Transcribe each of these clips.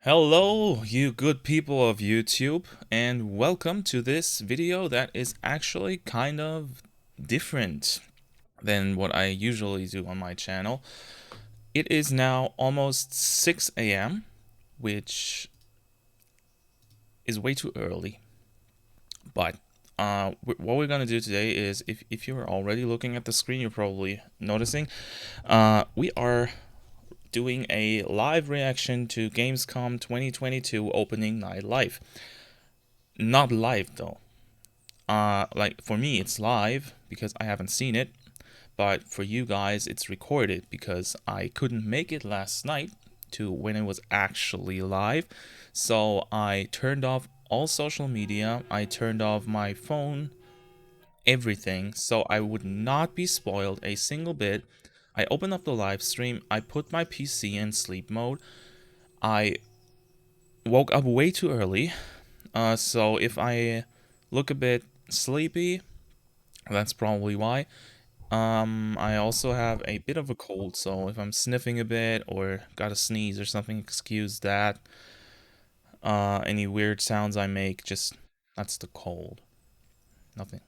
Hello, you good people of YouTube, and welcome to this video that is actually kind of different than what I usually do on my channel. It is now almost 6 a.m., which is way too early. But what we're gonna do today is, if you're already looking at the screen, you're probably noticing, we are doing a live reaction to Gamescom 2022 opening night live. Not live though. Like for me it's live because I haven't seen it, but for you guys it's recorded because I couldn't make it last night to when it was actually live. So I turned off all social media, I turned off my phone, everything, so I would not be spoiled a single bit. I opened up the live stream, I put my PC in sleep mode. I woke up way too early, so if I look a bit sleepy, that's probably why. I also have a bit of a cold, so if I'm sniffing a bit or got a sneeze or something, excuse that. Any weird sounds I make, that's the cold. Nothing.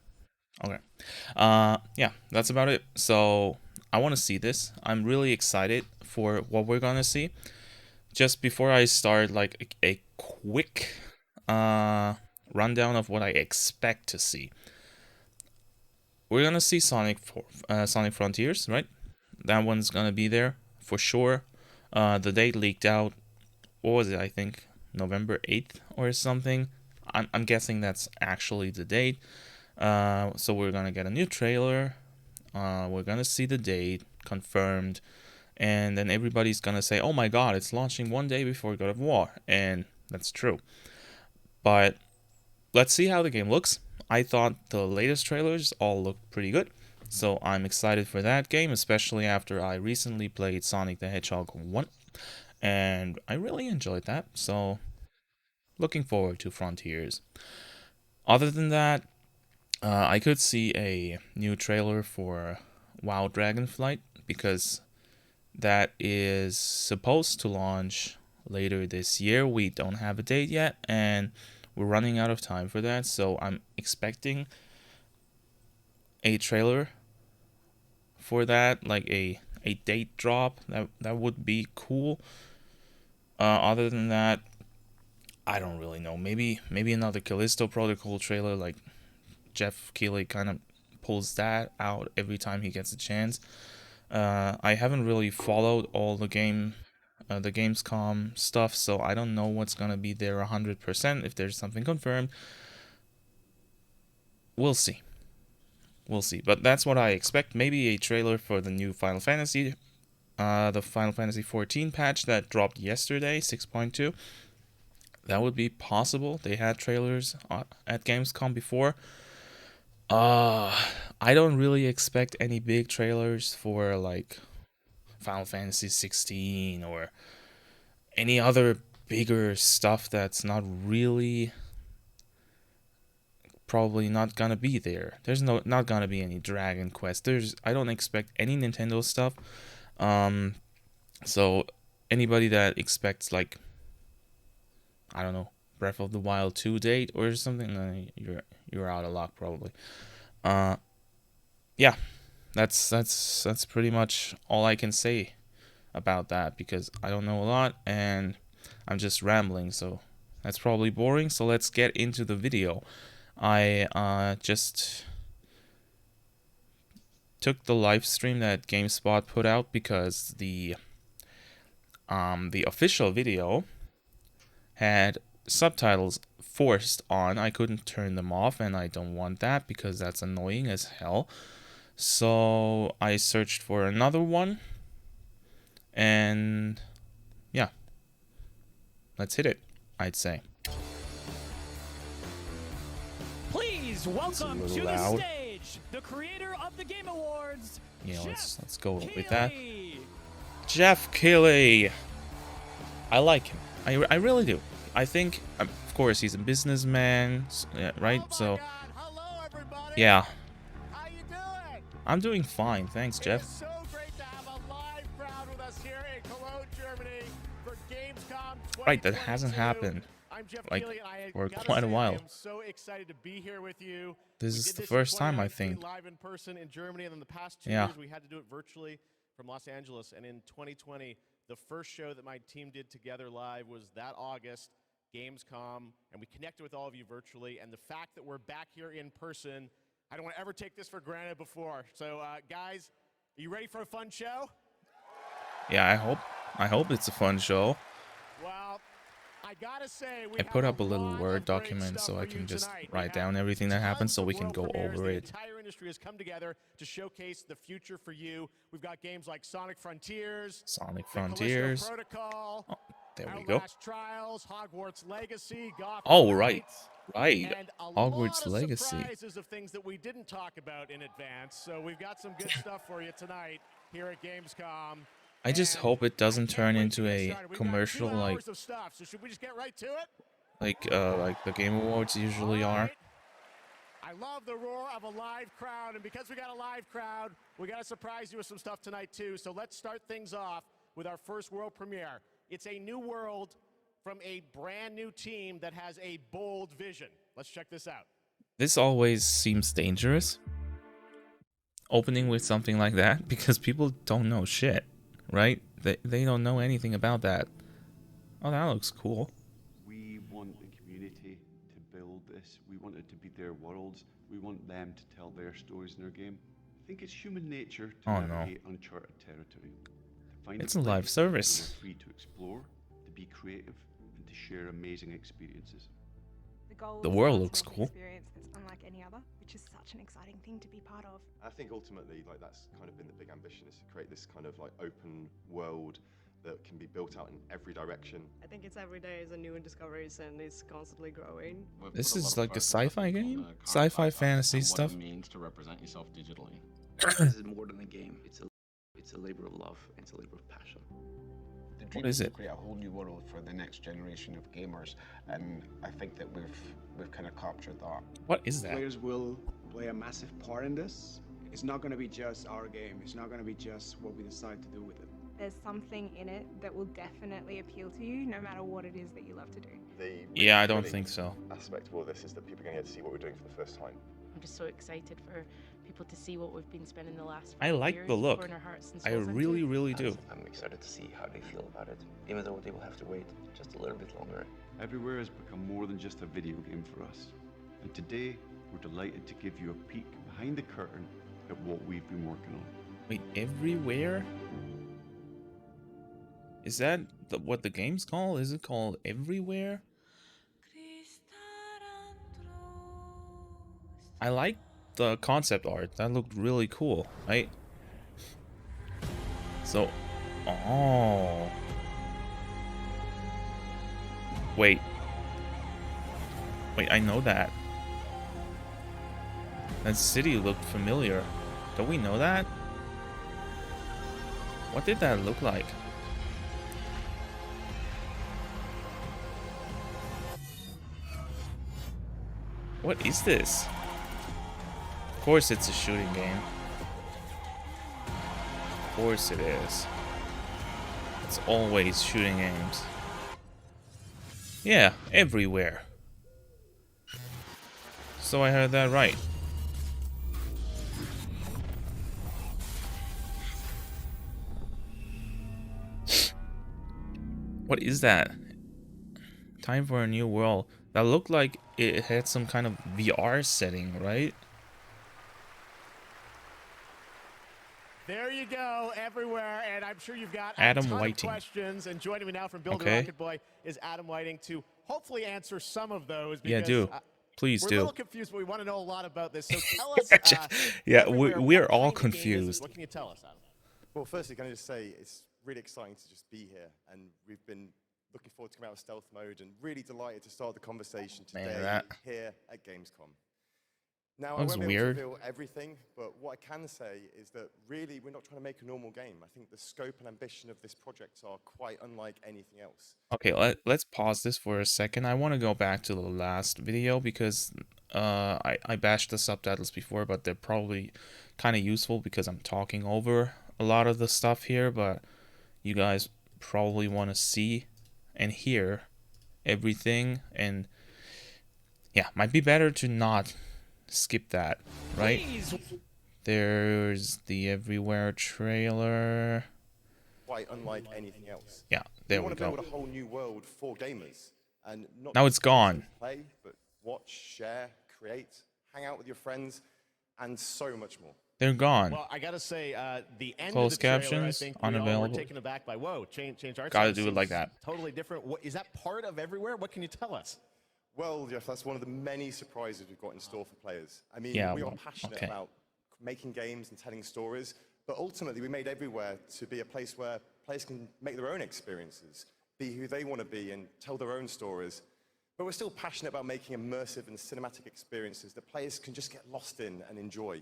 Okay. Yeah, that's about it. So I want to see this. I'm really excited for what we're gonna see. Just before I start, like a quick rundown of what I expect to see. We're gonna see Sonic Frontiers, right? That one's gonna be there for sure. The date leaked out. What was it? I think November 8th or something. I'm guessing that's actually the date. So we're gonna get a new trailer. We're gonna see the date confirmed, and then everybody's gonna say, "Oh my God, it's launching one day before God of War," and that's true. But let's see how the game looks. I thought the latest trailers all looked pretty good, so I'm excited for that game, especially after I recently played Sonic the Hedgehog 1, and I really enjoyed that, so looking forward to Frontiers. Other than that, I could see a new trailer for WoW Dragonflight, because that is supposed to launch later this year. We don't have a date yet, and we're running out of time for that, so I'm expecting a trailer for that, like a date drop. That would be cool. Other than that, I don't really know. Maybe another Callisto Protocol trailer, like Geoff Keighley kind of pulls that out every time he gets a chance. I haven't really followed all the Gamescom stuff, so I don't know what's gonna be there 100%. If there's something confirmed, we'll see. We'll see. But that's what I expect. Maybe a trailer for the new Final Fantasy, the Final Fantasy 14 patch that dropped yesterday, 6.2. That would be possible. They had trailers at Gamescom before. I don't really expect any big trailers for like Final Fantasy 16 or any other bigger stuff that's not really probably not gonna be there. There's not gonna be any Dragon Quest. I don't expect any Nintendo stuff. So anybody that expects, like, I don't know, Breath of the Wild 2 date or something, you're out of luck probably. Yeah, that's pretty much all I can say about that, because I don't know a lot and I'm just rambling, so that's probably boring. So let's get into the video. I just took the live stream that GameSpot put out because the official video had subtitles forced on. I couldn't turn them off, and I don't want that because that's annoying as hell. So I searched for another one, and yeah, let's hit it, I'd say. Please welcome to the stage the creator of the Game Awards. Yeah, Geoff let's go Keighley. with that. Geoff Keighley. I like him. I really do. I think, of course, he's a businessman, right? So, God. Hello, everybody. yeah. How you doing? I'm doing fine, thanks, Geoff. It's so great to have a live crowd with us here in Cologne, Germany for Gamescom Right, that hasn't happened I'm Geoff like Keighley, and I for gotta quite a say, I while. am so excited to be here with you. This We is did the this first in time, I 2019 think. live in person in Germany, and then the past 2 Yeah. years we had to do it virtually from Los Angeles. And in 2020, the first show that my team did together live was that August, Gamescom, and we connected with all of you virtually. And the fact that we're back here in person, I don't want to ever take this for granted before. So, guys, are you ready for a fun show? Yeah, I hope it's a fun show. Well, I gotta say, I put up a little Word document so I can just write down everything that happened so we can go over it. The entire industry has come together to showcase the future for you. We've got games like Sonic Frontiers, Calisto Protocol, Oh, there we go. Outlast Trials, Hogwarts Legacy, Gotham Oh, right. Knights, Right. and a Hogwarts lot of Legacy. surprises of things that we didn't talk about in advance. So we've got some good stuff for you tonight here at Gamescom. I just hope it doesn't turn into a commercial like so should we just get right to it? like the Game Awards usually are. I love the roar of a live crowd, and because we got a live crowd, we got to surprise you with some stuff tonight too. So let's start things off with our first world premiere. It's a new world from a brand new team that has a bold vision. Let's check this out. This always seems dangerous, opening with something like that, because people don't know shit, right? They don't know anything about that. Oh, that looks cool. We want the community to build this. We want it to be their worlds. We want them to tell their stories in their game. I think it's human nature to navigate uncharted territory. To find it's a live service. Free to explore, to be creative, and to share amazing experiences. The world looks cool. Experience that's unlike any other, which is such an exciting thing to be part of. I think ultimately, like, that's kind of been the big ambition, is to create this kind of like open world that can be built out in every direction. I think it's every day is a new discoveries and it's constantly growing. This is like a sci-fi game, sci-fi fantasy stuff. What it means to represent yourself digitally. This is more than a game. It's a labor of love. It's a labor of passion. The dream What is to it? create a whole new world for the next generation of gamers, and I think that we've kind of captured that. What is that? Players will play a massive part in this. It's not going to be just our game. It's not going to be just what we decide to do with it. There's something in it that will definitely appeal to you, no matter what it is that you love to do. Yeah, I don't think so. Aspect of all this is that people are going to get to see what we're doing for the first time. I'm just so excited for people to see what we've been spending the last 5 I like years the look. pouring our hearts and I souls into. really do. I'm excited to see how they feel about it, even though they will have to wait just a little bit longer. Everywhere has become more than just a video game for us. And today, we're delighted to give you a peek behind the curtain at what we've been working on. Wait, everywhere? Is that what the game's called? Is it called Everywhere? I like the concept art. That looked really cool, right? So, oh. Wait, I know that. That city looked familiar. Don't we know that? What did that look like? What is this? Of course it's a shooting game. Of course it is. It's always shooting games. Yeah, everywhere. So I heard that right. What is that? Time for a new world. That looked like it had some kind of VR setting, right? There you go, everywhere, and I'm sure you've got Adam a ton Whiting. of questions. And joining me now from Builder Okay. Rocket Boy is Adam Whiting to hopefully answer some of those. Yeah, Because, do. Please we're do. a little confused, but we want to know a lot about this. So tell us. Yeah, everywhere, we're what all kind of game is this? confused. What can you tell us, Adam? Well, firstly, can I just say it's really exciting to just be here, and we've been looking forward to coming out of stealth mode, and really delighted to start the conversation Man, today that- here at Gamescom. Now, That I was won't be able weird. to reveal everything, but what I can say is that really we're not trying to make a normal game. I think the scope and ambition of this project are quite unlike anything else. Okay, let's pause this for a second. I want to go back to the last video because I bashed the subtitles before, but they're probably kind of useful because I'm talking over a lot of the stuff here, but you guys probably want to see and hear everything. And yeah, might be better to not skip that, right? Please. There's the Everywhere trailer. Quite unlike anything else. Yeah, there we want to go. build a whole new world for gamers, and not Now just it's gone. play, but watch, share, create, hang out with your friends, and so much more. They're gone. Well, I gotta say, the end Closed of the trailer, captions, I think unavailable. we all were taken aback by, whoa, change art Gotta style do it like seems that. Totally different. What, is that part of Everywhere? What can you tell us? Well, Geoff, that's one of the many surprises we've got in store for players. I mean, Yeah, we are well, passionate okay. about making games and telling stories, but ultimately we made Everywhere to be a place where players can make their own experiences, be who they want to be, and tell their own stories. But we're still passionate about making immersive and cinematic experiences that players can just get lost in and enjoy.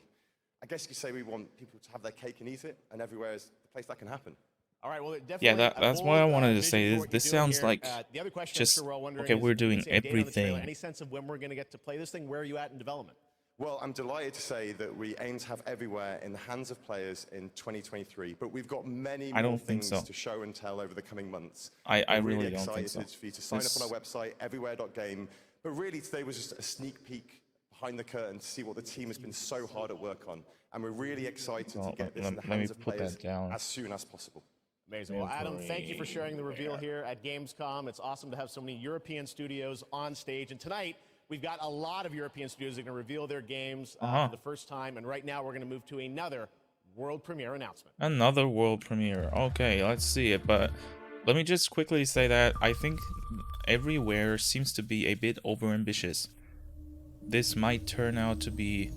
I guess you could say we want people to have their cake and eat it, and Everywhere is the place that can happen. All right, well, definitely. Yeah, that's what I wanted to say. Vision for what This you're doing sounds here. like The other question just I'm sure we're all wondering okay. is, We're doing let's say a date on the trailer. everything. Any sense of when we're going to get to play this thing? Where are you at in development? Well, I'm delighted to say that we aim to have Everywhere in the hands of players in 2023, but we've got many I more don't think things so. to show and tell over the coming months. I We're really don't think excited so. for you to sign This- up on our website, everywhere.game. But really, today was just a sneak peek behind the curtain to see what the team has been so hard at work on. And we're really excited Well, to get this let- in the let me hands of put that players down. as soon as possible. Amazing. Well, Adam, thank you for sharing the reveal here at Gamescom. It's awesome to have so many European studios on stage. And tonight, we've got a lot of European studios that are going to reveal their games for the first time. And right now, we're going to move to another world premiere announcement. Another world premiere. Okay, let's see it. But let me just quickly say that I think Everywhere seems to be a bit overambitious. This might turn out to be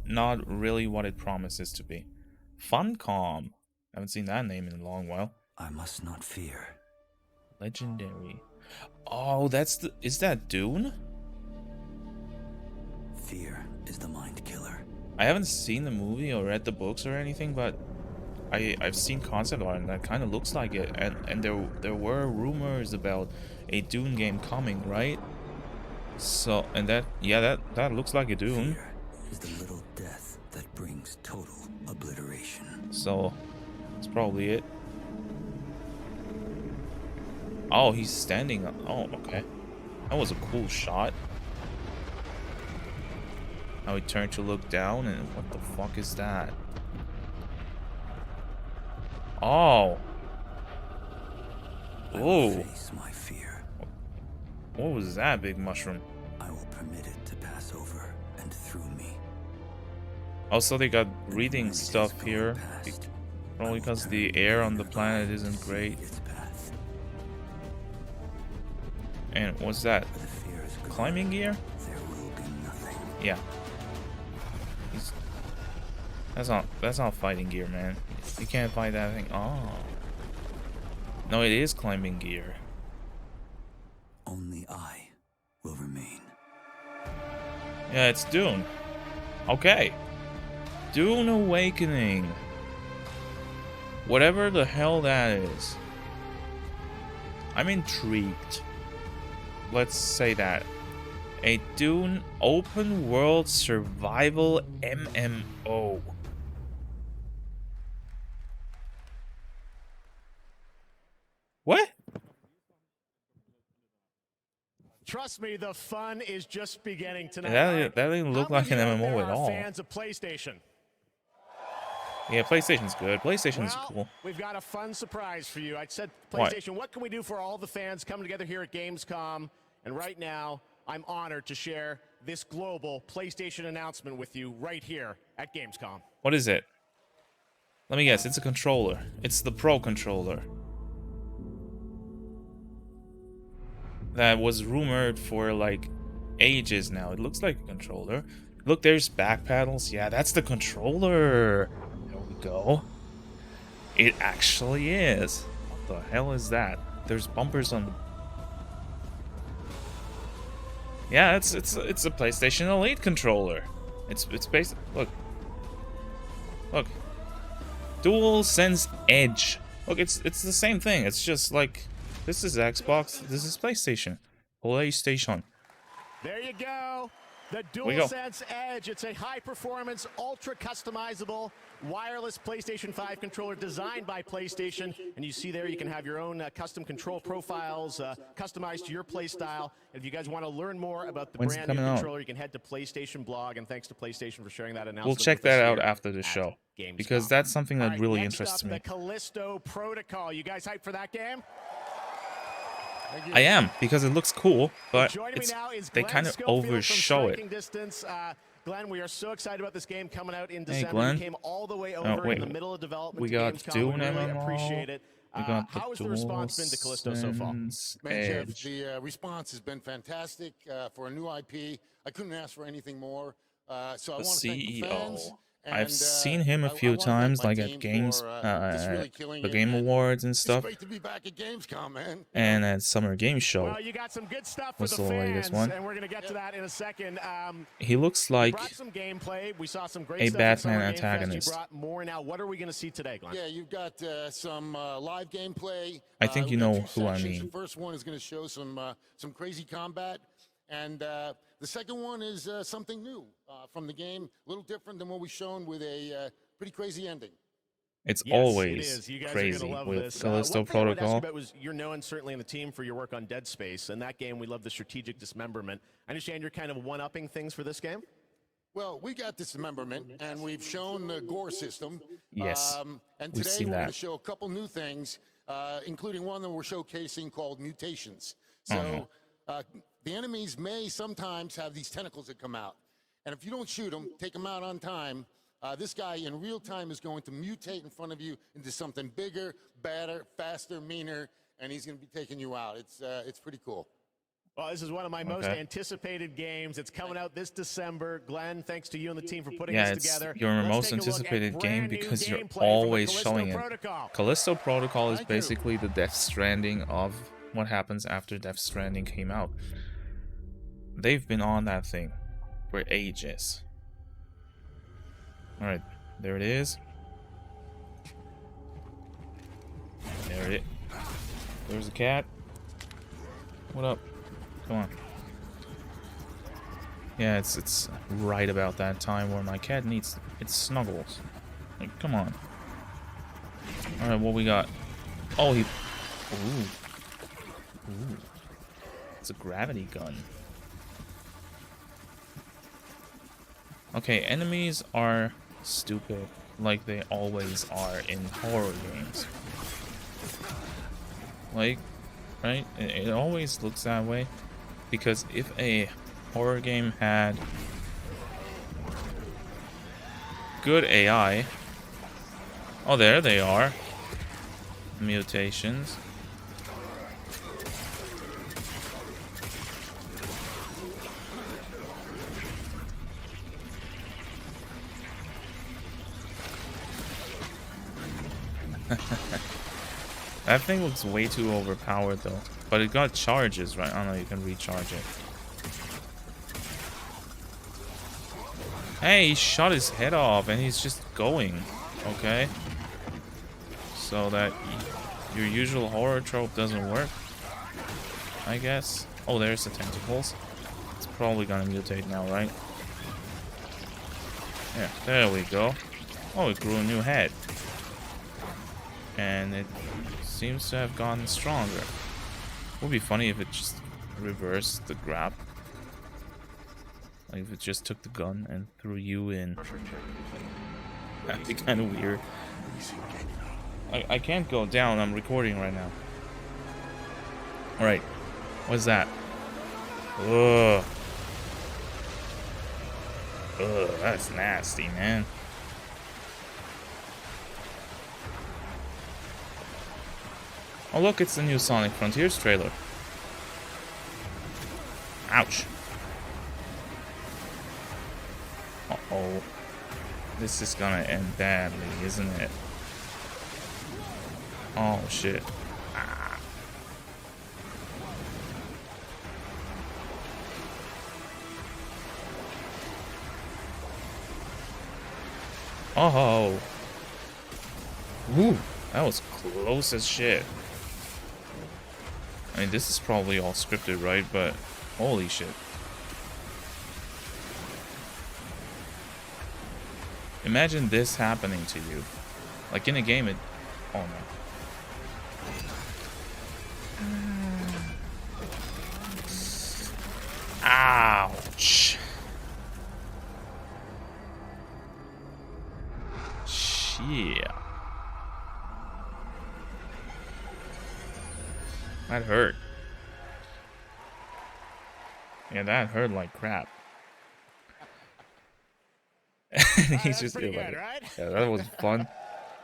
not really what it promises to be. Funcom. Haven't seen that name in a long while. I must not fear. Legendary. Oh, that's the... Is that Dune? Fear is the mind killer. I haven't seen the movie or read the books or anything, but I've seen concept art and that kind of looks like it. And there were rumors about a Dune game coming, right? So, and that looks like a Dune. Fear is the little death that brings total obliteration. So, that's probably it. Oh, he's standing up. Oh, okay. That was a cool shot. Now he turned to look down, and what the fuck is that? Oh. Oh. Face my fear. What was that, big mushroom? I will permit it to pass over and through me. Also, they got breathing stuff here. Probably because the air on the planet isn't great. And what's that? Climbing gear? There will be nothing. Yeah. That's not fighting gear, man. You can't fight that thing. Oh. No, it is climbing gear. Only I will remain. Yeah, it's Dune. Okay. Dune Awakening. Whatever the hell that is. I'm intrigued. Let's say that. A Dune open world survival MMO. What? Trust me, the fun is just beginning tonight. That didn't look like an MMO at all. Fans of PlayStation. Yeah, PlayStation's good. PlayStation's cool. We've got a fun surprise for you. I said, What? PlayStation, what can we do for all the fans coming together here at Gamescom? And right now, I'm honored to share this global PlayStation announcement with you right here at Gamescom. What is it? Let me guess, it's a controller. It's the Pro controller. That was rumored for like ages now. It looks like a controller. Look, there's back paddles. Yeah, that's the controller. There we go. It actually is. What the hell is that? There's bumpers on the... Yeah, it's a PlayStation Elite controller. It's based... Look. DualSense Edge. Look, it's the same thing. It's just like... This is Xbox. This is PlayStation. PlayStation. There you go. The Dualsense Edge. It's a high-performance, ultra-customizable wireless PlayStation 5 controller designed by PlayStation. And you see there you can have your own custom control profiles customized to your play style. And if you guys want to learn more about the brand new controller, you can head to PlayStation blog. And thanks to PlayStation for sharing that announcement. We'll check that out after the show, because that's something that really interests me. The Calisto Protocol. You guys hyped for that game? I am, because it looks cool, but they kind of overshow it. Glenn, we are so excited about this game coming out in December. Glenn. We came all the way over in the middle of development. We got Dune MMO. Really appreciate it. How has the response been to Callisto so far? Man, Geoff, the response has been fantastic for a new IP. I couldn't ask for anything more. So I want to thank the fans. I've seen him a few times, like at the Game Awards and stuff. It's great to be back at Gamescom, man. And at Summer Game Show. Well, you got some good stuff was for the latest one. And we're gonna get to that in a second. He looks like some gameplay. We saw some great a stuff Batman antagonist. You brought more now. What are we gonna see today, Glenn? Yeah, you've got some live gameplay. I think you know who I mean. The first one is going to show some crazy combat, and the second one is something new from the game, a little different than what we've shown, with a pretty crazy ending. It's always crazy with Calisto Protocol. You're known certainly in the team for your work on Dead Space, and that game we love the strategic dismemberment. I understand you're kind of one-upping things for this game? Well, we got dismemberment, and we've shown the gore system. Yes, and today we're going to show a couple new things, including one that we're showcasing called mutations. So the enemies may sometimes have these tentacles that come out. And if you don't shoot them, take them out on time, this guy in real time is going to mutate in front of you into something bigger, badder, faster, meaner, and he's going to be taking you out. It's pretty cool. Well, this is one of my most anticipated games. It's coming out this December. Glenn, thanks to you and the team for putting this together. It's your most anticipated game because you're always showing it. Callisto Protocol is basically the Death Stranding of what happens after Death Stranding came out. They've been on that thing for ages. Alright, there it is. There it is. There's a cat. What up? Come on. Yeah, it's right about that time where my cat needs its snuggles. Like, come on. Alright, what we got? Oh, he... Ooh. Ooh. It's a gravity gun. Okay, enemies are stupid, like they always are in horror games. Like, right? It always looks that way. Because if a horror game had good AI... Oh, there they are. Mutations. That thing looks way too overpowered though. But it got charges, right? I don't know, you can recharge it. Hey, he shot his head off and he's just going. Okay. So that your usual horror trope doesn't work, I guess. Oh, there's the tentacles. It's probably gonna mutate now, right? Yeah, there we go. Oh, it grew a new head. And it seems to have gotten stronger. Would be funny if it just reversed the grab. Like if it just took the gun and threw you in. That'd be kind of weird. I can't go down, I'm recording right now. Alright, what's that? Ugh. Ugh, that's nasty, man. Oh look, it's the new Sonic Frontiers trailer. Ouch. Uh-oh. This is gonna end badly, isn't it? Oh shit. Ah. Oh. Woo, that was close as shit. I mean, this is probably all scripted, right? But holy shit. Imagine this happening to you. Like in a game, it... Oh no. Ouch. Shit. That hurt. Yeah, that hurt like crap. He's just pretty like, good, right? yeah, that was fun.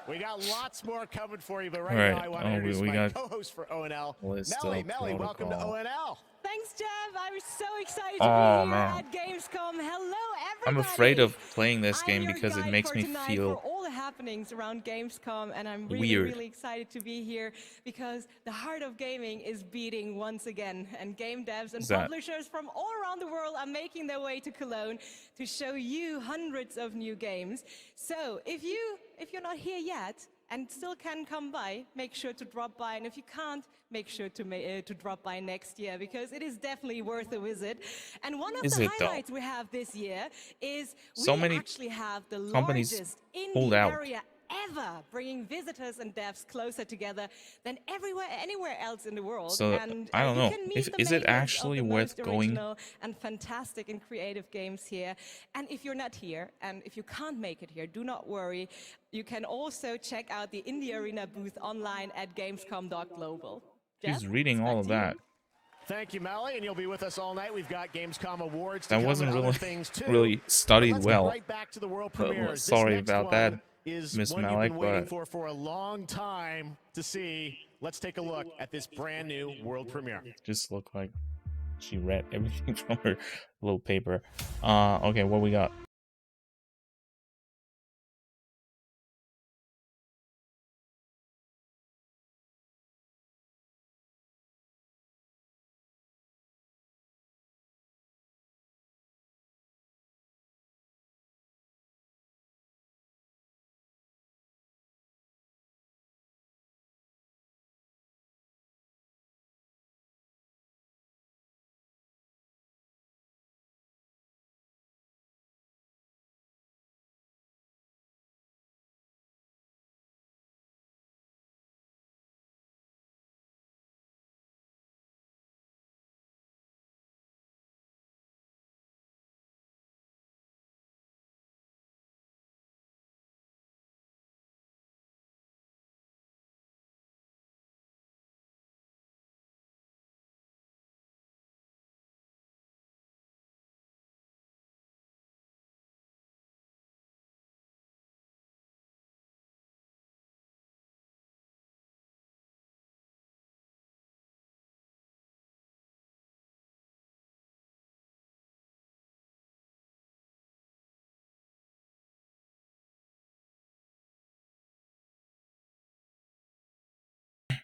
We got lots more coming for you, but right, Right. now I want to introduce we my got co-host for ONL, Calisto Melly, welcome to Protocol. ONL. Thanks, Geoff. I'm so excited to Oh, be here man. at Gamescom. Hello, everybody. I'm afraid of playing this I'm game your because it guide makes for me tonight feel for all the happenings around Gamescom, and I'm really, weird. really excited to be here because the heart of gaming is beating once again, and game devs and publishers from all around the world are making their way to Cologne to show you hundreds of new games. So if you're not here yet and still can come by, make sure to drop by, and if you can't, make sure to drop by next year because it is definitely worth a visit. And one of the highlights we have this year is we actually have the largest indie area ever, bringing visitors and devs closer together than anywhere else in the world. So and I don't know. Is it makers actually of the worth most going? original and fantastic and creative games here. And if you're not here, and if you can't make it here, do not worry. You can also check out the Indie Arena booth online at gamescom.global. He's reading all of that. Thank you, Melly, and you'll be with us all night. We've got Gamescom awards to That come wasn't and really other things too. really studied Let's well. Get right back to the world premieres. Sorry This next about that, is Miss one Malik, you've been waiting but for a long time to see. Let's take a look at this brand new world premiere. Just looked like she read everything from her little paper. Okay, what we got?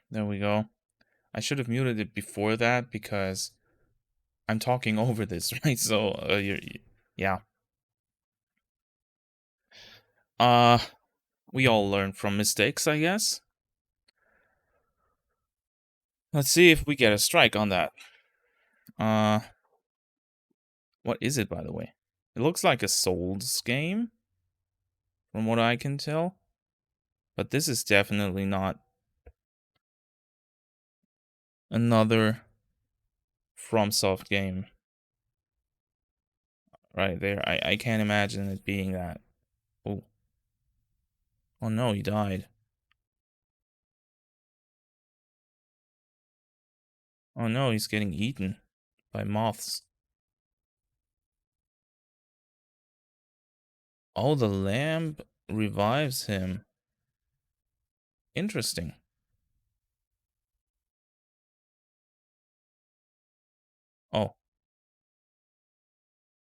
There we go. I should have muted it before that because I'm talking over this, right? So, yeah. We all learn from mistakes, I guess. Let's see if we get a strike on that. What is it, by the way? It looks like a Souls game, from what I can tell. But this is definitely not another FromSoft game. Right there. I can't imagine it being that. Oh. Oh no, he died. Oh no, he's getting eaten by moths. Oh, the lamp revives him. Interesting. Oh.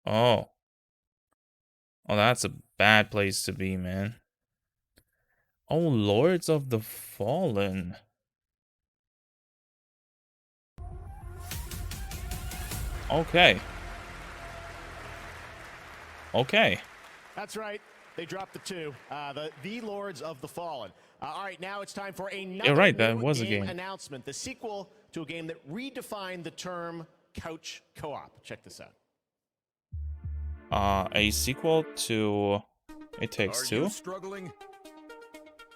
Oh. Oh, that's a bad place to be, man. Oh, Lords of the Fallen. Okay. Okay. That's right. They dropped the two. The Lords of the Fallen. All right, now it's time for another You're right, that was a game announcement. The sequel to a game that redefined the term couch co-op. Check this out. A sequel to It Takes Are Two? You struggling?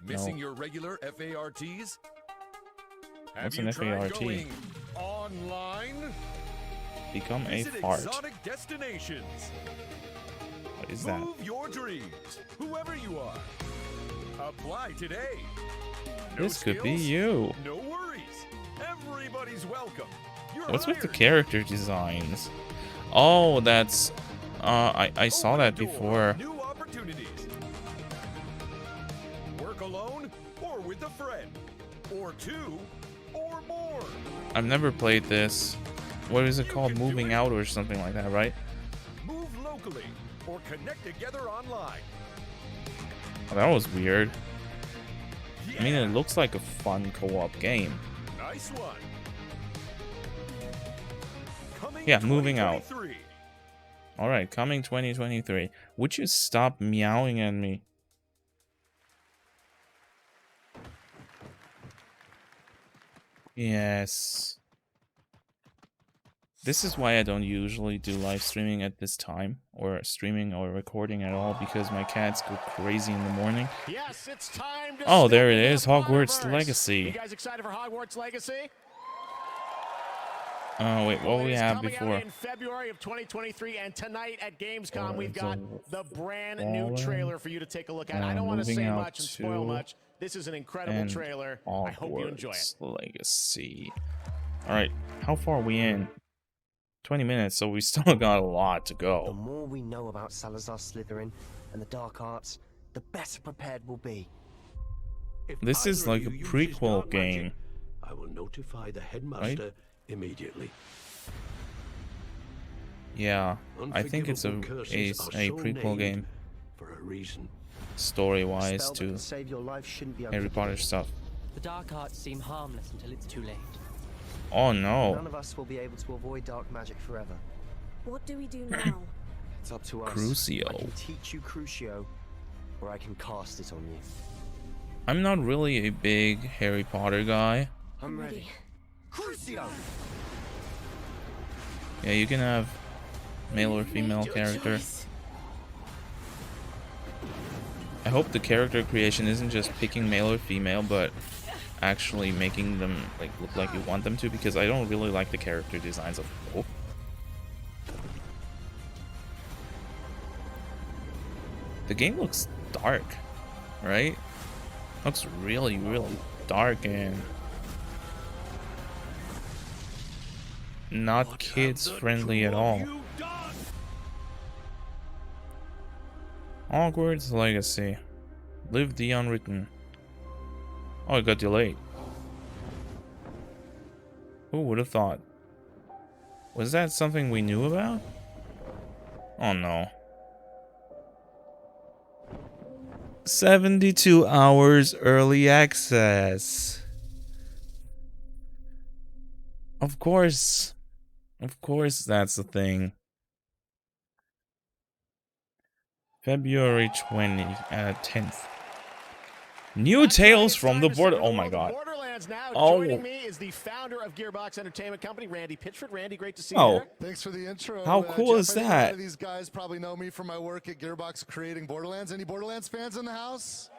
Missing your regular FARTs? What's Have an you tried FART? going online? Become a Visit fart. exotic destinations. What is that? Move your dreams, whoever you are. Apply today. No This could be skills? you. No worries. Everybody's welcome. You're What's with the hired. character designs? Oh, that's... I saw that before. New opportunities. Work alone or with a friend. Or two or more. I've never played this. What is it called? Moving Out or something like that, right? Move locally or connect together online. Oh, that was weird. I mean, it looks like a fun co-op game. Nice one. Coming Yeah, Moving Out. 2023. Alright, coming 2023. Would you stop meowing at me? Yes. This is why I don't usually do live streaming at this time, or streaming or recording at all, because my cats go crazy in the morning. Yes, it's time to Oh, there it step is, into the Hogwarts Potterverse. Legacy. You guys excited for Hogwarts Legacy? Oh, wait, what Well, we it is have coming before? out in February of 2023, and tonight at Gamescom, Oh, we've it's got a the brand new Fallen, trailer for you to take a look at. I don't want to Moving say Out much and spoil 2, much. This is an incredible and trailer. I hope you enjoy it. Hogwarts Legacy. Alright, how far are we in? 20 minutes, so we still got a lot to The go. more we know about Salazar Slytherin and the dark arts, the better prepared we'll be. This is like a prequel game. I will notify the headmaster immediately. Yeah, I think it's a prequel game, For a reason. story-wise, Spell that to can save your life shouldn't be Harry Potter unforgiving. stuff. The dark arts seem harmless until it's too late. Oh no. None of us will be able to avoid dark magic forever. What do we do now? It's up to us. Crucio. I can teach you Crucio, or I can cast it on you. I'm not really a big Harry Potter guy. I'm ready. Crucio! Yeah, you can have male or female character. I hope the character creation isn't just picking male or female, but actually making them like look like you want them to, because I don't really like the character designs of both. The game looks dark, right? Looks really, really dark and not kids friendly at all. Hogwarts Legacy. Live the unwritten. Oh, it got delayed. Who would have thought? Was that something we knew about? Oh no. 72 hours early access. Of course. Of course that's the thing. February 10th. New Tales from the Border. Oh my god. Borderlands now. Oh. Joining me is the founder of Gearbox Entertainment Company, Randy Pitchford. Randy, great to see Oh. you there. Thanks for the intro. How cool Geoff, is I think a lot that? of these guys probably know me from my work at Gearbox creating Borderlands. Any Borderlands fans in the house?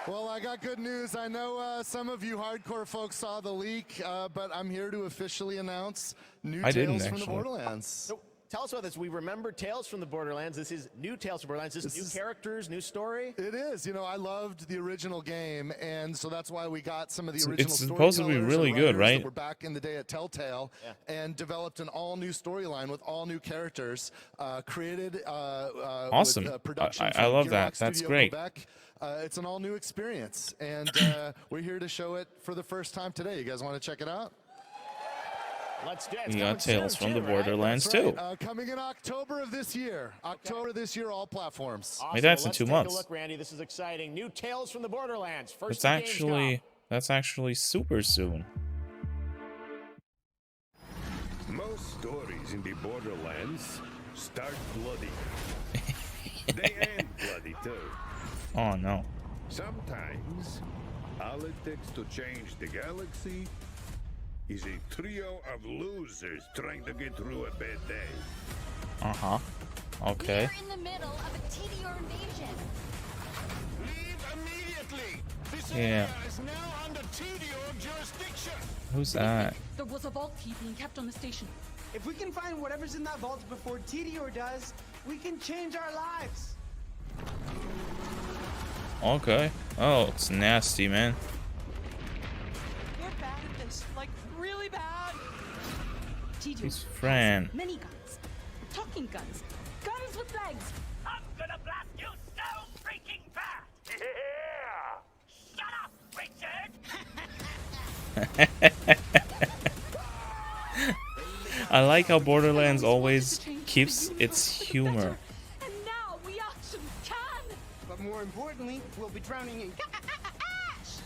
Well, I got good news. I know some of you hardcore folks saw the leak, but I'm here to officially announce new I didn't, Tales from the actually. Borderlands. So tell us about this. We remember Tales from the Borderlands. This is new Tales from Borderlands. This new characters, new story. It is. You know, I loved the original game, and so that's why we got some of the It's original supposed to be storytellers really and good, writers right? that were back in the day at Telltale, and developed an all-new storyline with all new characters, created Awesome. with, production I from love Gearbox that. That's Studio great. Quebec. It's an all-new experience, and we're here to show it for the first time today. You guys want to check it out? Let's do it. We It's got coming Tales soon, from too, the right? Borderlands That's too. right. Coming in October of this year. October this year, all platforms. Awesome. Wait, that's in Let's 2 take months. A look, Randy. This is exciting. New Tales from the Borderlands. First It's to actually super soon. Most stories in the Borderlands start bloody. They end bloody too. Oh no. Sometimes, all it takes to change the galaxy is a trio of losers trying to get through a bad day. Okay. We are in the middle of a TDR invasion. Leave immediately. This Yeah. area is now under TDR jurisdiction. Who's that? There was a vault key being kept on the station. If we can find whatever's in that vault before TDR does, we can change our lives. Okay. Oh, it's nasty, man. We're bad at this, like really bad. He's Fran. Mini guns, talking guns, guns with legs. I'm gonna blast you so freaking bad! Yeah! Shut up, Richard! I like how Borderlands always keeps its humor. And now we actually can. But more importantly, we'll be drowning in cash.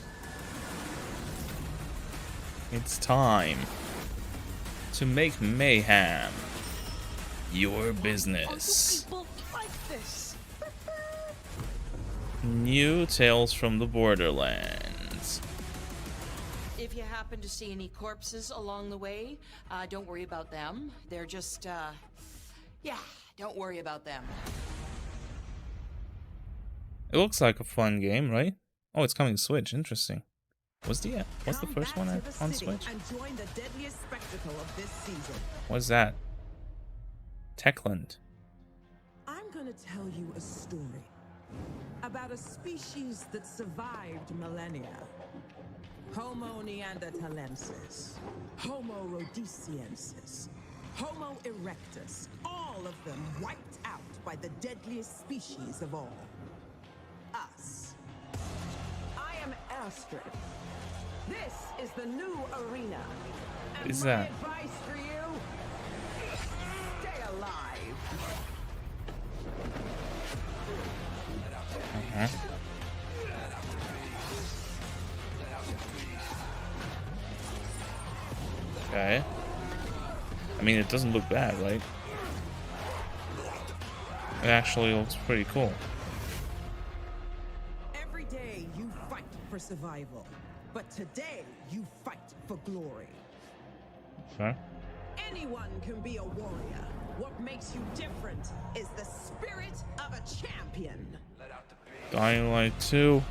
It's time to make mayhem your business. People like this. New Tales from the Borderlands. If you happen to see any corpses along the way, don't worry about them. They're just, yeah, don't worry about them. It looks like a fun game, right? Oh, it's coming to Switch. Interesting. What's the first one on Switch? And join the deadliest spectacle of this season. What's that? Techland. I'm gonna tell you a story about a species that survived millennia. Homo neanderthalensis, Homo rhodesiensis, Homo erectus, all of them wiped out by the deadliest species of all. Us. I am Astrid. This is the new arena. And Is my that? advice for you? Stay alive. Okay. I mean, it doesn't look bad, right? It actually looks pretty cool. Every day you fight for survival, but today you fight for glory. Okay. Anyone can be a warrior. What makes you different is the spirit of a champion. Dying Light 2.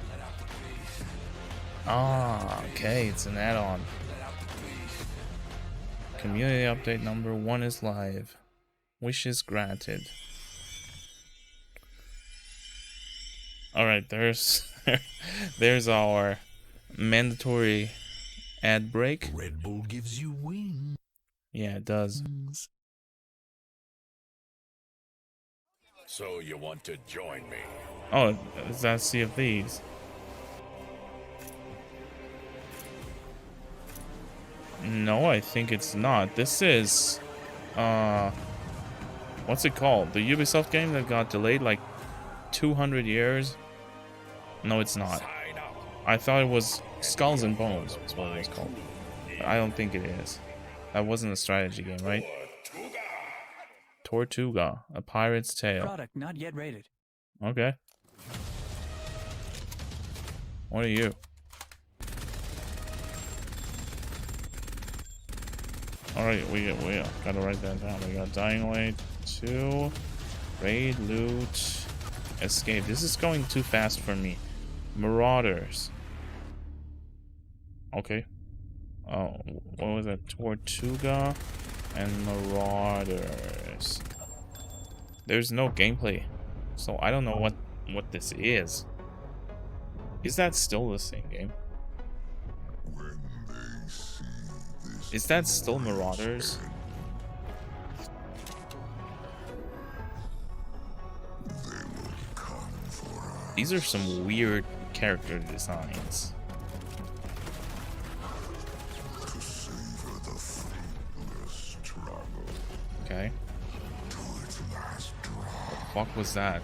Ah, okay, it's an add-on. Community update number 1 is live. Wishes granted. Alright, there's our mandatory ad break. Red Bull gives you wings. Yeah, it does. So you want to join me? Oh, is that Sea of Thieves? No, I think it's not. This is, what's it called? The Ubisoft game that got delayed like 200 years? No, it's not. I thought it was Skulls and Bones, is what it was called. But I don't think it is. That wasn't a strategy game, right? Tortuga, A Pirate's Tale. Product not yet rated. Okay. What are you? Alright, we gotta write that down. We got Dying Light 2, Raid, Loot, Escape. This is going too fast for me. Marauders. Okay. Oh, what was that? Tortuga and Marauders. There's no gameplay, so I don't know what this is. Is that still the same game? Is that still Marauders? These are some weird character designs. Okay. What the fuck was that?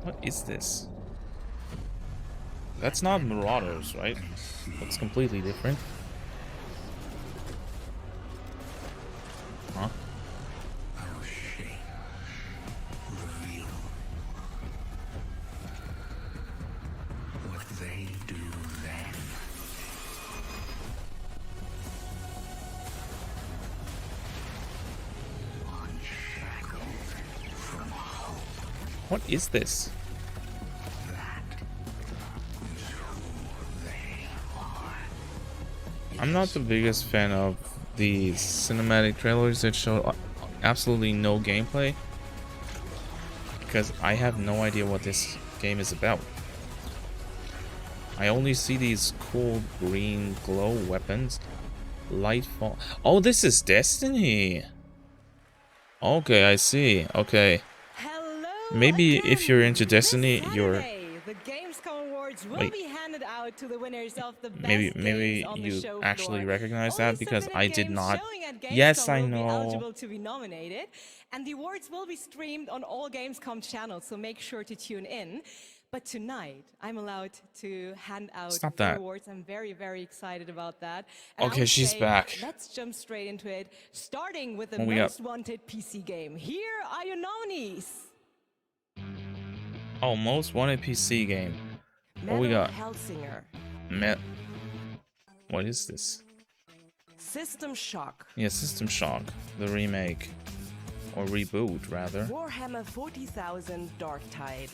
What is this? That's not Marauders, right? Looks completely different. Huh? Our shame reveal what they do then. What is this? I'm not the biggest fan of the cinematic trailers that show absolutely no gameplay, because I have no idea what this game is about. I only see these cool green glow weapons. Lightfallen. Oh, this is Destiny. Okay, I see. Okay. Maybe if you're into Destiny, you're... The Gamescom awards will be handed out to the winners of the best maybe on the you show actually floor. recognize Only that, because I did games not. showing at Yes, Gamescom I will be know. eligible to be nominated, and the awards will be streamed on all Gamescom channels, so make sure to tune in. But tonight, I'm allowed to hand out Stop the that. awards. I'm very, very excited about that. And I Okay, would she's say, back. Let's jump straight into it, starting with the What we got? most wanted PC game. Here are your nominees. Oh, most wanted PC game. What we Metal got? Hellsinger. What is this? System Shock. Yeah, System Shock, the remake. Or reboot, rather. Warhammer 40,000 Darktide.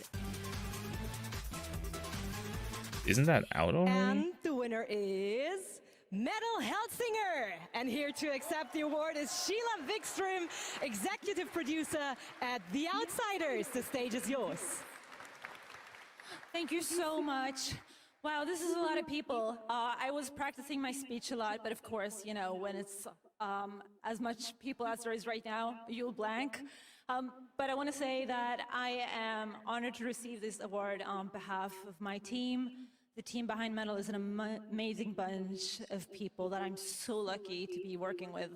Isn't that out already? And the winner is Metal Hellsinger. And here to accept the award is Sheila Wikström, executive producer at The Outsiders. The stage is yours. Thank you so much. Wow, this is a lot of people. I was practicing my speech a lot, but of course, you know, when it's as much people as there is right now, you'll blank. But I want to say that I am honored to receive this award on behalf of my team. The team behind Metal is an amazing bunch of people that I'm so lucky to be working with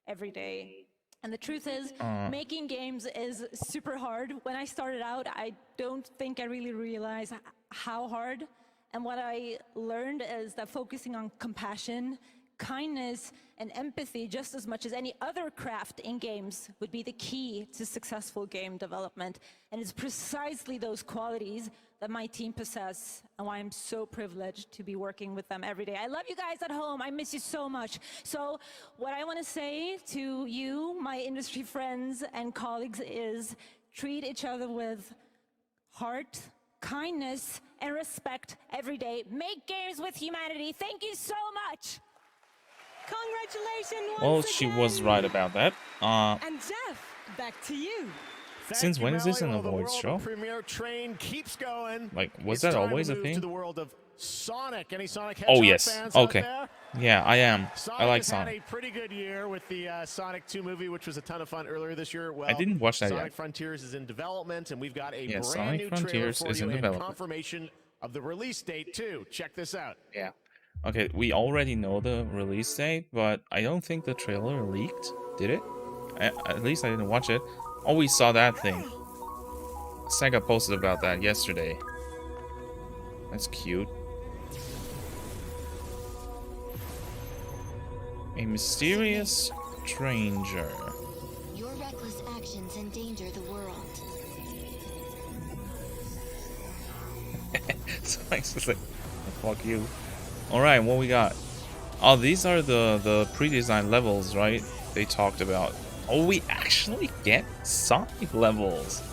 every day. And the truth is, making games is super hard. When I started out, I don't think I really realized how hard. And what I learned is that focusing on compassion, kindness, and empathy just as much as any other craft in games would be the key to successful game development. And it's precisely those qualities that my team possess, and why I'm so privileged to be working with them every day. I love you guys at home. I miss you so much. So what I want to say to you, my industry friends and colleagues, is treat each other with heart, kindness, and respect every day. Make games with humanity. Thank you so much. Congratulations. Well, she was right about that. And Geoff, back to you. Since when is this an awards show? Premiere train keeps going. Like, was It's that time always to a move thing? To the world of Sonic. Any Sonic Hedgehog Oh yes. fans out Okay. there? Yeah, I am. Sonic I like has Sonic. had a pretty good year with the Sonic 2 movie, which was a ton of fun earlier this year. Well, I didn't watch that Sonic yet. Frontiers is in development, and we've got a Yeah, brand Sonic new Frontiers trailer for is you in and development. confirmation of the release date too. Check this out. Yeah. Okay, we already know the release date, but I don't think the trailer leaked. Did it? At least I didn't watch it. Oh, we saw that thing. Sega posted about that yesterday. That's cute. A mysterious stranger. Your reckless actions endanger the world. So it's just like, fuck you. Alright, what we got? Oh, these are the pre-designed levels, right? They talked about. Oh, we actually get Sonic levels.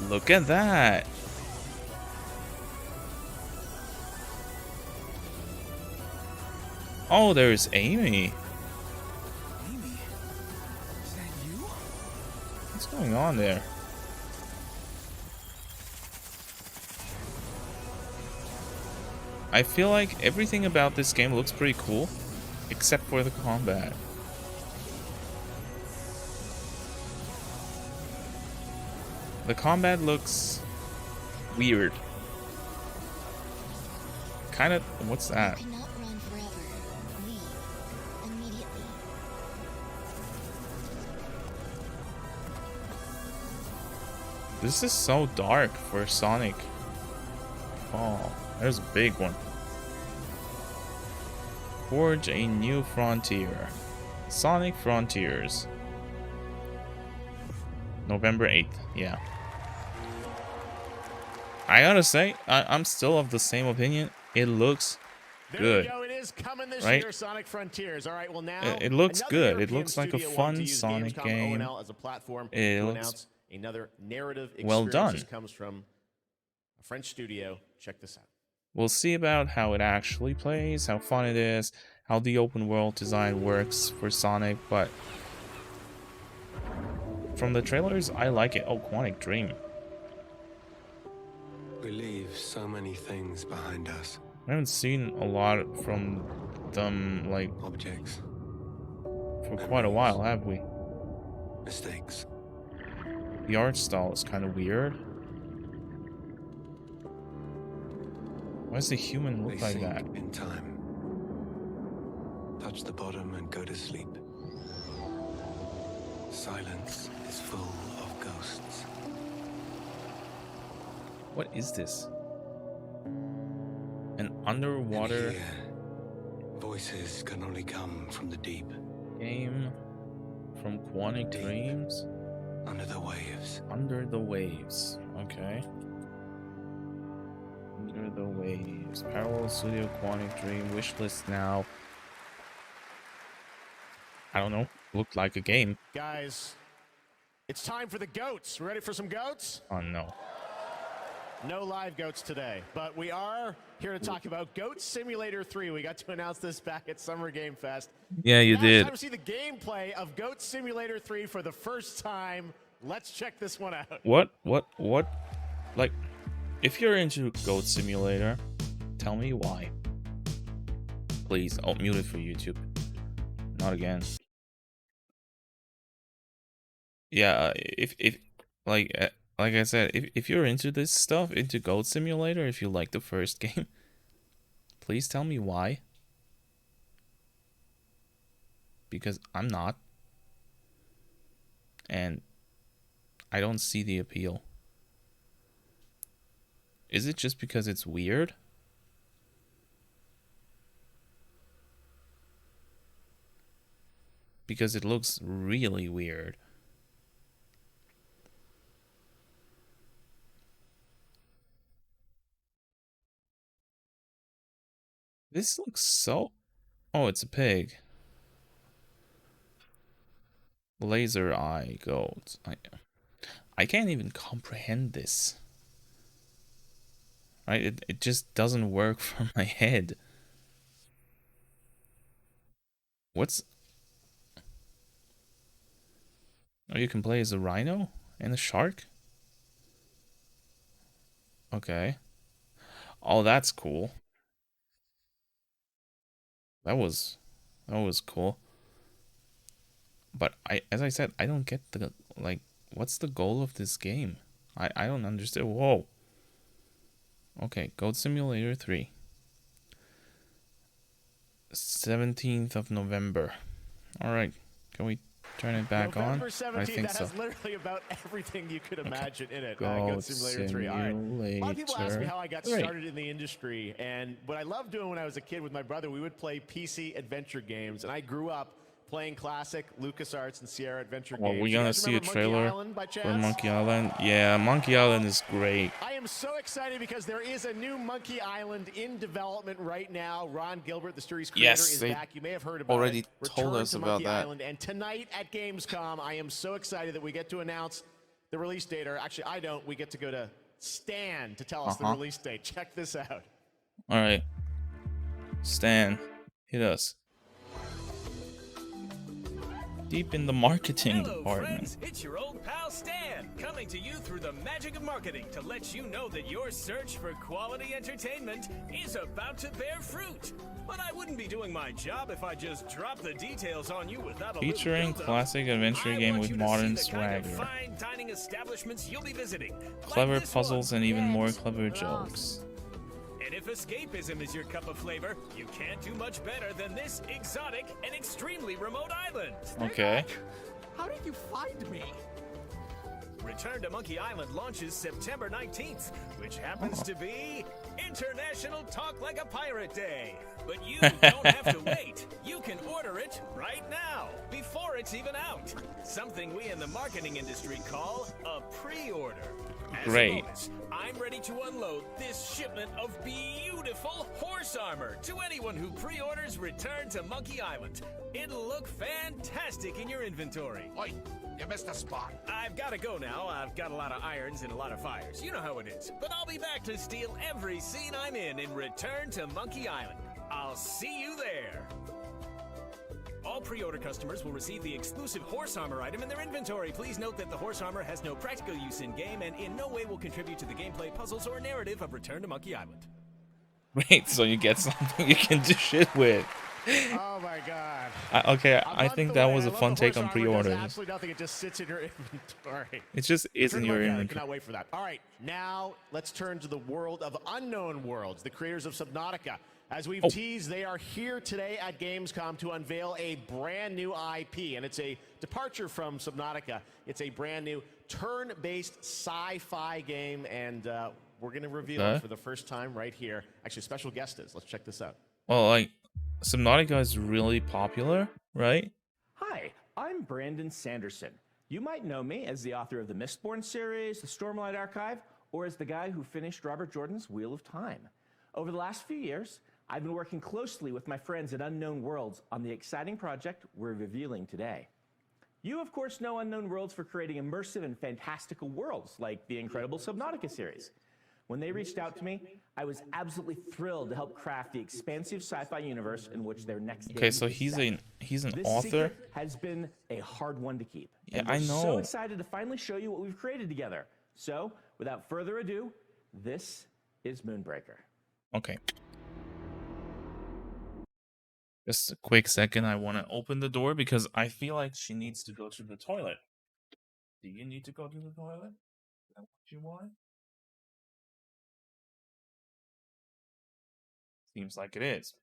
Look at that. Oh, there's Amy. Amy? Is that you? What's going on there? I feel like everything about this game looks pretty cool, except for the combat. The combat looks weird. Kind of, what's that? You cannot run forever. Leave immediately. This is so dark for Sonic. Oh, there's a big one. Forge a new frontier. Sonic Frontiers. November 8th, yeah. I gotta say, I'm still of the same opinion. It looks good. There we go. It is coming this right? year, Sonic Frontiers. All right, well now it looks another good. It European looks like a studio wanted fun to use Sonic Gamescom game. ONL as a platform It to looks announce another narrative experience. Well done. This comes from a French studio. Check this out. We'll see about how it actually plays, how fun it is, how the open world design works for Sonic, but from the trailers, I like it. Oh, Quantic Dream. We leave so many things behind us. I haven't seen a lot from them, like, objects for quite a while, have we? Mistakes. The art style is kind of weird. Why does the human look like that? In time. Touch the bottom and go to sleep. Silence is full of ghosts. What is this? An underwater and here, voices can only come from the deep. Game from Quantic Dreams? Under the waves. Under the waves. Okay. Under the waves. Parallel Studio Quantic Dream. Wishlist now. I don't know. Looked like a game. Guys, it's time for the goats. Ready for some goats? Oh no. No live goats today, but we are here to talk about Goat Simulator 3. We got to announce this back at Summer Game Fest. Yeah, you did. It's time to see the gameplay of Goat Simulator 3 for the first time. Let's check this one out. What? Like, if you're into Goat Simulator, tell me why. Please, I'll mute it for YouTube. Not again. Yeah, if like I said, if you're into this stuff, into Goat Simulator, if you like the first game, please tell me why. Because I'm not. And I don't see the appeal. Is it just because it's weird? Because it looks really weird. This looks so... Oh, it's a pig. Laser eye goat. I can't even comprehend this. Right? It just doesn't work for my head. What's... Oh, you can play as a rhino and a shark? Okay. Oh, that's cool. That was cool. But as I said, I don't get the, like, what's the goal of this game? I don't understand. Whoa. Okay, Goat Simulator 3. 17th of November. Alright, can we turn it back November on? 17th, I think that so. has literally about everything you could imagine in it. Goat Goat Simulator 3. All right. A lot of people ask me how I got Simulator started in the industry, and what I loved doing when I was a kid with my brother, we would play PC adventure games, and I grew up playing classic LucasArts and Sierra adventure Well, games. we're You gonna guys see a remember Monkey trailer Island by for chance? Monkey Island. Yeah, Monkey Island is great. I am so excited because there is a new Monkey Island in development right now. Ron Gilbert, the series creator, Yes, is they back. You may have heard about already it. told Return us to about Monkey that. Island. And tonight at Gamescom, I am so excited that we get to announce the release date. Or actually, I don't. We get to go to Stan to tell us the release date. Check this out. All right, Stan, hit us. Deep in the marketing department. Friends, it's your old pal Stan, coming to you through the magic of marketing to let you know that your search for quality entertainment is about to bear fruit. But I wouldn't be doing my job if I just dropped the details on you without a Featuring little build-up. classic adventure game with modern See the kind of swagger. fine dining establishments you'll be visiting. Clever Like this puzzles one. and even more clever jokes. And if escapism is your cup of flavor, you can't do much better than this exotic and extremely remote island. Okay. How did you find me? Return to Monkey Island launches September 19th, which happens to be in International Talk Like a Pirate Day. But you don't have to wait. You can order it right now, before it's even out. Something we in the marketing industry call a pre-order. As Great. a bonus, I'm ready to unload this shipment of beautiful horse armor to anyone who pre-orders Return to Monkey Island. It'll look fantastic in your inventory. Oi, you missed a spot. I've got to go now. I've got a lot of irons and a lot of fires. You know how it is. But I'll be back to steal every scene I'm in Return to Monkey Island. I'll see you there. All pre-order customers will receive the exclusive horse armor item in their inventory. Please note that the horse armor has no practical use in-game and in no way will contribute to the gameplay, puzzles, or narrative of Return to Monkey Island. Wait, so you get something you can do shit with. Oh my god. I think that was a fun take on pre-orders. Absolutely nothing. It just sits in your inventory. It just is in your I inventory. cannot wait for that. All right, now let's turn to the world of Unknown Worlds, the creators of Subnautica. As we've teased, they are here today at Gamescom to unveil a brand new IP, and it's a departure from Subnautica. It's a brand new turn-based sci-fi game, and we're going to reveal it for the first time right here. Actually, special guest is. Let's check this out. Well, like, Subnautica is really popular, right? Hi, I'm Brandon Sanderson. You might know me as the author of the Mistborn series, the Stormlight Archive, or as the guy who finished Robert Jordan's Wheel of Time. Over the last few years, I've been working closely with my friends at Unknown Worlds on the exciting project we're revealing today. You, of course, know Unknown Worlds for creating immersive and fantastical worlds like the incredible Subnautica series. When they reached out to me, I was absolutely thrilled to help craft the expansive sci-fi universe in which their next game Okay, so is he's set. an This author. secret has been a hard one to keep. Yeah, and I we're know. so excited to finally show you what we've created together. So, without further ado, this is Moonbreaker. Okay. Just a quick second, I want to open the door because I feel like she needs to go to the toilet. Do you need to go to the toilet? Is that what you want? Seems like it is.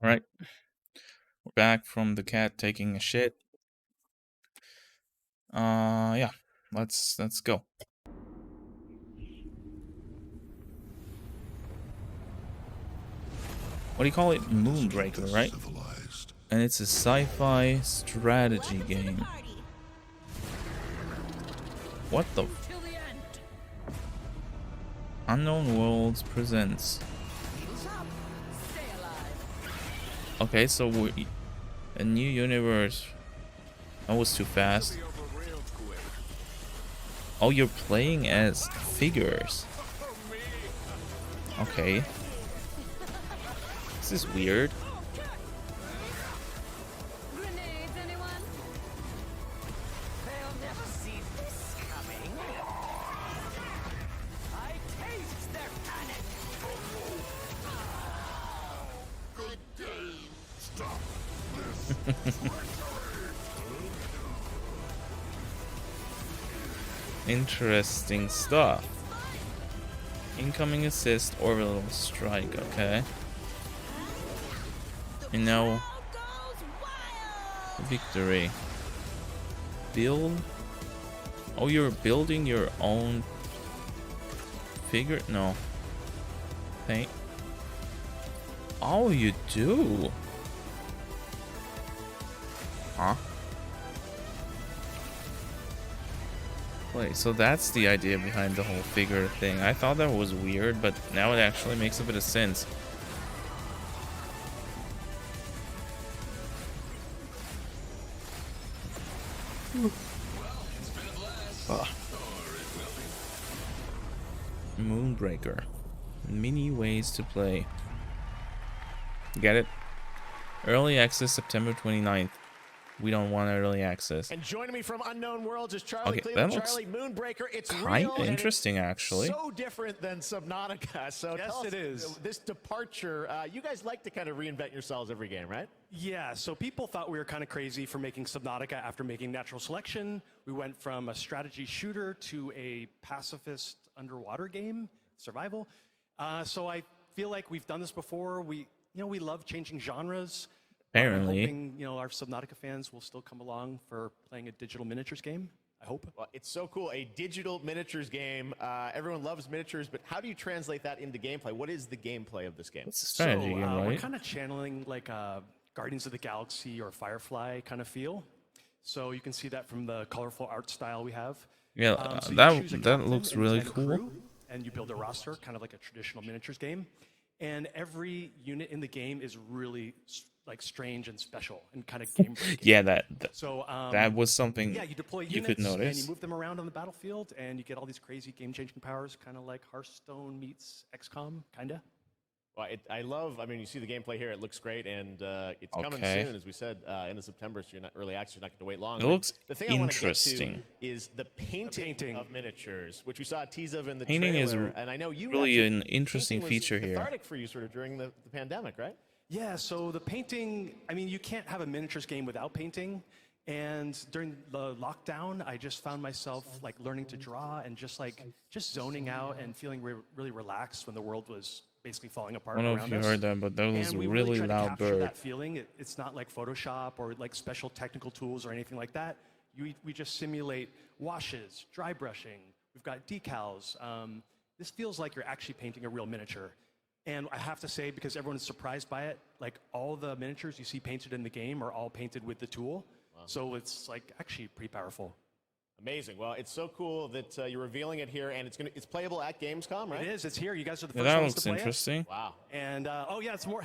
All right. We're back from the cat taking a shit. Yeah. Let's go. What do you call it? Moonbreaker, right? And it's a sci-fi strategy game. What the? Unknown Worlds presents. Okay, so we a new universe. That was too fast. Oh, you're playing as figures. Okay. This is weird. Interesting stuff. Incoming assist, orbital strike, okay. And now victory. Build. Oh, you're building your own figure? No. Paint. Oh, you do. Huh? Wait, so that's the idea behind the whole figure thing. I thought that was weird, but now it actually makes a bit of sense. Moonbreaker. Many ways to play. Get it? Early access September 29th. We don't want early access. And joining me from Unknown Worlds is Charlie. Okay, Cleveland. that looks Charlie, Moonbreaker. It's kind real of and interesting, it's actually. So different than Subnautica. So Yes, tell us, it is. This departure. You guys like to kind of reinvent yourselves every game, right? Yeah, so people thought we were kind of crazy for making Subnautica after making Natural Selection. We went from a strategy shooter to a pacifist underwater game, survival. So I feel like we've done this before. you know, we love changing genres. Apparently. Hoping, you know, our Subnautica fans will still come along for playing a digital miniatures game. I hope. Well, it's so cool. A digital miniatures game. Everyone loves miniatures, but how do you translate that into gameplay? What is the gameplay of this game? It's a strategy game, right? We're kind of channeling like Guardians of the Galaxy or Firefly kind of feel. So you can see that from the colorful art style we have. Yeah, So you choose a that captain looks really and 10 cool. crew, and you build a roster, kind of like a traditional miniatures game. And every unit in the game is really like strange and special and kind of game breaking. Yeah, that was something Yeah, you deploy you units could notice. and you move them around on the battlefield, and you get all these crazy game-changing powers, kind of like Hearthstone meets XCOM, kind of. Well, I love, I mean, you see the gameplay here. It looks great, and it's coming Okay. soon, as we said, end of September, so you're not early access, you're not going to wait long. It But looks the thing I want to get to interesting. is the painting of miniatures, which we saw a tease of in the Painting is trailer. And I know you really actually- an interesting painting was feature here. cathartic for you sort of during the pandemic, right? Yeah, so the painting, I mean, you can't have a miniatures game without painting. And during the lockdown, I just found myself like learning to draw and just zoning out and feeling really relaxed when the world was basically falling apart I don't know around if you us. heard that, but that was And we really try to loud capture bird. that feeling. It's not like Photoshop or like special technical tools or anything like that. We just simulate washes, dry brushing. We've got decals. This feels like you're actually painting a real miniature. And I have to say, because everyone is surprised by it, like all the miniatures you see painted in the game are all painted with the tool. So it's like actually pretty powerful. Amazing. Well, it's so cool that you're revealing it here, and it's playable at Gamescom, right? It is. It's here. You guys are the Yeah, first that ones looks to play interesting. it. Wow. And oh yeah, it's more.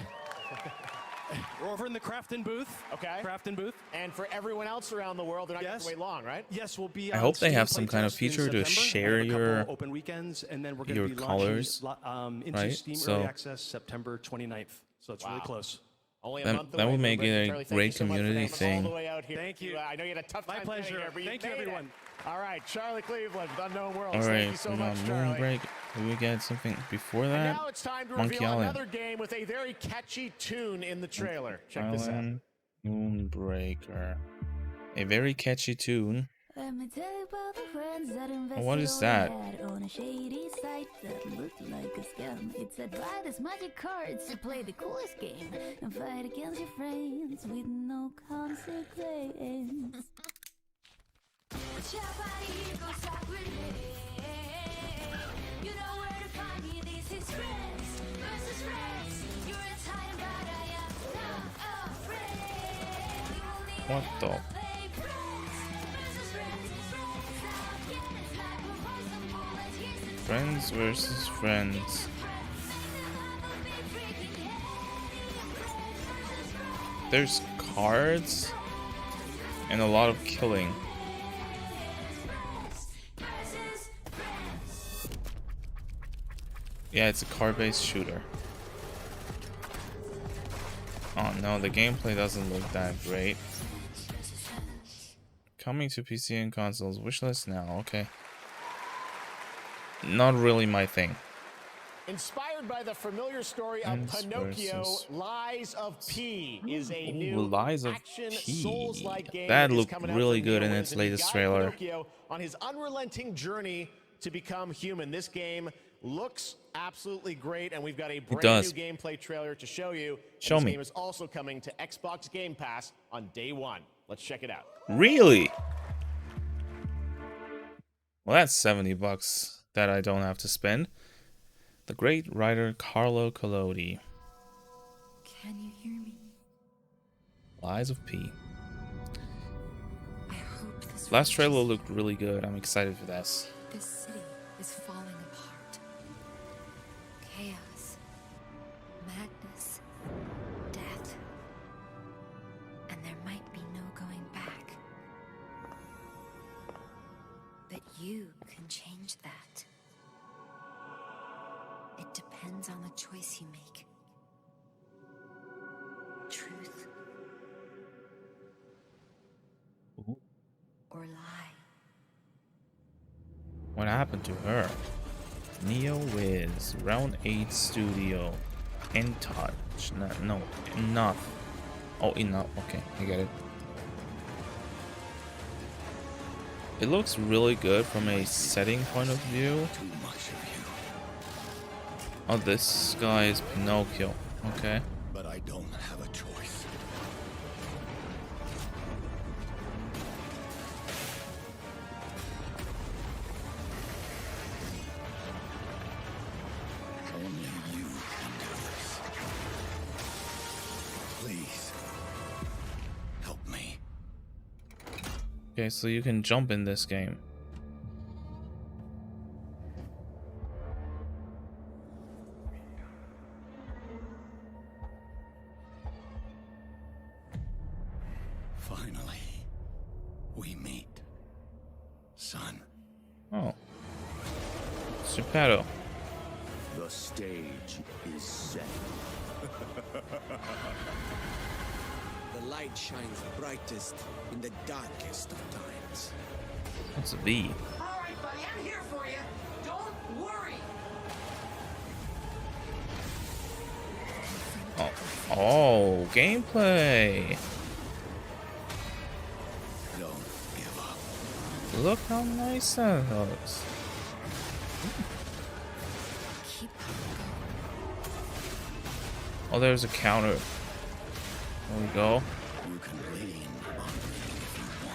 We're over in the Crafton booth. Okay. Crafton booth. And for everyone else around the world, they're not going to wait long, right? Yes, we'll be. I hope they have some kind of feature to share your open weekends, and then we're going to be colors, launching into right? Steam So Early Access September 29th. So it's really close. Only a that, month that away, would make Charlie, it a thank great you so much for community coming thing. all the way out here. Thank you. I know you had a tough time. My pleasure. Here, but Thank you, made it. everyone. All right, Charlie Cleveland with Unknown Worlds. All Thank right, you so much, Charlie. Moonbreaker. Did we get something before And that? now it's time to Monkey reveal Island. another game with a very catchy tune in the trailer. Check this out. Island, Moonbreaker. A very catchy tune. Let me tell you about the friends that invested What is all that? they had on a shady site that looked like a scam. It said buy this magic cards to play the coolest game and fight against your friends with no consequence. You know where to find me. This is friends versus friends. You're Italian, but I am not afraid. You will need What the? Friends versus friends. There's cards and a lot of killing. Yeah, it's a card-based shooter. Oh no, the gameplay doesn't look that great. Coming to PC and consoles. Wishlist now. Okay. Not really my thing. Inspired by the familiar story of Friends Pinocchio, versus- Lies of P is a Ooh, new Lies of action P. Souls-like game That is looked coming out really from good in Neowiz, its and you latest guide trailer. Pinocchio on his unrelenting journey to become human. This game looks absolutely great, and we've got a brand does. new gameplay trailer to show you. And Show this me. game is also coming to Xbox Game Pass on day one. Let's check it out. Really? Well, that's $70 that I don't have to spend. The great writer Carlo Collodi. Can you hear me? Lies of P. I hope this Last trailer looked really good. I'm excited for this. This city is falling apart. Chaos, madness, death. And there might be no going back. But you can change that. It depends on the choice you make. Truth or lie. What happened to her? Neowiz, Round 8 Studio, In Touch. No, Enough. Oh, Enough. Okay, I get it. It looks really good from a setting point of view. Oh, this guy is Pinocchio. Okay. But Please, help me. Okay, so you can jump in this game. Finally, we meet, son. Oh. Geppetto. The stage is set. The light shines brightest in the darkest of times. What's a V? All right, buddy, I'm here for you. Don't worry. Oh, gameplay. Don't give up. Look how nice that looks. Oh, there's a counter. There we go.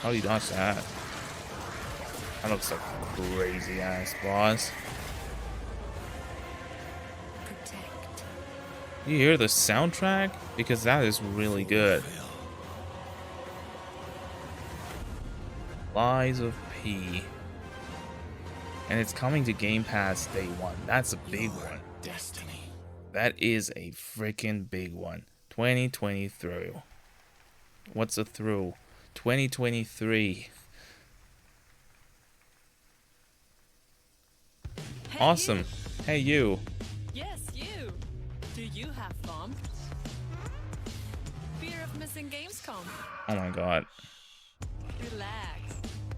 How do you dodge that? That looks like a crazy ass boss. You hear the soundtrack? Because that is really good. Lies of P. And it's coming to Game Pass day one. That's a big one. Destiny. That is a freaking big one. 2023. What's a through? 2023. Hey, awesome. You. Hey, you. Yes, you. Do you have fun? Fear of missing Gamescom? Oh my god. Relax.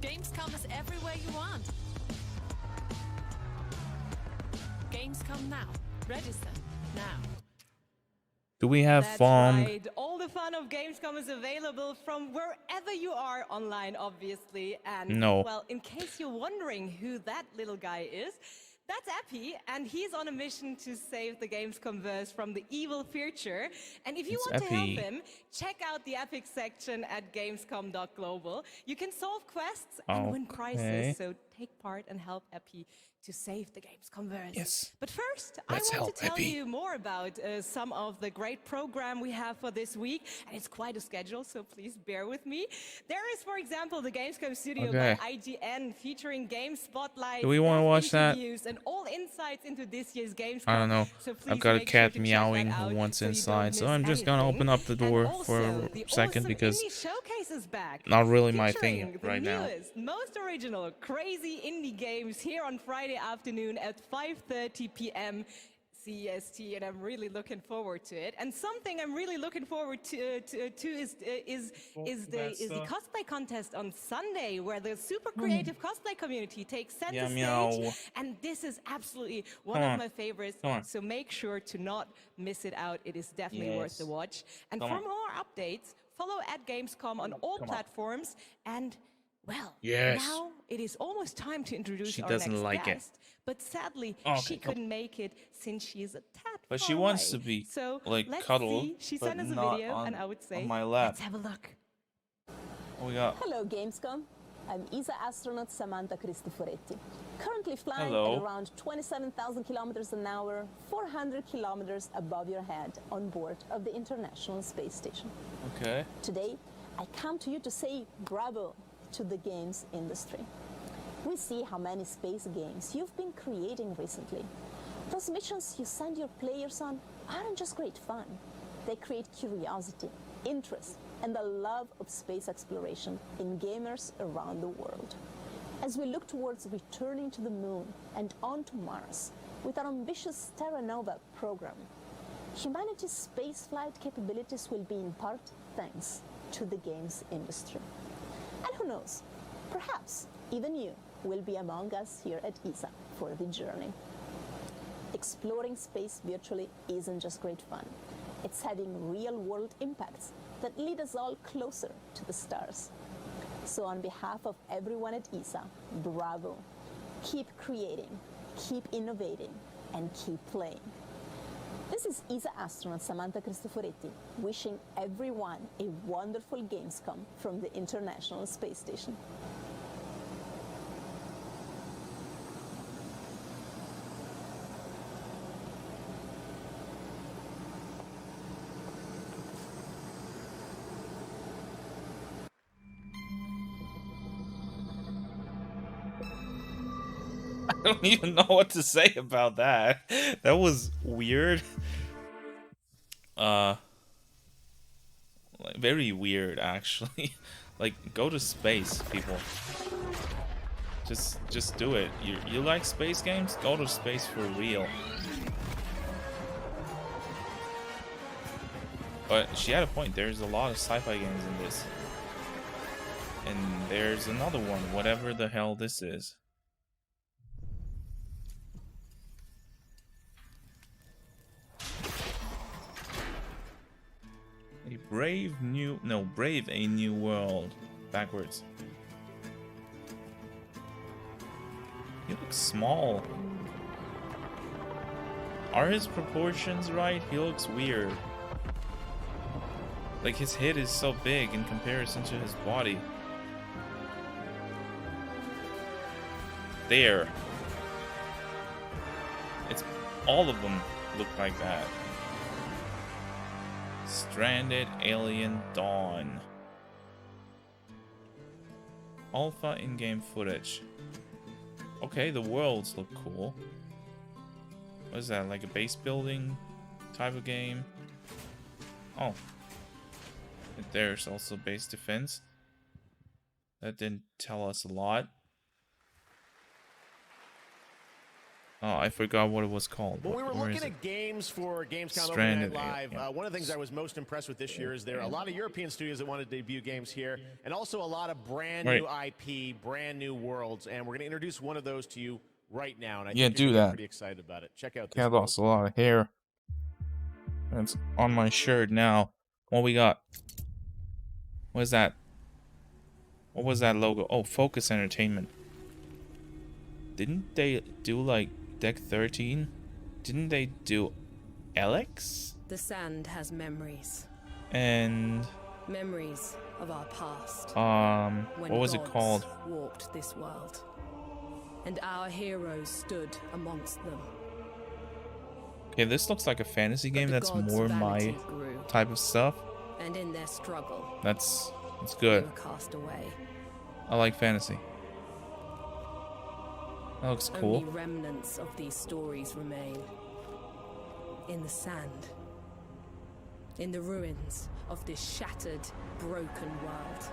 Gamescom is everywhere you want. Gamescom now. Register now. Do we have That's fun? right. All the fun of Gamescom is available from wherever you are online, obviously. And No. well, in case you're wondering who that little guy is, that's Epi, and he's on a mission to save the Gamescomverse from the evil future. And if you It's want to help Epi. him, check out the Epic section at gamescom.global. You can solve quests and win Okay. prizes, so take part and help Epi to save the Gamescomverse. Yes. But first, Let's I want help to tell Epi. you more about some of the great program we have for this week, and it's quite a schedule, so please bear with me. There is, for example, the Gamescom Studio Okay. by IGN featuring game spotlights, Do we wanna guest watch that? interviews, and all insights into this year's Gamescom. I don't know. So I've please got a make sure cat to check meowing that who out wants so you don't inside, so miss I'm just gonna anything. open up the door And for also, a the second awesome because indie showcase is back, not really my featuring thing the right now. newest, most original, crazy indie games here on Friday afternoon at 5:30 p.m. CEST, and I'm really looking forward to it. And something I'm really looking forward to is the cosplay contest on Sunday, where the super creative cosplay community takes center Yeah, stage. meow. And this is absolutely one Come of on. my favorites. Come on. So make sure to not miss it out. It is definitely worth Yes. the watch. And Come for on. more updates, follow at Gamescom on all Come on. platforms. And well, Yes. now it is almost time to introduce She our doesn't next like it. guest. But sadly, Okay, she come- couldn't make it since she is a tad But far she wants away. to be So like let's cuddled, see. She but sent us a not video, on, and I would say, on my lap. let's have a look. What we got? Hello, Gamescom. I'm ESA astronaut Samantha Cristoforetti, currently flying Hello. at around 27,000 kilometers an hour, 400 kilometers above your head on board of the International Space Station. Okay. Today, I come to you to say bravo to the games industry. We see how many space games you've been creating recently. Those missions you send your players on aren't just great fun. They create curiosity, interest, and the love of space exploration in gamers around the world. As we look towards returning to the moon and on to Mars with our ambitious Terra Nova program, humanity's spaceflight capabilities will be in part thanks to the games industry. And who knows, perhaps even you will be among us here at ESA for the journey. Exploring space virtually isn't just great fun. It's having real-world impacts that lead us all closer to the stars. So on behalf of everyone at ESA, bravo. Keep creating, keep innovating, and keep playing. This is ESA astronaut Samantha Cristoforetti, wishing everyone a wonderful Gamescom from the International Space Station. don't even know what to say about that. That was weird. Like, very weird, actually. Like, go to space, people. Just do it. You like space games? Go to space for real. But she had a point. There's a lot of sci-fi games in this. And there's another one, whatever the hell this is. Brave a new world. Backwards. He looks small. Are his proportions right? He looks weird. Like, his head is so big in comparison to his body. There. It's all of them look like that. Stranded Alien Dawn. Alpha in-game footage. Okay, the worlds look cool. What is that, like a base building type of game? Oh. There's also base defense. That didn't tell us a lot. Oh, I forgot what it was called. When we were looking at games for Gamescom Open Night Live, one of the things I was most impressed with this year is there are a lot of European studios that want to debut games here, and also a lot of brand new IP, brand new worlds, and we're going to introduce one of those to you right now, and I think you're pretty excited about it. Check out this. I lost a lot of hair. It's on my shirt now. What we got? What is that? What was that logo? Oh, Focus Entertainment. Didn't they do like Deck 13? Didn't they do Alex? The sand has memories. And memories of our past. what was it called? Walked this world, and our heroes stood amongst them. Okay, this looks like a fantasy game. That's more my type of stuff. And in their struggle, that's good. They were cast away. I like fantasy. That looks cool. Only remnants of these stories remain. In the sand. In the ruins of this shattered, broken world.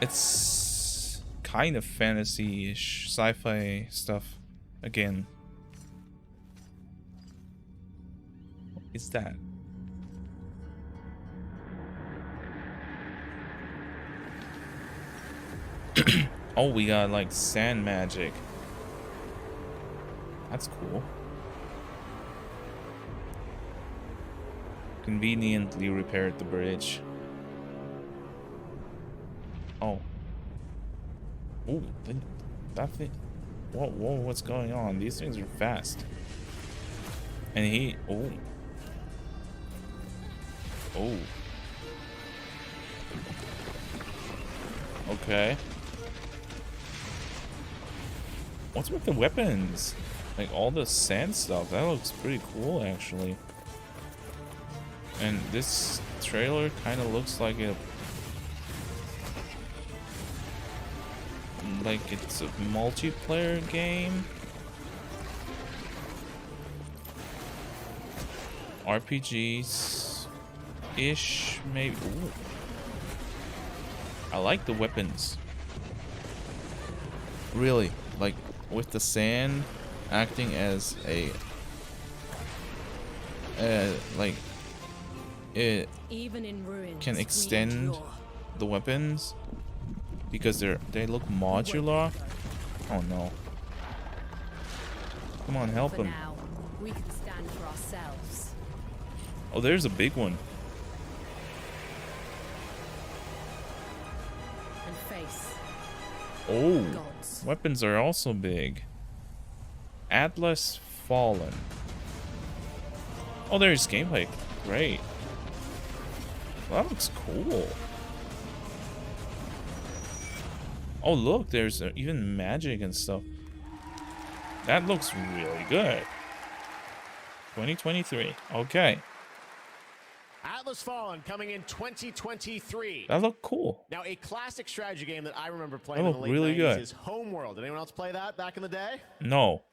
It's kind of fantasy-ish, sci-fi stuff. Again. What is that? Oh, we got like sand magic. That's cool. Conveniently repaired the bridge. Oh. Ooh, that thing. Whoa, what's going on? These things are fast. And he. Oh. Oh. Okay. What's with the weapons? Like all the sand stuff. That looks pretty cool, actually. And this trailer kind of looks like it's a multiplayer game. RPGs-ish, maybe. Ooh. I like the weapons. Really, like with the sand acting as a like it even in ruins, can extend the weapons because they look modular. Oh no. Come on, help him. Now, we can stand for ourselves. Oh, there's a big one. And face. Oh, gods. Weapons are also big. Atlas Fallen. Oh, there's gameplay. Great. Well, that looks cool. Oh, look, there's even magic and stuff. That looks really good. 2023. Okay. Atlas Fallen coming in 2023. That looked cool. Now, a classic strategy game that I remember playing That in the looked late really 90s good. is Homeworld. Did anyone else play that back in the day? No.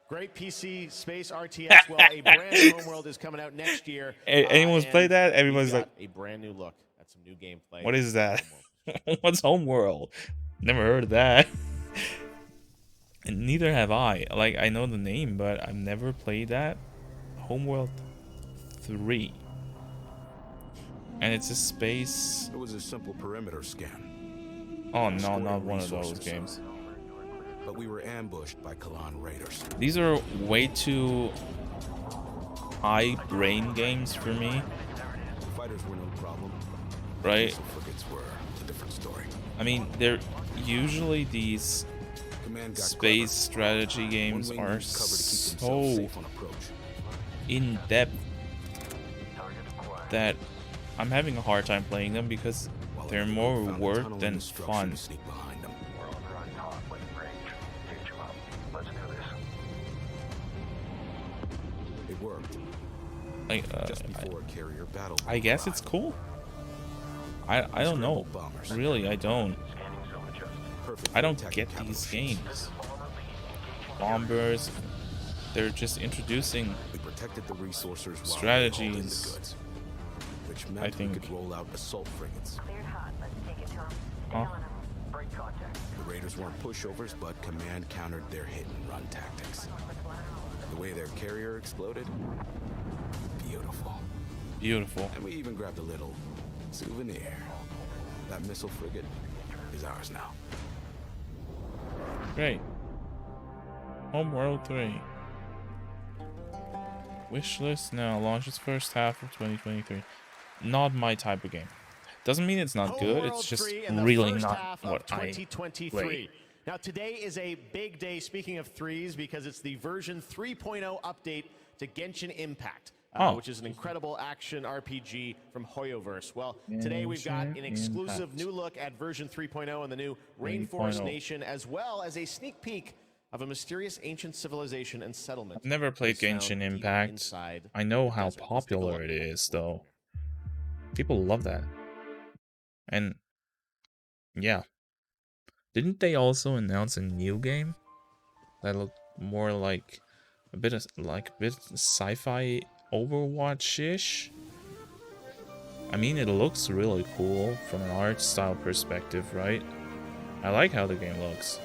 Great PC space RTS. Well, a brand new Homeworld is coming out next year. Anyone's played that? Everybody's we've like, got a brand new look at some new gameplay. what is that? What's Homeworld? Never heard of that. And neither have I. Like, I know the name, but I've never played that. Homeworld 3. And it's a space. It was a simple perimeter scan. Oh no, not one of those games. But we were ambushed by Klowns raiders. These are way too high brain games for me. The fighters were no problem. Right? The frigates were a different story. I mean, they're usually these space strategy games are so in depth that I'm having a hard time playing them because they're more work than fun. It worked. I guess it's cool. I don't know. Really, I don't. I don't get these games. Bombers, they're just introducing strategies. Which meant I think. we could roll out assault frigates. Huh? The raiders weren't pushovers, but command countered their hit-and-run tactics. The way their carrier exploded, beautiful. Beautiful. And we even grabbed a little souvenir. That missile frigate is ours now. Great. Homeworld 3. Wishlist now launches first half of 2023. Not my type of game. Doesn't mean it's not good. It's just really not what I play. Now today is a big day, speaking of threes, because it's the version 3.0 update to Genshin Impact, which is an incredible action RPG from Hoyoverse. Well, today we've got an exclusive new look at version 3.0 and the new Rainforest Nation, as well as a sneak peek of a mysterious ancient civilization and settlement. I've never played Genshin Impact. I know how popular it is, though. People love that. And yeah. Didn't they also announce a new game that looked more like a bit sci-fi Overwatch-ish? I mean, it looks really cool from an art style perspective, right? I like how the game looks.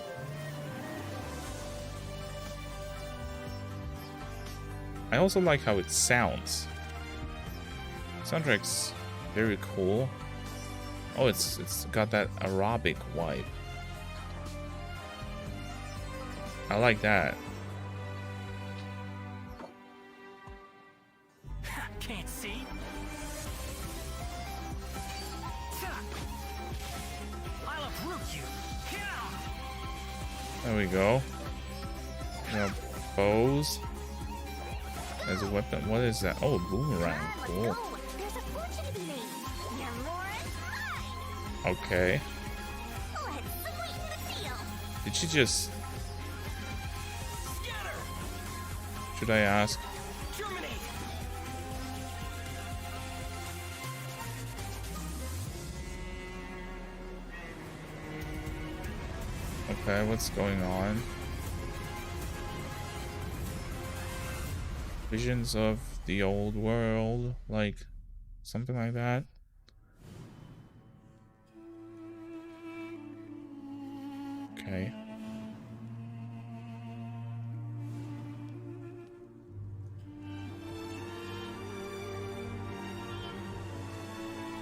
I also like how it sounds. Soundtrack's very cool. Oh, it's got that Arabic vibe. I like that. Can't see. I'll uproot you. There we go. Yeah, bows as a weapon. What is that? Oh, boomerang. Cool. Okay. Did she just... Should I ask? Okay, what's going on? Visions of the old world, like something like that. Okay.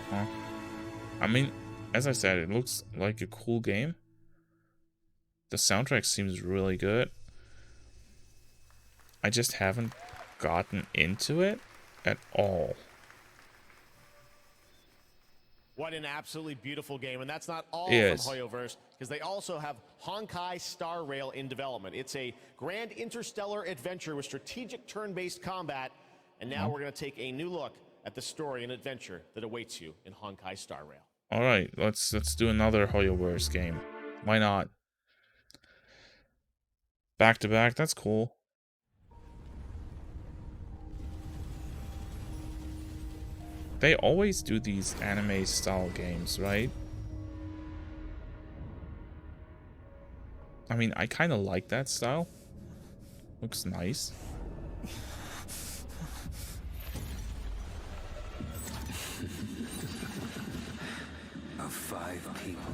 Huh. I mean, as I said, it looks like a cool game. The soundtrack seems really good. I just haven't gotten into it at all. What an absolutely beautiful game. And that's not all from Hoyoverse, because they also have Honkai Starrail in development. It's a grand interstellar adventure with strategic turn-based combat. And now we're going to take a new look at the story and adventure that awaits you in Honkai Starrail. All right, let's do another Hoyoverse game. Why not? Back to back, that's cool. They always do these anime style games, right? I mean, I kind of like that style. Looks nice. Of 5 people,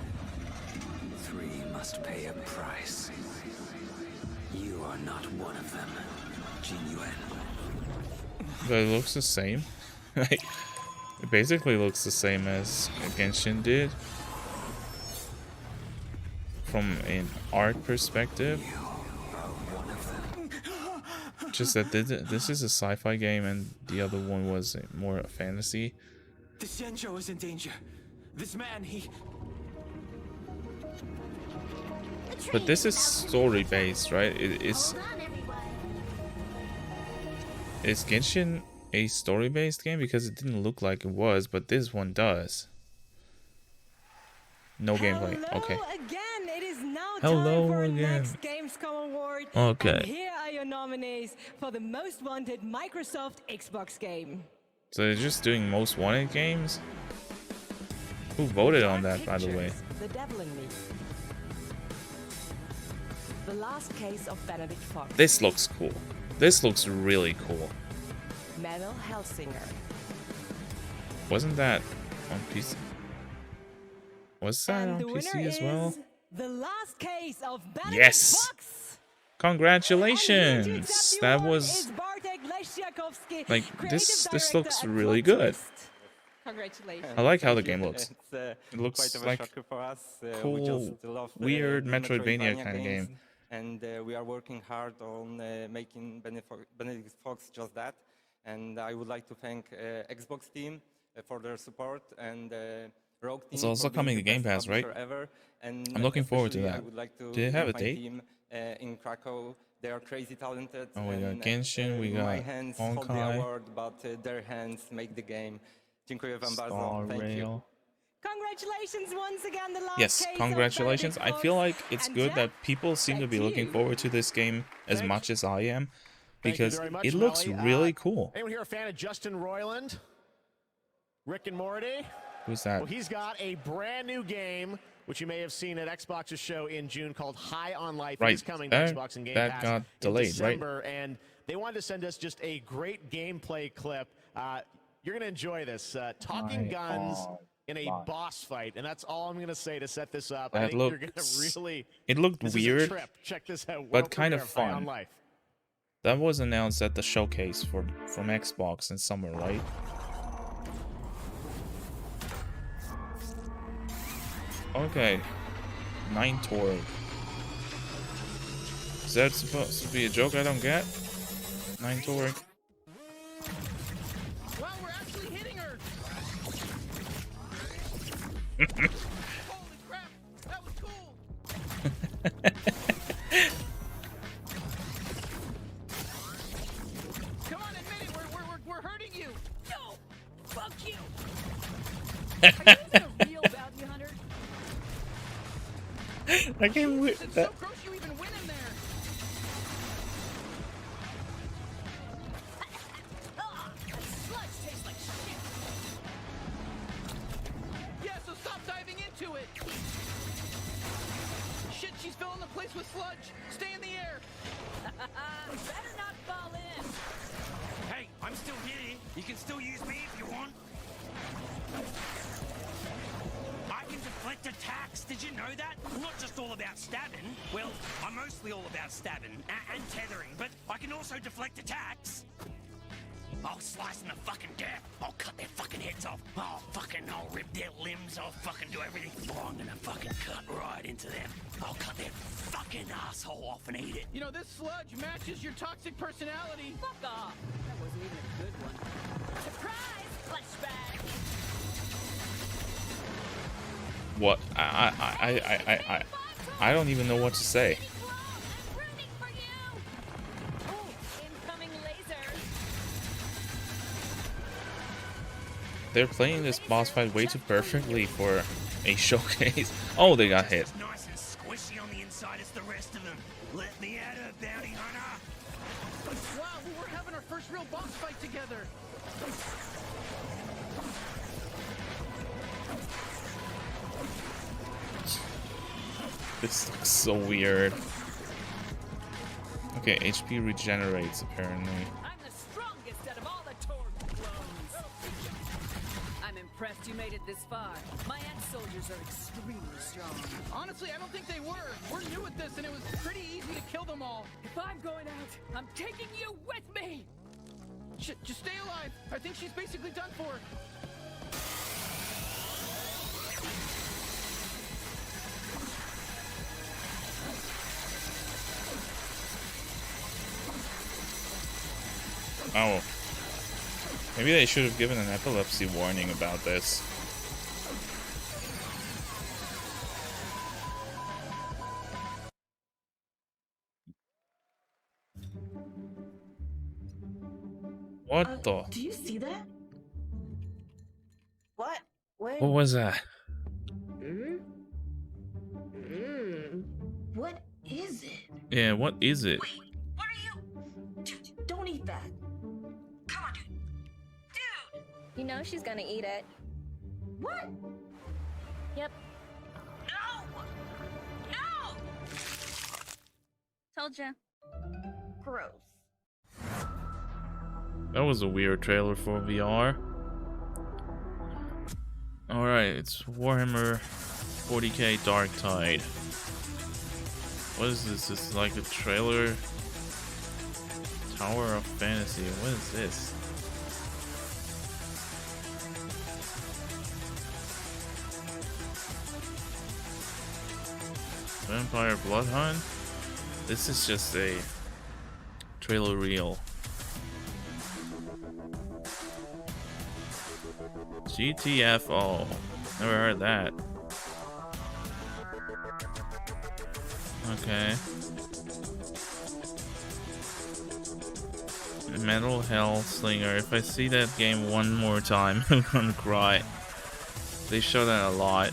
3 must pay a price. You are not one of them, Jinyuan. But it looks the same. Like, it basically looks the same as Genshin did. From an art perspective. Just that this is a sci-fi game and the other one was more a fantasy. The Shenjo is in danger. This man, he... But this is story based, right? Is Genshin a story based game? Because it didn't look like it was, but this one does. No gameplay. Okay. Again, it is now Hello time for again. next Gamescom award. Okay. And here are your nominees for the most wanted Microsoft Xbox game. So they're just doing most wanted games? Who voted on that, by the way? The Devil in Me. The Last Case of Benedict Fox. This looks cool. This looks really cool. Metal Hellsinger. Wasn't that on PC? Was that on The PC winner as well? is The Last Case of Benedict Yes! Fox. Congratulations! That was like this looks really good. Congratulations. I like how the game looks. It looks quite of a like shocker for us. cool, We just love, weird the Metroidvania kind of games, game. And we are working hard on making Benedict Fox just that. And I would like to thank Xbox team for their support and Rogue team. It's also for coming being to Game the best Pass, right? publisher ever. And I'm looking forward to especially that. I would like to Do they have a thank my date? team in Krakow. They are crazy talented. Oh, we got and, Genshin, we my got hands hold the Honkai award, but their hands make the game. Dziękuję wam bardzo. Thank you. Starrail. Congratulations once again, The Last Yes, Case of congratulations. I Benedict feel Fox. like it's And good Geoff, that people seem to be looking forward to this game as much as I am, Thank you because very much, it looks Melly. really cool. Anyone here a fan of Justin Roiland? Rick and Morty? Who's that? Well, he's got a brand new game, which you may have seen at Xbox's show in June, called High on Life. Right. It is coming to Xbox and Game That Pass got in delayed, right? December, and they wanted to send us just a great gameplay clip. You're going to enjoy this. Talking guns in a boss fight, and that's all I'm going to say to set this up. I That think you're going to looks. really... It looked this is a weird, trip. Check this out. but World kind of premiere High on fun. Life. That was announced at the showcase from Xbox in summer, right? Okay, 9 Torg. Is that supposed to be a joke I don't get? 9 Torg. Wow, we're actually hitting her! Holy crap! That was cool! Come on, admit it! We're hurting you! No! Fuck you! Are you even a real bounty hunter? I can't wait. It's so gross you even win in there! That sludge tastes like shit! Yeah, so stop diving into it! Shit, she's filling the place with sludge! Stay in the air! Better not fall in! Hey, I'm still here. You can still use me if you want. I can deflect attacks. Did you know that? I'm not just all about stabbing. Well, I'm mostly all about stabbing and tethering, but I can also deflect attacks. I'll slice them to fucking death. I'll cut their fucking heads off. I'll rip their limbs. I'll fucking do everything. Oh, I'm gonna fucking cut right into them. I'll cut their fucking asshole off and eat it. You know, this sludge matches your toxic personality. Fuck off! That wasn't even a good one. Surprise! Flashback! What? I don't even know what to say. Incoming laser! They're playing this boss fight way too perfectly for a showcase. Oh, they got hit. Nice and squishy on the inside as the rest of them. Let me at her, bounty hunter. Wow, we're having our first real boss fight together! This looks so weird. Okay, HP regenerates apparently. I'm the strongest out of all the Klowns. I'm impressed you made it this far. My ant soldiers are extremely strong. Honestly, I don't think they were. We're new at this, and it was pretty easy to kill them all. If I'm going out, I'm taking you with me. Just stay alive. I think she's basically done for. Oh. Maybe they should have given an epilepsy warning about this. What the? Do you see that? What? Where? What was that? What is it? Yeah, what is it? Wait, what are you? Dude, don't eat that. Come on, dude. Dude! You know she's gonna eat it. What? Yep. No! No! Told ya. Gross. That was a weird trailer for VR. Alright, it's Warhammer 40k Darktide. What is this? This is like a trailer. Tower of Fantasy. What is this? Vampire Bloodhunt? This is just a trailer reel. GTFO. Never heard that. Okay. Metal Hellslinger. If I see that game one more time, I'm gonna cry. They show that a lot.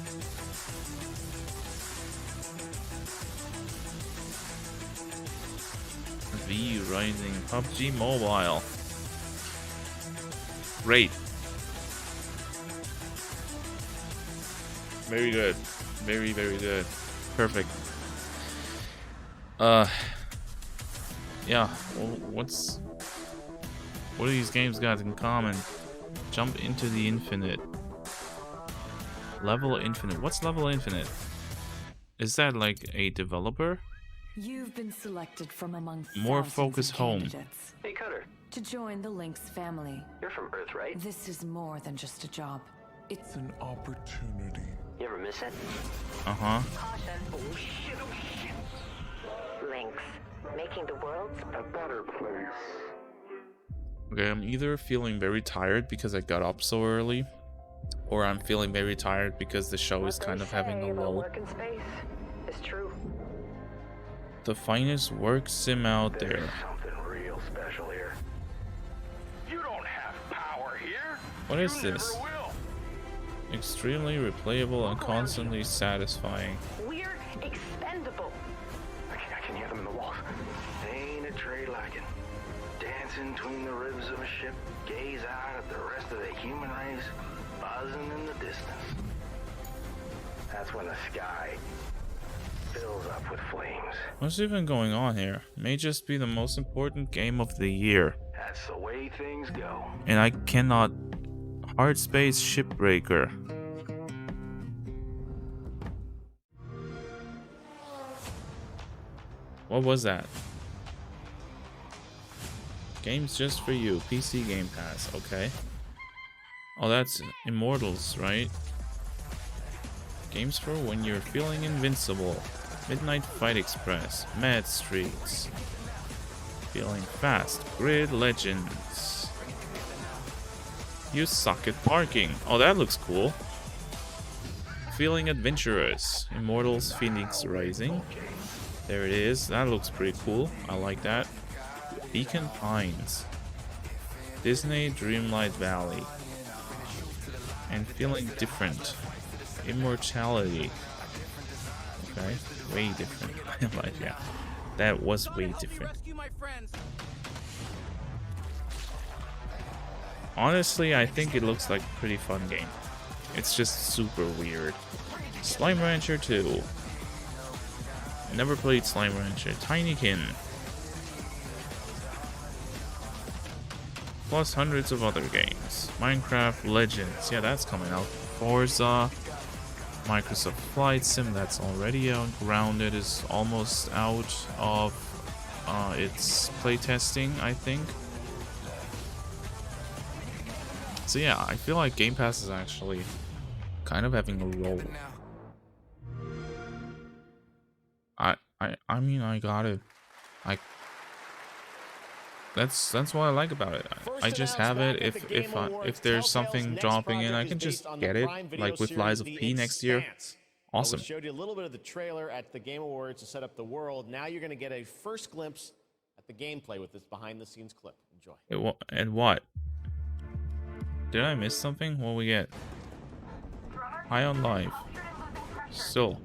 V Rising. PUBG Mobile. Great. Very good. Very, very good. Perfect. Yeah. What do these games got in common? Jump into the infinite. Level Infinite. What's Level Infinite? Is that like a developer? You've been selected from among More thousands focus of home. candidates Hey, Cutter. to join the Lynx family. You're from Earth, right? This is more than just a job. It's an opportunity. You ever miss it? Uh-huh. Caution. Oh shit, oh shit. Lynx, making the world a better place. Okay, I'm either feeling very tired because I got up so early, or I'm feeling very tired because the show is kind of having a lull. Work in space is true. The finest work sim out there. Something real special here. You don't have power here. What is this? Extremely replayable and constantly satisfying. We're expendable. I can hear them in the walls. Ain't a trade like it. Dancing between the ribs of a ship, gaze out at the rest of the human race, buzzing in the distance. That's when the sky fills up with flames. What's even going on here? May just be the most important game of the year. That's the way things go. And I cannot... Hard Space Shipbreaker. What was that? Games just for you. PC Game Pass. Okay. Oh, that's Immortals, right? Games for when you're feeling invincible. Midnight Fight Express. Mad Streets. Feeling fast. Grid Legends. You suck at parking. Oh, that looks cool. Feeling adventurous. Immortals Phoenix Rising. There it is. That looks pretty cool. I like that. Beacon Pines. Disney Dreamlight Valley. And feeling different. Immortality. Okay. Way different. Like, yeah. That was way different. Honestly, I think it looks like a pretty fun game. It's just super weird. Slime Rancher 2. Never played Slime Rancher. Tinykin. Plus hundreds of other games. Minecraft Legends. Yeah, that's coming out. Forza. Microsoft Flight Sim. That's already out. Grounded is almost out of its playtesting, I think. So yeah, I feel like Game Pass is actually kind of having a roll. I mean, I got it. That's what I like about it. I just have it. If there's something dropping in, I can just get it. Like with Lies of P next year. Awesome. We showed you a little bit of the trailer at the Game Awards to set up the world. Now you're going to get a first glimpse at the gameplay with this behind-the-scenes clip. Enjoy. And what? Did I miss something? What we get? High on Life. Still.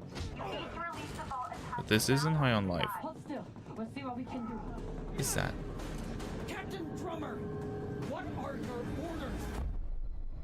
But this isn't High on Life. What is that? Captain Drummer, what are your orders?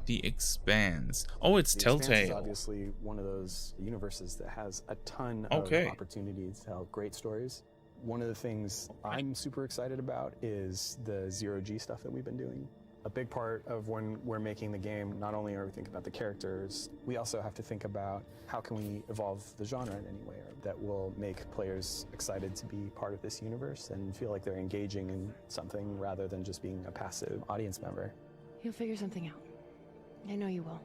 The Expanse. Oh, it's Telltale. Expanse is obviously one of those universes that has a ton of opportunities to tell great stories. One of the things I'm super excited about is the zero-G stuff that we've been doing. A big part of when we're making the game, not only are we thinking about the characters, we also have to think about how can we evolve the genre in any way that will make players excited to be part of this universe and feel like they're engaging in something rather than just being a passive audience member. You'll figure something out. I know you will.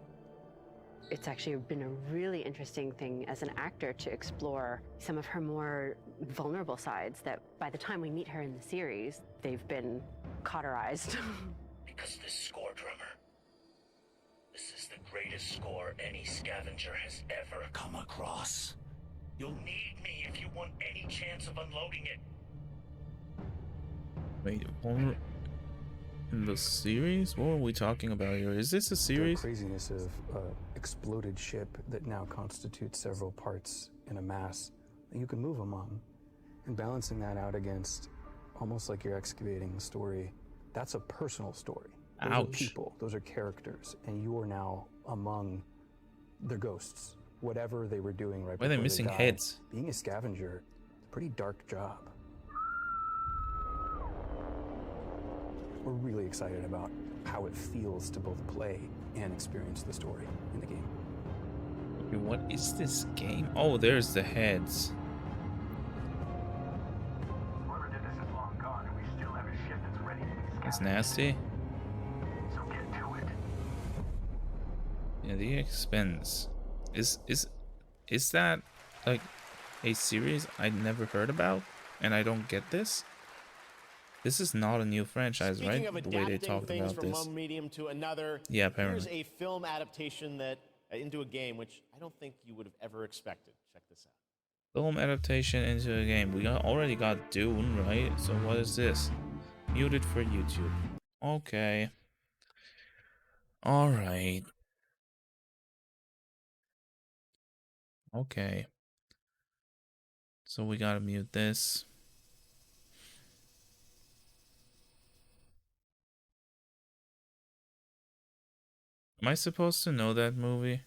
It's actually been a really interesting thing as an actor to explore some of her more vulnerable sides that by the time we meet her in the series, they've been cauterized. Because this score, Drummer, this is the greatest score any scavenger has ever come across. You'll need me if you want any chance of unloading it. Wait, in the series? What are we talking about here? Is this a series? The craziness of exploded ship that now constitutes several parts in a mass that you can move among, and balancing that out against almost like you're excavating a story. That's a personal story. Those are people, those are characters, and you are now among their ghosts. Whatever they were doing right before Why are they missing died. heads? Being a scavenger, it's a pretty dark job. We're really excited about how it feels to both play and experience the story in the game. Okay, what is this game? Oh, there's the heads. It's nasty. Yeah, the Expanse. Is that like a series I never heard about and I don't get this? This is not a new franchise, right? The way they talked about from this. one medium to another. Yeah, apparently. Here's a film adaptation that into a game, which I don't think you would have ever expected. Check this out. Film adaptation into a game. We already got Dune, right? So what is this? Muted for YouTube. Okay. Alright. Okay. So we gotta mute this. Am I supposed to know that movie?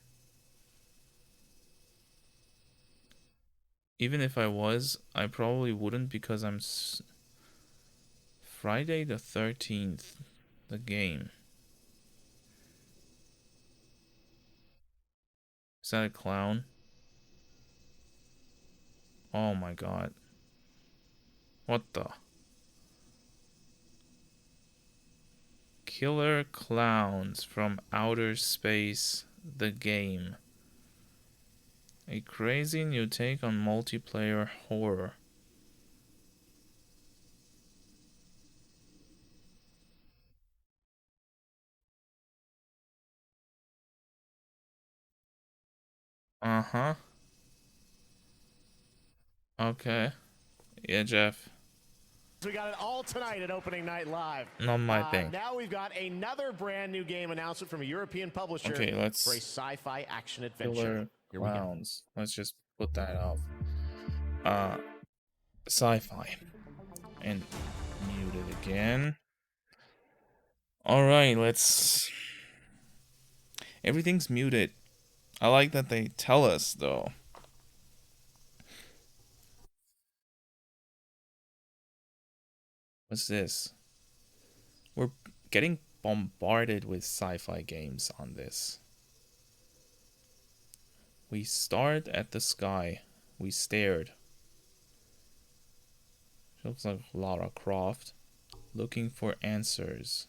Even if I was, I probably wouldn't because I'm... Friday the 13th, the game. Is that a clown? Oh my god. What the? Killer Klowns from Outer Space, the game. A crazy new take on multiplayer horror. Uh-huh. Okay. Yeah, Geoff. We got it all tonight at Opening Night Live. Not my thing. Now we've got another brand new game announcement from a European publisher Okay, let's... for a sci-fi action adventure. Killer Here we go. Klowns. Let's just put that off. Sci-fi. And mute it again. Alright, let's... Everything's muted. I like that they tell us, though. What's this? We're getting bombarded with sci-fi games on this. We stared at the sky. We stared. Looks like Lara Croft. Looking for answers.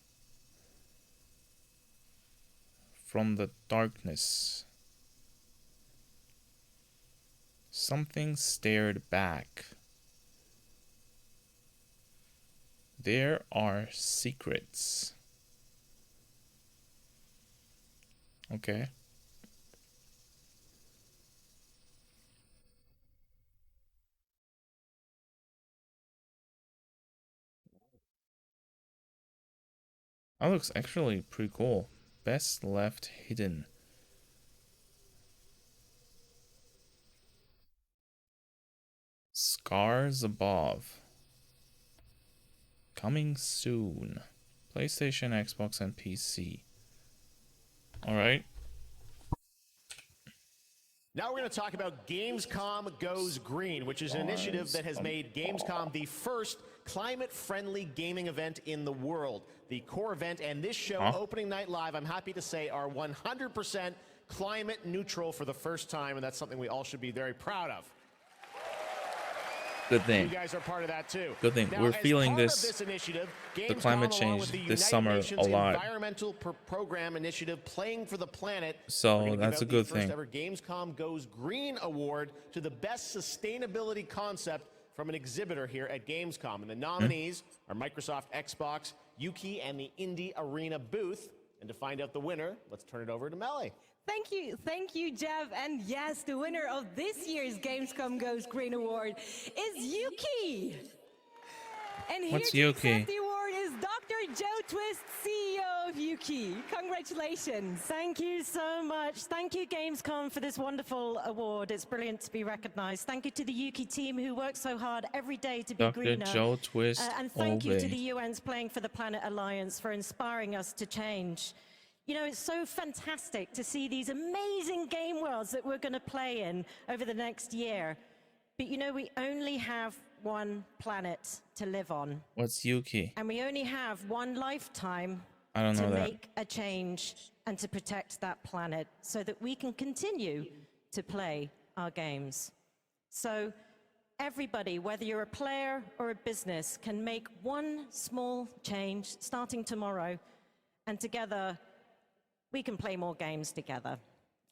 From the darkness. Something stared back. There are secrets. Okay. That looks actually pretty cool. Best left hidden. Scars above. Coming soon. PlayStation, Xbox, and PC. Alright. Now we're going to talk about Gamescom Goes Green, which is an initiative that has made Gamescom the first climate-friendly gaming event in the world. The core event and this show, opening night live, I'm happy to say, are 100% climate neutral for the first time, and that's something we all should be very proud of. Good thing. You guys are part of that too. Good thing. Now, we're feeling this initiative, the climate change this summer a lot. Environmental program initiative, Playing for the Planet. So that's a good thing. First ever Gamescom Goes Green award to the best sustainability concept from an exhibitor here at Gamescom. And the nominees are Microsoft, Xbox, Yuki, and the Indie Arena booth. And to find out the winner, let's turn it over to Melly. Thank you, Geoff. And yes, the winner of this year's Gamescom Goes Green Award is Yuki. And here to accept the award is Dr. Joe Twist, CEO of Yuki. Congratulations. Thank you so much. Thank you, Gamescom, for this wonderful award. It's brilliant to be recognized. Thank you to the Yuki team who works so hard every day to be greener. Dr. Joe Twist. And thank you to the UN's Playing for the Planet Alliance for inspiring us to change. You know, it's so fantastic to see these amazing game worlds that we're going to play in over the next year. But you know, we only have one planet to live on. What's Yuki? And we only have one lifetime to make a change and to protect that planet so that we can continue to play our games. So everybody, whether you're a player or a business, can make one small change starting tomorrow, and together we can play more games together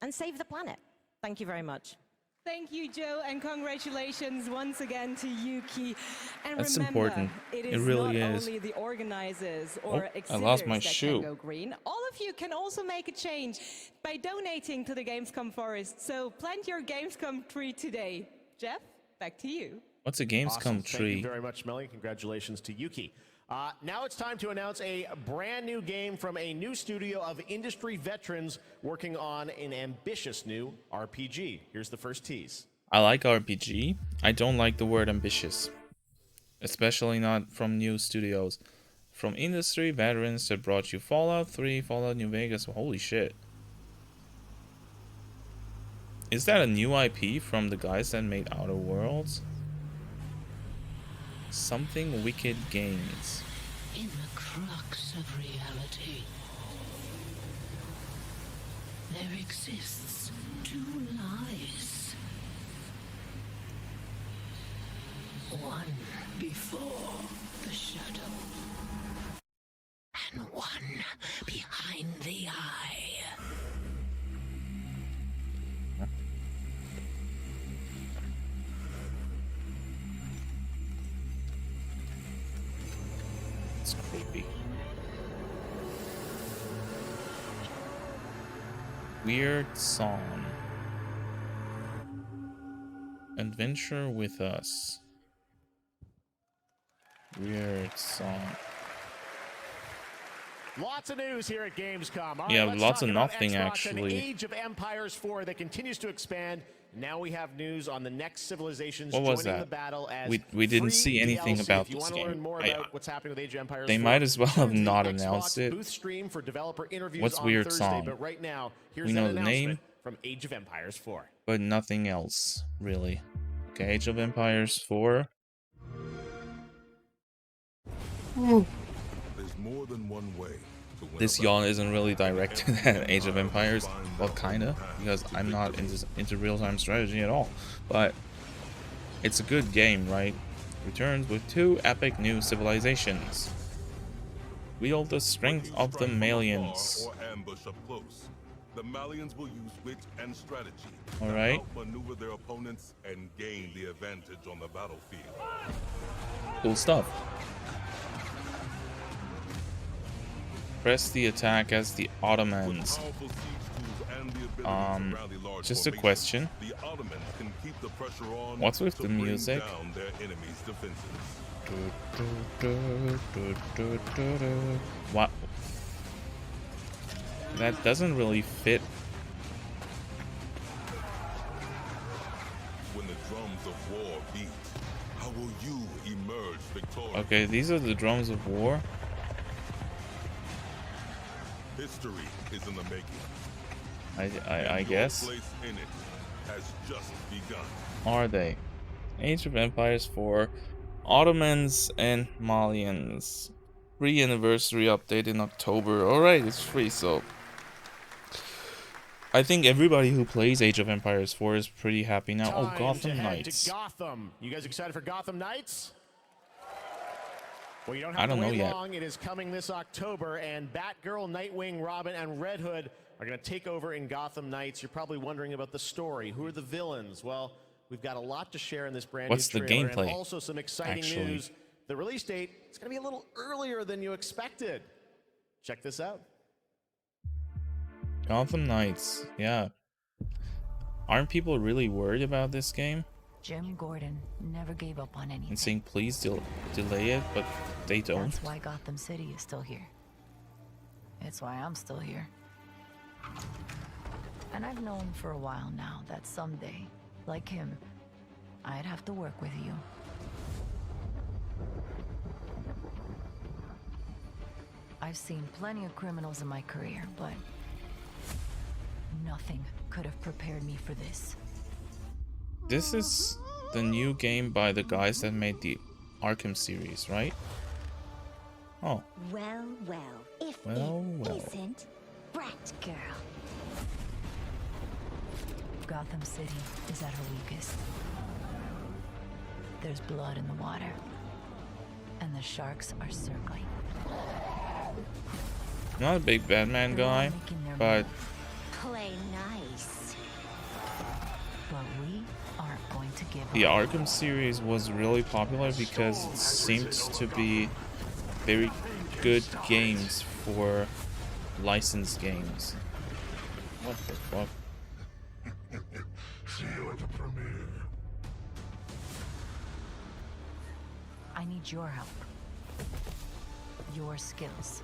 and save the planet. Thank you very much. Thank you, Joe, and congratulations once again to Yuki. And that's remember, important. It is really not is. only the organizers or exhibitors I lost my that shoe. can go green. All of you can also make a change by donating to the Gamescom Forest. So plant your Gamescom tree today. Geoff, back to you. What's a Gamescom tree? Thank you very much, Melly. Congratulations to Yuki. Now it's time to announce a brand new game from a new studio of industry veterans working on an ambitious new RPG. Here's the first tease. I like RPG. I don't like the word ambitious. Especially not from new studios. From industry veterans that brought you Fallout 3, Fallout New Vegas. Holy shit. Is that a new IP from the guys that made Outer Worlds? Something Wicked Games. In the crux of reality, there exists two lies. One before the shadow, and one behind the eye. It's creepy. Wyrdsong. Adventure with us. Wyrdsong. Lots of news here at Gamescom. All yeah, right, lots of about nothing Xbox actually. And Age of Empires 4 that continues to expand. Now we have news on the next civilizations What was joining that? the battle as We didn't see anything DLC. about if you this want to game. learn more about what's happening with Age of Empires They 4, might as well have turn to the not Xbox announced it. Booth stream for developer interviews What's on Wyrdsong? Thursday, but right now, here's We that know the announcement name. from Age of Empires 4. But nothing else, really. Okay, Age of Empires 4. There's more than one way. This yawn isn't really directed at Age of Empires. Well, kinda, because I'm not into real-time strategy at all. But it's a good game, right? Returns with 2 epic new civilizations. Wield the strength of the Malians. The Malians will use wit and strategy to outmaneuver their opponents and gain the advantage on the battlefield. Cool stuff. Press the attack as the Ottomans. Just a question. What's with the music? What? That doesn't really fit. When the drums of war beat, how will you emerge victorious? Okay, these are the drums of war. History is in the making. I guess. Your place in it has just begun. Are they? Age of Empires 4, Ottomans and Malians. Free anniversary update in October. Alright, it's free, so I think everybody who plays Age of Empires 4 is pretty happy now. Oh, Gotham Knights. Gotham. You guys excited for Gotham Knights? Well, you don't I have don't to know wait yet. long. It is coming this October, and Batgirl, Nightwing, Robin, and Red Hood are going to take over in Gotham Knights. You're probably wondering about the story. Who are the villains? Well, we've got a lot to share in this brand What's new the trailer, gameplay, and also some exciting actually? news. The release date is going to be a little earlier than you expected. Check this out. Gotham Knights, yeah. Aren't people really worried about this game? Jim Gordon never gave up on anything. And saying please delay it, but they don't. That's why Gotham City is still here. It's why I'm still here. And I've known for a while now that someday, like him, I'd have to work with you. I've seen plenty of criminals in my career, but nothing could have prepared me for this. This is the new game by the guys that made the Arkham series, right? Oh. Well, if well. Isn't Brat Girl. Gotham City is at her weakest. There's blood in the water, and the sharks are circling. Not a big Batman guy, but play nice. But we aren't going to give the up. Arkham series was really popular because it seemed to be very good games for licensed games. What the fuck? See you at the premiere. I need your help. Your skills.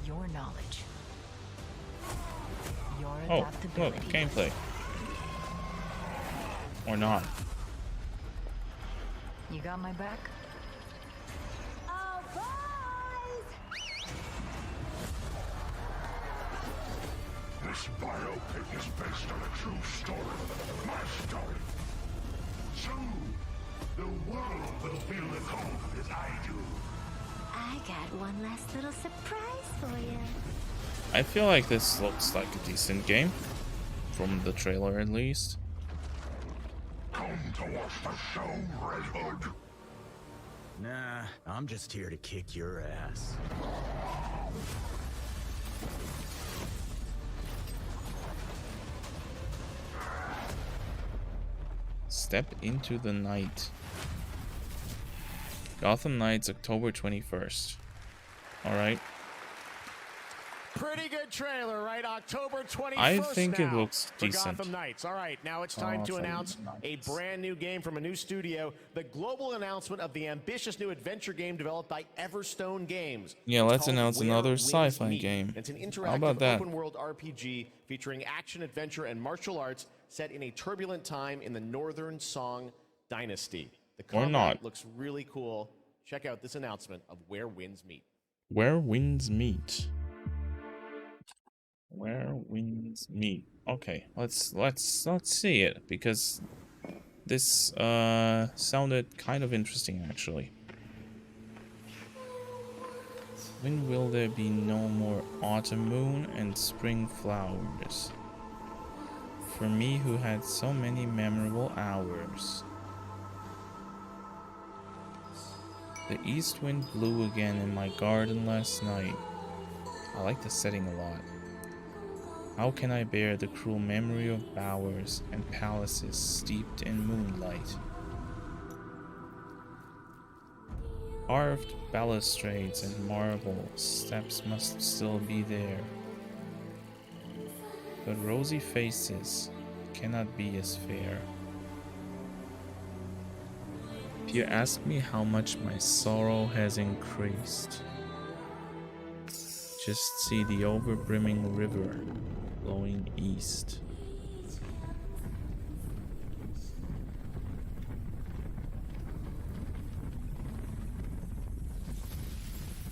Your knowledge. Your Oh, adaptability. look, gameplay. Or not. You got my back? Oh, boys! This biopic is based on a true story. My story. Soon, the world will feel as old as I do. I got one last little surprise for you. I feel like this looks like a decent game. From the trailer at least. Come to watch the show, Red Hood. Nah, I'm just here to kick your ass. Step into the night. Gotham Knights, October 21st. Alright. Pretty good trailer, right? October 21st. I think now it looks for decent. Gotham Knights. All right, now it's time to announce a brand new game from a new studio. The global announcement of the ambitious new adventure game developed by Everstone Games. Yeah, It's let's called announce Where another Winds sci-fi Meet. game. It's an How interactive about that? open-world RPG featuring action, adventure, and martial arts set in a turbulent time in the Northern Song Dynasty. The Or combat not. looks really cool. Check out this announcement of Where Winds Meet. Where Winds Meet. Where Winds Meet. Okay, let's see it, because this sounded kind of interesting actually. When will there be no more autumn moon and spring flowers? For me who had so many memorable hours. The east wind blew again in my garden last night. I like the setting a lot. How can I bear the cruel memory of bowers and palaces steeped in moonlight? Carved balustrades and marble steps must still be there. But rosy faces cannot be as fair. If you ask me how much my sorrow has increased, just see the overbrimming river flowing east.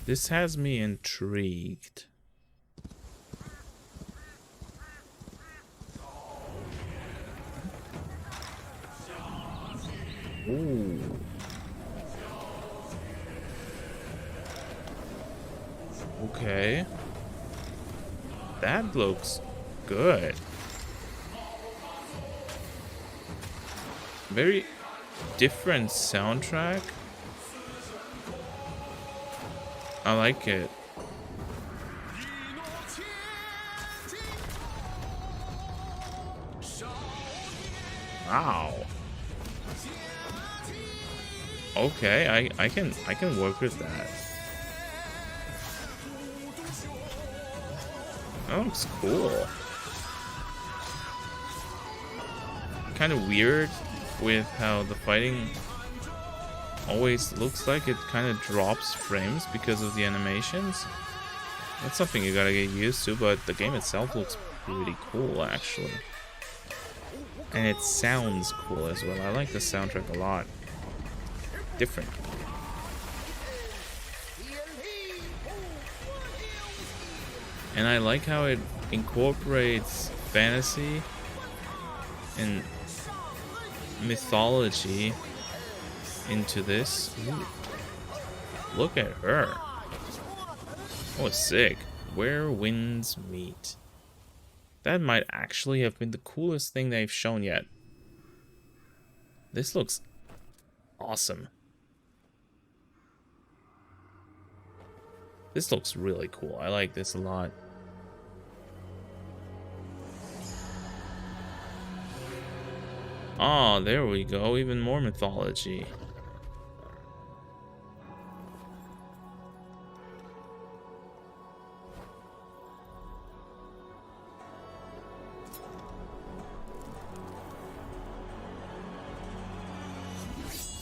This has me intrigued. Ooh. Okay. That looks good. Very different soundtrack. I like it. Wow. Okay, I can work with that. That looks cool. Kind of weird with how the fighting always looks like it kind of drops frames because of the animations. That's something you gotta get used to, but the game itself looks pretty cool actually. And it sounds cool as well. I like the soundtrack a lot. Different. And I like how it incorporates fantasy and mythology into this. Ooh. Look at her. Oh, sick. Where winds meet. That might actually have been the coolest thing they've shown yet. This looks awesome. This looks really cool. I like this a lot. Oh, there we go. Even more mythology.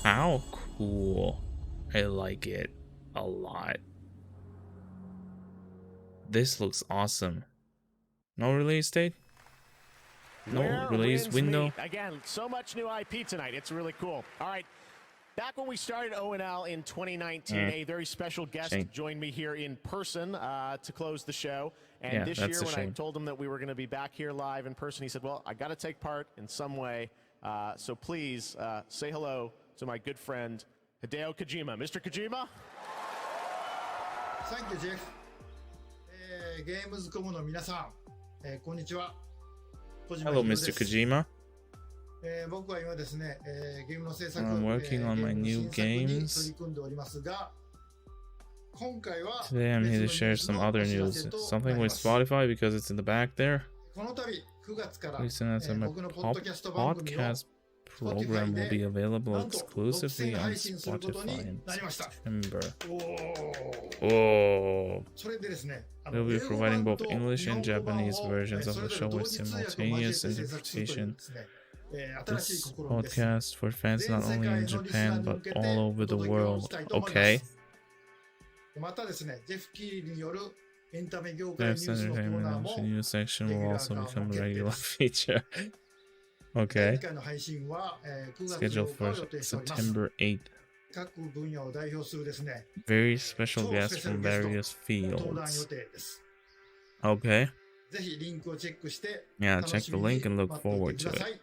How cool. I like it a lot. This looks awesome. No release date? No release window? Again, so much new IP tonight. It's really cool. All right. Back when we started ONL in 2019, a very special guest joined me here in person to close the show. And this year, when I told him that we were going to be back here live in person, he said, well, I got to take part in some way. So please say hello to my good friend, Hideo Kojima. Mr. Kojima? Thank you, Geoff. Gamescom の皆さん、こんにちは。 Hello, Mr. Kojima. 僕は今ですね、ゲームの制作 I'm working on my new games. Today I'm here to share some other news. Something with Spotify because it's in the back there. Listen as my podcast program will be available exclusively on Spotify in September. Oh. We'll be providing both English and Japanese versions of the show with simultaneous interpretation. This podcast for fans not only in Japan but all over the world. Okay. Jeff's entertainment and news section will also become a regular feature. Okay. Scheduled for September 8th. Very special guests from various fields. Okay. Yeah, check the link and look forward to it.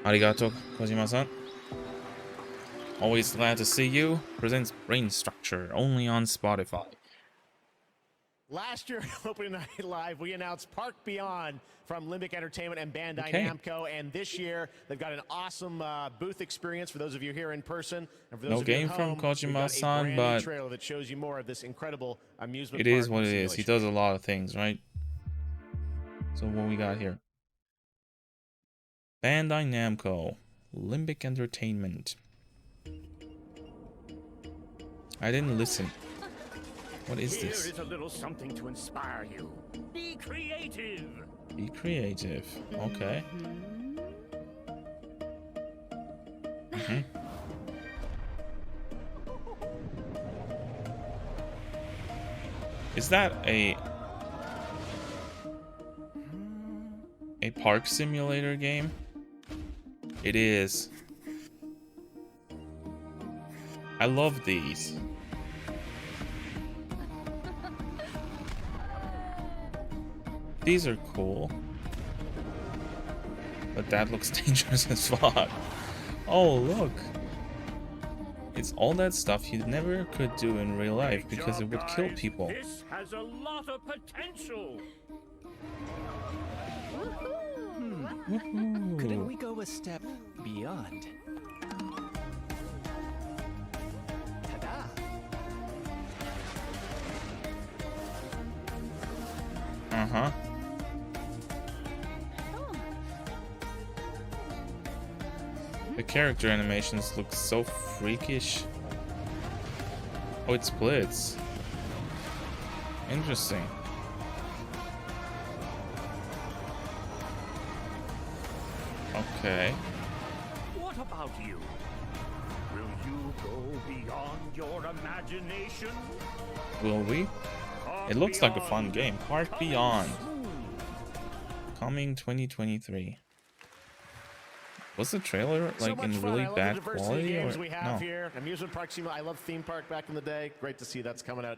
Arigato, Kojima-san. Always glad to see you. Presents Brain Structure only on Spotify. Last year, opening night live, we announced Park Beyond from Limbic Entertainment and Bandai Namco, and this year they've got an awesome booth experience for those of you here in person, and for those No of you game at home, from Kojima-san, but trailer that shows you more of this incredible amusement it park is what it is. simulation. He does a lot of things, right? So what we got here? Bandai Namco, Limbic Entertainment. I didn't listen. What is this? Here is a little something to inspire you. Be creative. Be creative. Okay. Is that a park simulator game? It is. I love these. These are cool. But that looks dangerous as fuck. Oh, look. It's all that stuff you never could do in real life because it would kill people. This has a lot of potential. Couldn't we go a step beyond? Ta-da! Uh-huh. The character animations look so freakish. Oh, it splits. Interesting. Okay. What about you? Will you go beyond your imagination? Will we? It looks like a fun game. Park Beyond. Coming 2023. Was the trailer like in really bad quality or we have no? here. Amusement park simulator. I love theme park back in the day. Great to see that's coming out.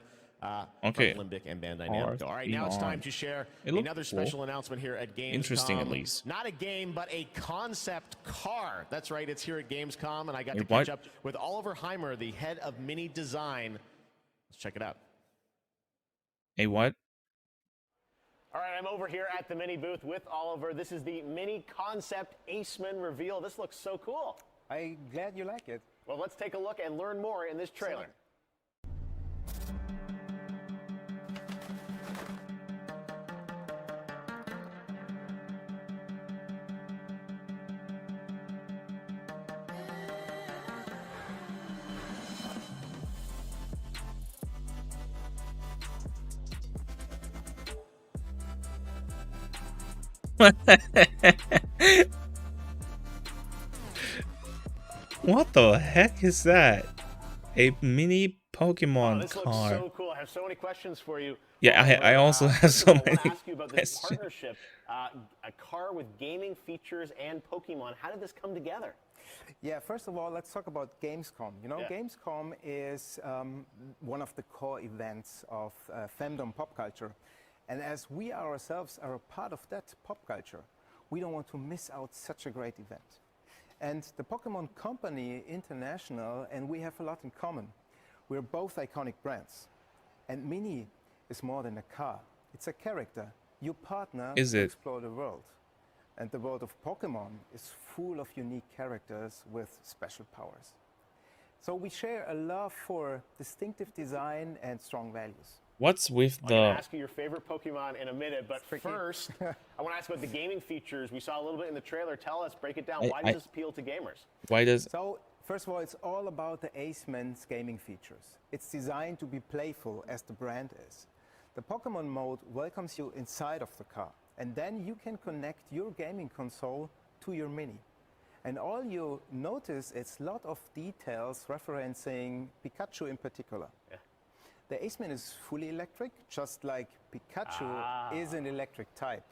Okay. From Limbic and Bandai Namco. All right, now it's time to share another special announcement here at Gamescom. Interesting, at least. Not a game, but a concept car. That's right, it's here at Gamescom, and I got to catch up with Oliver Heimer, the head of Mini Design. Let's check it out. A what? All right, I'm over here at the Mini booth with Oliver. This is the Mini Concept Aceman reveal. This looks so cool. I'm glad you like it. Well, let's take a look and learn more in this trailer. What the heck is that? A mini Pokemon this car. Looks so cool. I have so many questions for you. Yeah, I also have so many I ask you about this questions. partnership, a car with gaming features and Pokemon. How did this come together? Yeah, first of all, let's talk about Gamescom. You know, Gamescom is one of the core events of fandom pop culture. And as we ourselves are a part of that pop culture, we don't want to miss out such a great event. And the Pokemon Company International and we have a lot in common. We're both iconic brands. And Mini is more than a car. It's a character. You partner to explore the world. And the world of Pokemon is full of unique characters with special powers. So we share a love for distinctive design and strong values. What's with I'm going to ask you your favorite Pokemon in a minute, but first, I want to ask about the gaming features. We saw a little bit in the trailer. Tell us, break it down. Why does this appeal to gamers? Why does... So, first of all, it's all about the Aceman's gaming features. It's designed to be playful, as the brand is. The Pokemon mode welcomes you inside of the car, and then you can connect your gaming console to your Mini. And all you notice is a lot of details referencing Pikachu in particular. Yeah. The Aceman is fully electric, just like Pikachu is an electric type.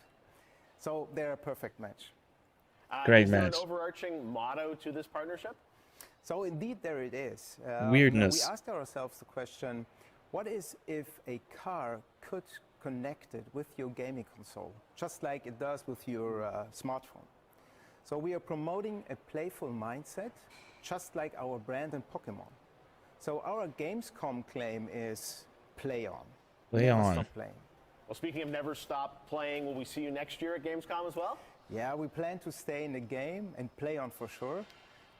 So they're a perfect match. Great is match. There an overarching motto to this partnership? So indeed there it is. Weirdness. We asked ourselves the question, what is if a car could connect it with your gaming console, just like it does with your smartphone? So we are promoting a playful mindset, just like our brand in Pokemon. So our Gamescom claim is play on. Play never on. Stop playing. Well, speaking of never stop playing, will we see you next year at Gamescom as well? Yeah, we plan to stay in the game and play on for sure,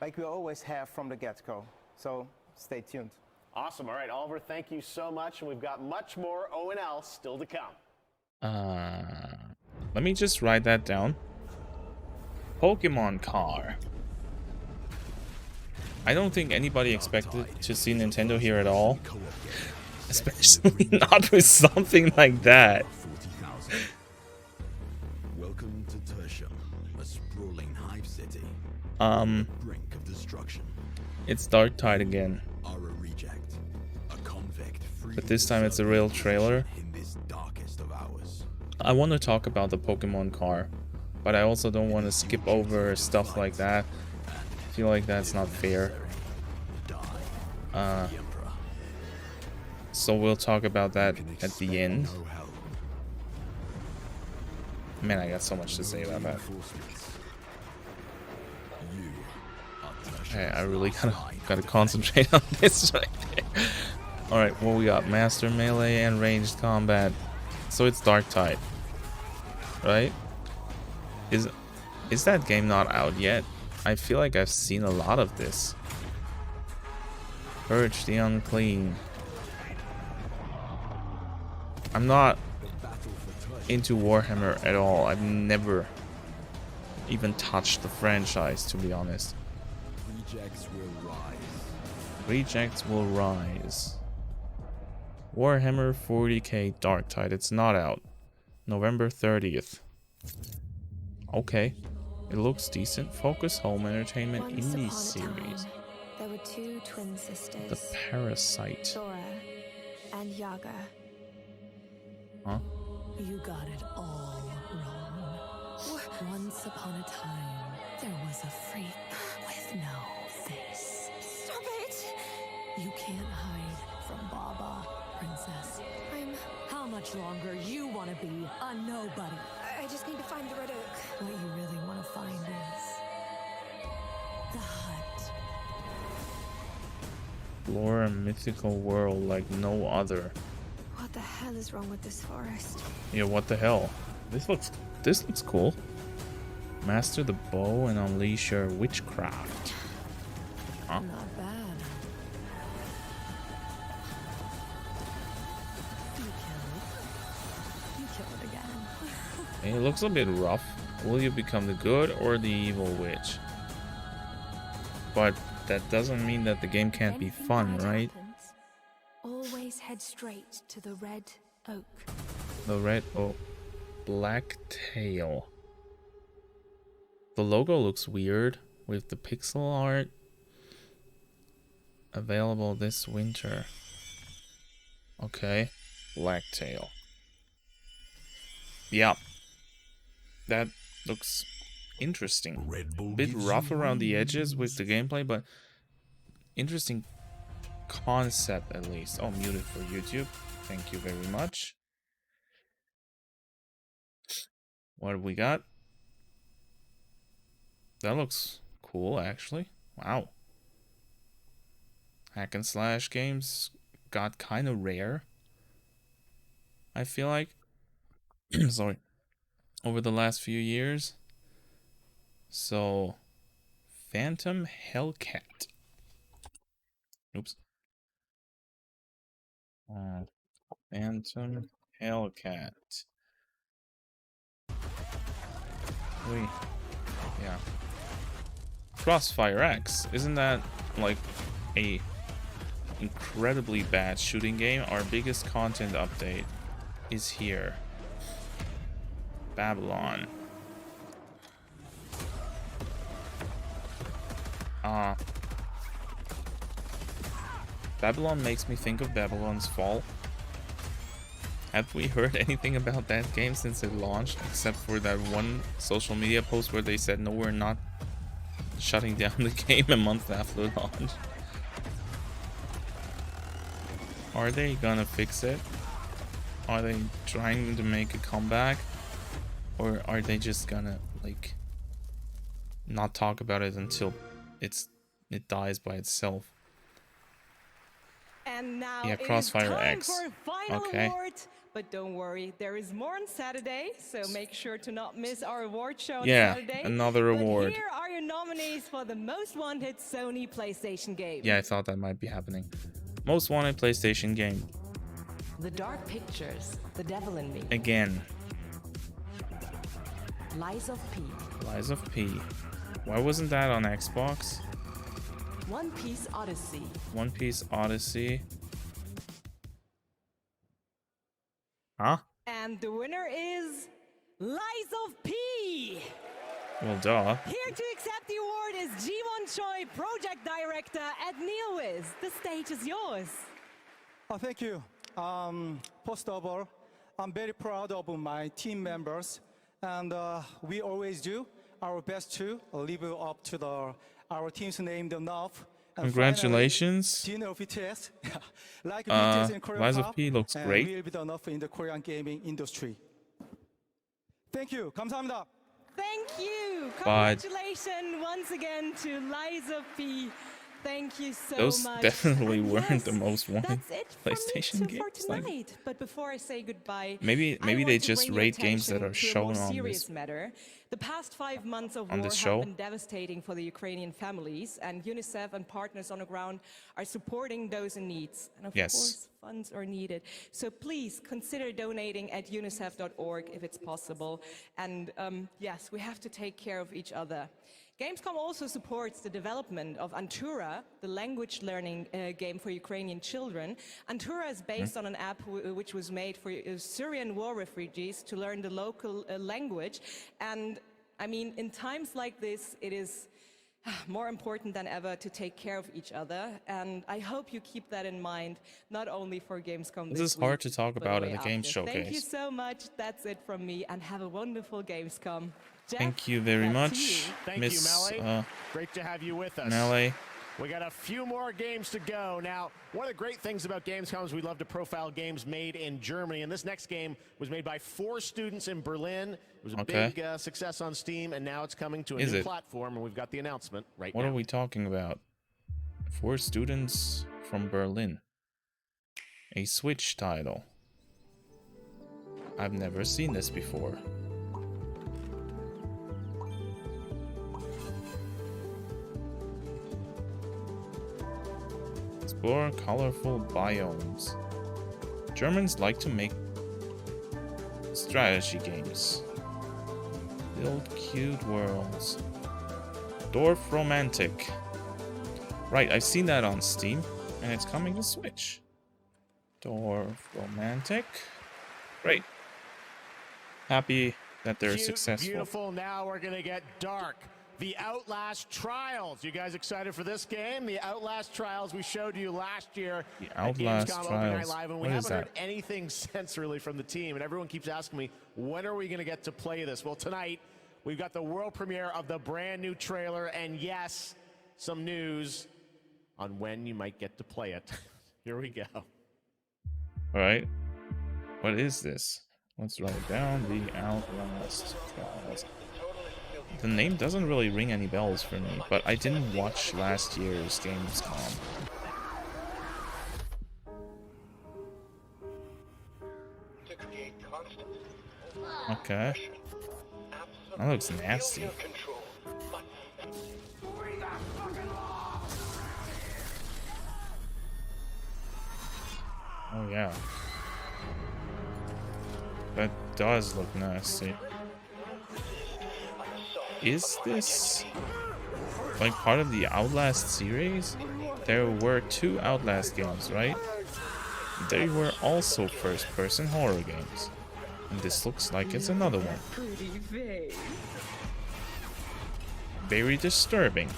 like we always have from the get-go. So stay tuned. Awesome. All right, Oliver, thank you so much. And we've got much more O&L still to come. Let me just write that down. Pokémon Car. I don't think anybody expected to see Nintendo here at all. Especially not with something like that. Welcome to Tertium, a sprawling hive city. Brink of destruction. It's Darktide again. Are a reject, a convict free, But this time it's a real trailer. in this darkest of hours. I want to talk about the Pokémon Car, but I also don't want to skip over stuff like that. I feel like that's not fair. So we'll talk about that at the end. Man, I got so much to say about that. Hey, I really gotta concentrate on this right there. Alright, what we got? Master melee and ranged combat. So it's Darktide. Right? Is that game not out yet? I feel like I've seen a lot of this. Purge the unclean. I'm not into Warhammer at all. I've never even touched the franchise, to be honest. Rejects will rise. Rejects will rise. Warhammer 40k Darktide. It's not out. November 30th. Okay. It looks decent. Focus Home Entertainment Indie Series. There were two twin sisters. The Parasite. Dora and Yaga. Huh? You got it all wrong. Once upon a time, there was a freak with no face. Stop it! You can't hide from Baba, princess. How much longer you want to be a nobody? I just need to find the Red Oak. What you really want to find is the hut. Explore a mythical world like no other. What the hell is wrong with this forest? Yeah, what the hell? This looks cool. Master the bow and unleash your witchcraft. Huh? Not bad. You kill it again. It looks a bit rough. Will you become the good or the evil witch? But that doesn't mean that the game can't be fun, right? Always head straight to the Red Oak. The Red Oak. Blacktail. The logo looks weird with the pixel art. Available this winter. Okay. Blacktail. Yeah. That looks interesting. Bit rough around the edges with the gameplay, but interesting concept at least. Oh, muted for YouTube. Thank you very much. What have we got? That looks cool, actually. Wow. Hack and slash games got kind of rare, I feel like. Sorry. Over the last few years. So, Phantom Hellcat. Oops. Phantom Hellcat. Wait. Yeah. Crossfire X. Isn't that like a incredibly bad shooting game? Our biggest content update is here. Babylon. Babylon makes me think of Babylon's Fall. Have we heard anything about that game since it launched, except for that one social media post where they said, no, we're not shutting down the game a month after launch? Are they gonna fix it? Are they trying to make a comeback? Or are they just gonna, like, not talk about it until it dies by itself. And now yeah, it Crossfire is time X. for a final Okay. award. But don't worry, there is more on Saturday, so make sure to not miss our award show on Yeah, Saturday. another award. But here are your nominees for the most wanted Sony PlayStation game. Yeah, I thought that might be happening. Most wanted PlayStation game. The Dark Pictures, The Devil in Me. Again. Lies of P. Lies of P. Why wasn't that on Xbox? One Piece Odyssey. One Piece Odyssey. Huh? And the winner is Lies of P. Well, duh. Here to accept the award is Ji-won Choi, Project Director at Neowiz. The stage is yours. Oh, thank you. First of all, I'm very proud of my team members, and we always do our best to live up to our team's name enough. And congratulations. Dune of BTS, like Lies BTS in Korean of pop, P looks great. will be done enough in the Korean gaming industry. Thank you. 감사합니다. Thank you. But congratulations once again to Lies of P. Thank you so those much. definitely And weren't yes, the most wanted that's it for PlayStation me games. for tonight. But before I say goodbye, Maybe I they want to just bring your rate games that attention are to a shown more on serious this. matter. The past 5 months of On war this show? have been devastating for the Ukrainian families, and UNICEF and partners on the ground are supporting those in need. And of Yes. course, funds are needed. So please consider donating at unicef.org if it's possible. And yes, we have to take care of each other. Gamescom also supports the development of Antura, the language learning game for Ukrainian children. Antura is based on an app which was made for Syrian war refugees to learn the local language. And I mean, in times like this, it is more important than ever to take care of each other. And I hope you keep that in mind, not only for Gamescom This this is hard week, to talk but about the at way a Games after. Thank you Showcase. so much. That's it from me, and have a wonderful Gamescom. Geoff, Thank you very back to much, you. Thank Miss you, Melly. Great to have you with us. Melee. We got a few more games to go. Now, one of the great things about Gamescom is we love to profile games made in Germany. And this next game was made by 4 students in Berlin. It was a big success on Steam, and now it's coming to a new platform, and we've got the announcement right What now. are we talking about? 4 students from Berlin. A Switch title. I've never seen this before. Explore colorful biomes. Germans like to make strategy games. Build cute worlds. Dorfromantik. Right, I've seen that on Steam, and it's coming to Switch. Dorfromantik. Great. Happy that they're successful. Beautiful. Now we're going to get dark. The Outlast Trials. You guys excited for this game? The Outlast Trials we showed you last year at Gamescom Open Night Live, and we haven't heard anything since really from the team, and everyone keeps asking me, when are we going to get to play this? Well, tonight, we've got the world premiere of the brand new trailer, and yes, some news on when you might get to play it. Here we go. Alright. What is this? Let's write it down. The Outlast Trials. The name doesn't really ring any bells for me, but I didn't watch last year's Gamescom. Okay. That looks nasty. Oh yeah. That does look nasty. Is this like part of the Outlast series? There were 2 Outlast games, right? They were also first-person horror games. And this looks like it's another one. Pretty face. Very disturbing.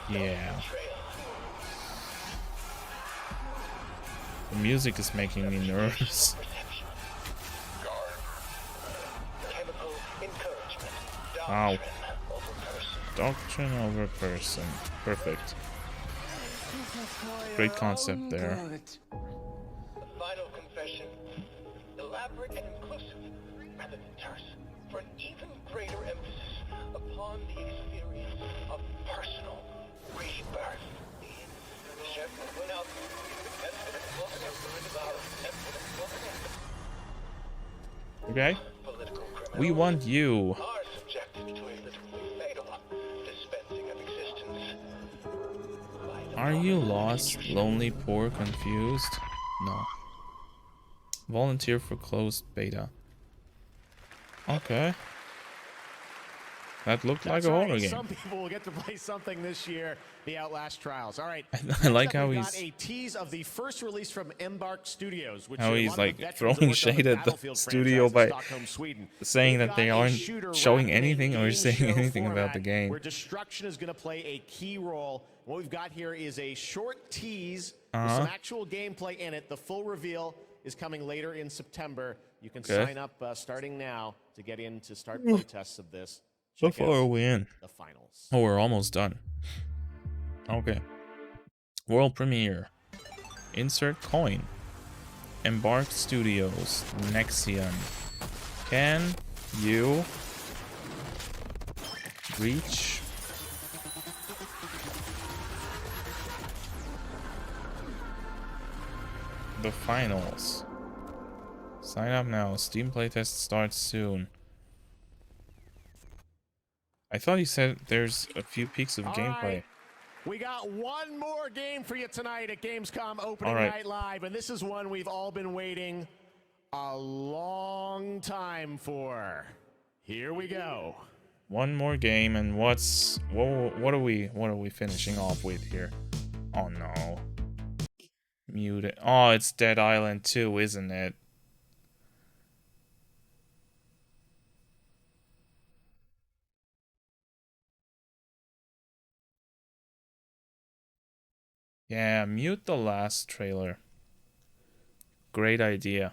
Yeah. The music is making me nervous. Wow. Doctrine over person. Perfect. Great concept there. elaborate and inclusive, rather than terse, for an even greater emphasis upon the experience of personal rebirth. Chef went out. Okay. We want you. Are you lost, lonely, poor, confused? No. Volunteer for closed beta. Okay. That looked like a horror game. Some people will get to play something this year. The Outlast Trials. All right. I like how he's he's got a tease of the first release from Embark Studios, which how he's like throwing shade at the studio by saying that they aren't showing anything or saying anything about the game. Where destruction is going to play a key role. What we've got here is a short tease with some actual gameplay in it. The full reveal is coming later in September. You can sign up starting now to get in to start playtests of this. So far are we in? The finals. Oh, we're almost done. Okay. World premiere. Insert coin. Embark Studios. Nexion. Can you reach the finals? Sign up now. Steam playtest starts soon. I thought he said there's a few peaks of gameplay. Right. We got one more game for you tonight at Gamescom Opening Night Live, and this is one we've all been waiting a long time for. Here we go. One more game, and what are we finishing off with here? Oh no. Muted. Oh, it's Dead Island 2, isn't it? Yeah, mute the last trailer. Great idea.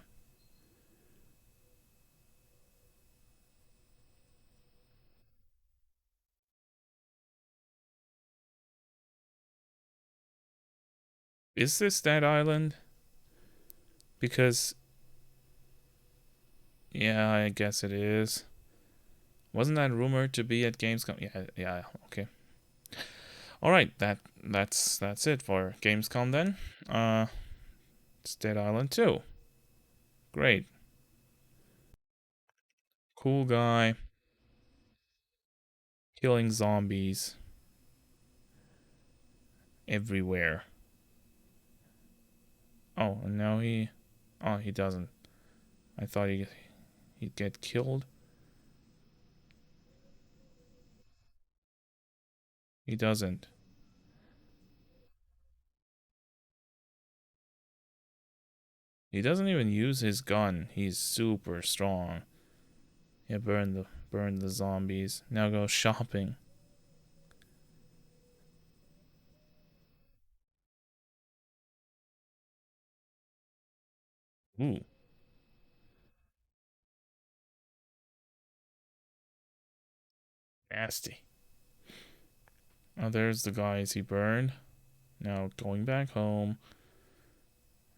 Is this Dead Island? Because... yeah, I guess it is. Wasn't that rumored to be at Gamescom? Yeah, okay. Alright, that's it for Gamescom then. It's Dead Island 2. Great. Cool guy. Killing zombies. Everywhere. Oh, and now he... oh, he doesn't. I thought he'd get killed. He doesn't. He doesn't even use his gun. He's super strong. Yeah, burn the zombies. Now go shopping. Ooh. Nasty. Oh, there's the guys he burned. Now going back home.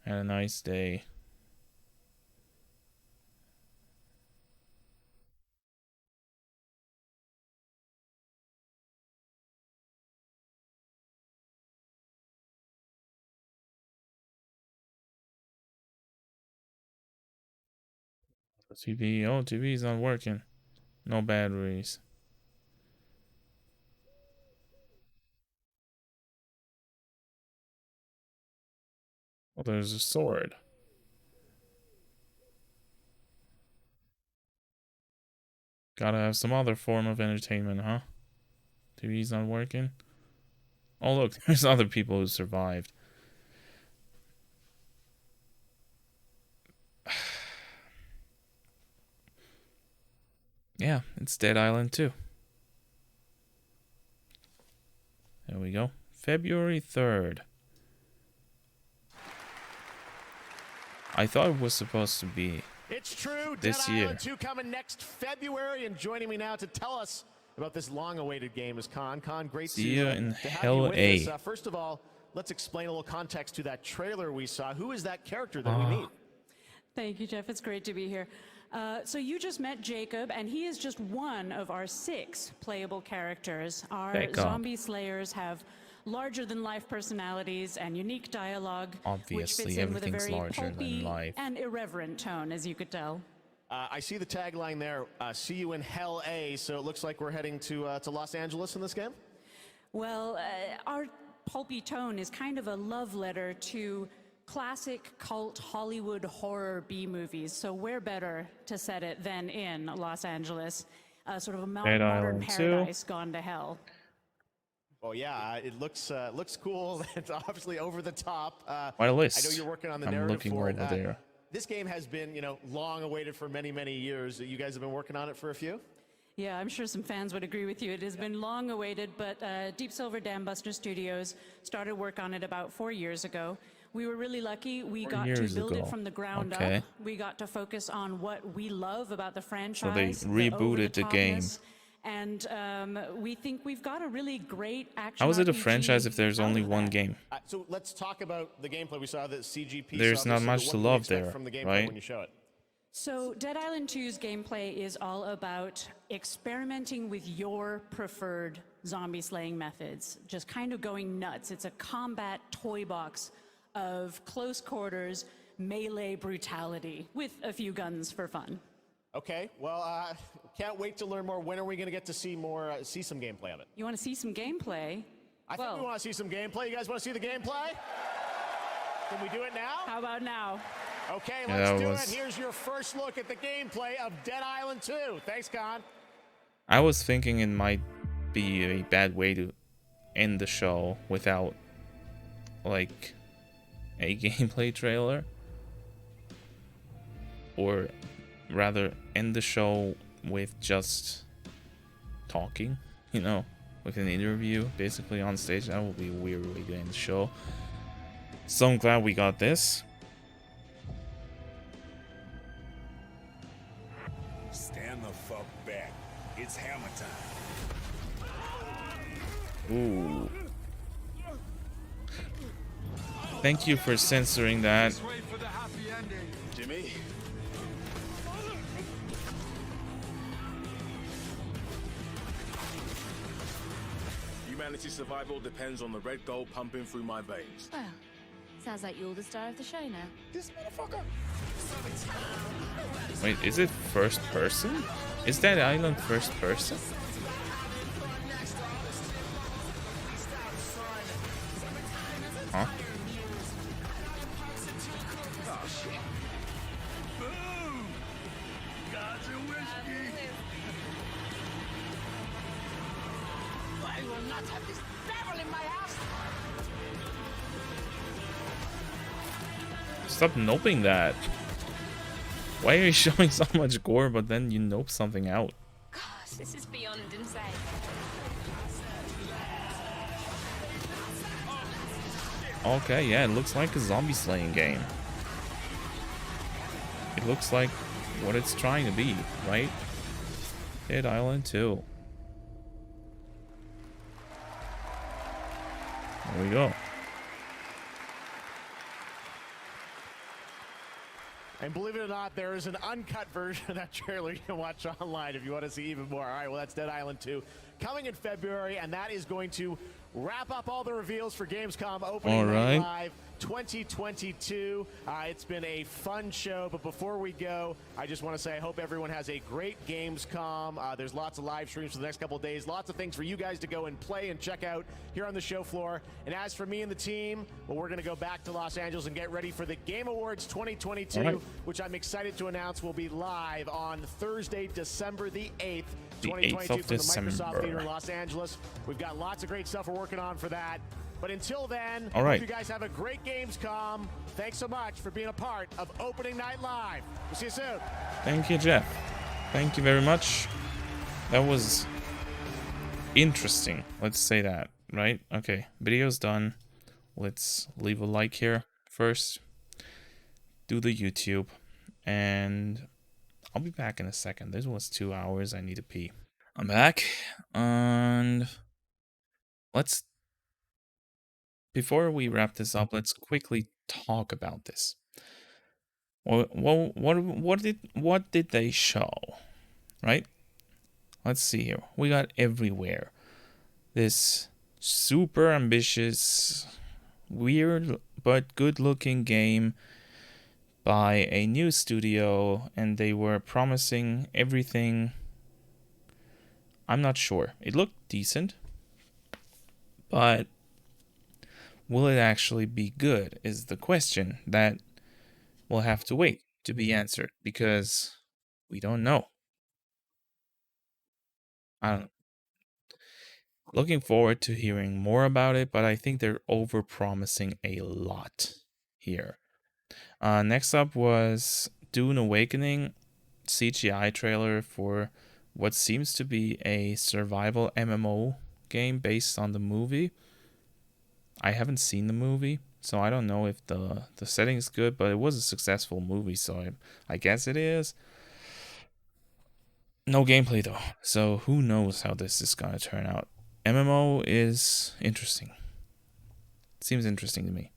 Had a nice day. TV. Oh, TV's not working. No batteries. Oh, there's a sword. Gotta have some other form of entertainment, huh? TV's not working. Oh, look, there's other people who survived. Yeah, it's Dead Island 2. There we go. February 3rd. I thought it was supposed to be it's true. This Dead year. Island 2 coming next February, and joining me now to tell us about this long-awaited game is Con. Con, great See ya in to have Hell you with A. us. First of all, let's explain a little context to that trailer we saw. Who is that character that we meet? Thank you, Geoff. It's great to be here. So you just met Jacob, and he is just one of our 6 playable characters. Our zombie slayers have larger-than-life personalities and unique dialogue, which fits in with a very pulpy and irreverent tone, as you could tell. I see the tagline there, see you in Hell A, so it looks like we're heading to Los Angeles in this game? Well, our pulpy tone is kind of a love letter to classic cult Hollywood horror B-movies, so where better to set it than in Los Angeles, sort of a modern paradise gone to hell. Oh yeah, it looks cool. It's obviously over the top. My list. I know you're working on the I'm narrative looking for it. over there. This game has been, long awaited for many, many years. You guys have been working on it for a few? Yeah, I'm sure some fans would agree with you. It has been long awaited, but Deep Silver Dambuster Studios started work on it about 4 years ago. We were really lucky. We got to build it from the ground up. We got to focus on what we love about the franchise. So they rebooted the game. And we think we've got a really great action How is it a RPG franchise if there's only one game? So let's talk about the gameplay. We saw the CGP. There's not much to love there, from the gameplay right? when you show it. So Dead Island 2's gameplay is all about experimenting with your preferred zombie slaying methods, just kind of going nuts. It's a combat toy box of close quarters melee brutality with a few guns for fun. Okay, well, can't wait to learn more. When are we going to get to see more, see some gameplay of it? You want to see some gameplay? I think we want to see some gameplay. You guys want to see the gameplay? Can we do it now? How about now? Okay, let's do it. Here's your first look at the gameplay of Dead Island 2. Thanks, Con. I was thinking it might be a bad way to end the show without, like, a gameplay trailer. Or rather, end the show with just talking, with an interview basically on stage. That would be a weird way to end the show. So I'm glad we got this. Stand the fuck back. It's hammer time. Ooh. Thank you for censoring that. Jimmy? Humanity's survival depends on the red gold pumping through my veins. Well, sounds like you're the star of the show now. This motherfucker. Wait, is it first person? Is Dead Island first person? Huh? Stop noping that. Why are you showing so much gore, but then you nope something out? Gosh, this is beyond insane. Okay, yeah, it looks like a zombie slaying game. It looks like what it's trying to be, right? Dead Island 2. There we go. And believe it or not, there is an uncut version of that trailer you can watch online if you want to see even more. All right, well, that's Dead Island 2 coming in February, and that is going to wrap up all the reveals for Gamescom opening night live 2022. It's been a fun show, but before we go, I just want to say I hope everyone has a great Gamescom. There's lots of live streams for the next couple of days, lots of things for you guys to go and play and check out here on the show floor. And as for me and the team, well, we're going to go back to Los Angeles and get ready for the Game Awards 2022, which I'm excited to announce will be live on Thursday, December the 8th. 2022 from the Microsoft Theater in Los Angeles. We've got lots of great stuff we're working on for that. But until then, hope you guys have a great Gamescom. Thanks so much for being a part of Opening Night Live. We'll see you soon. Thank you, Geoff. Thank you very much. That was interesting. Let's say that, right? Okay, video's done. Let's leave a like here first. Do the YouTube. And I'll be back in a second. This was 2 hours. I need to pee. I'm back. And before we wrap this up, let's quickly talk about this. What did they show? Right? Let's see here. We got everywhere. This super ambitious, weird but good-looking game by a new studio, and they were promising everything. I'm not sure. It looked decent, but will it actually be good is the question that will have to wait to be answered, because we don't know. I don't know. Looking forward to hearing more about it, but I think they're over-promising a lot here. Next up was Dune Awakening, CGI trailer for what seems to be a survival MMO game based on the movie. I haven't seen the movie, so I don't know if the setting is good, but it was a successful movie, so I guess it is. No gameplay though, so who knows how this is gonna turn out. MMO is interesting. Seems interesting to me.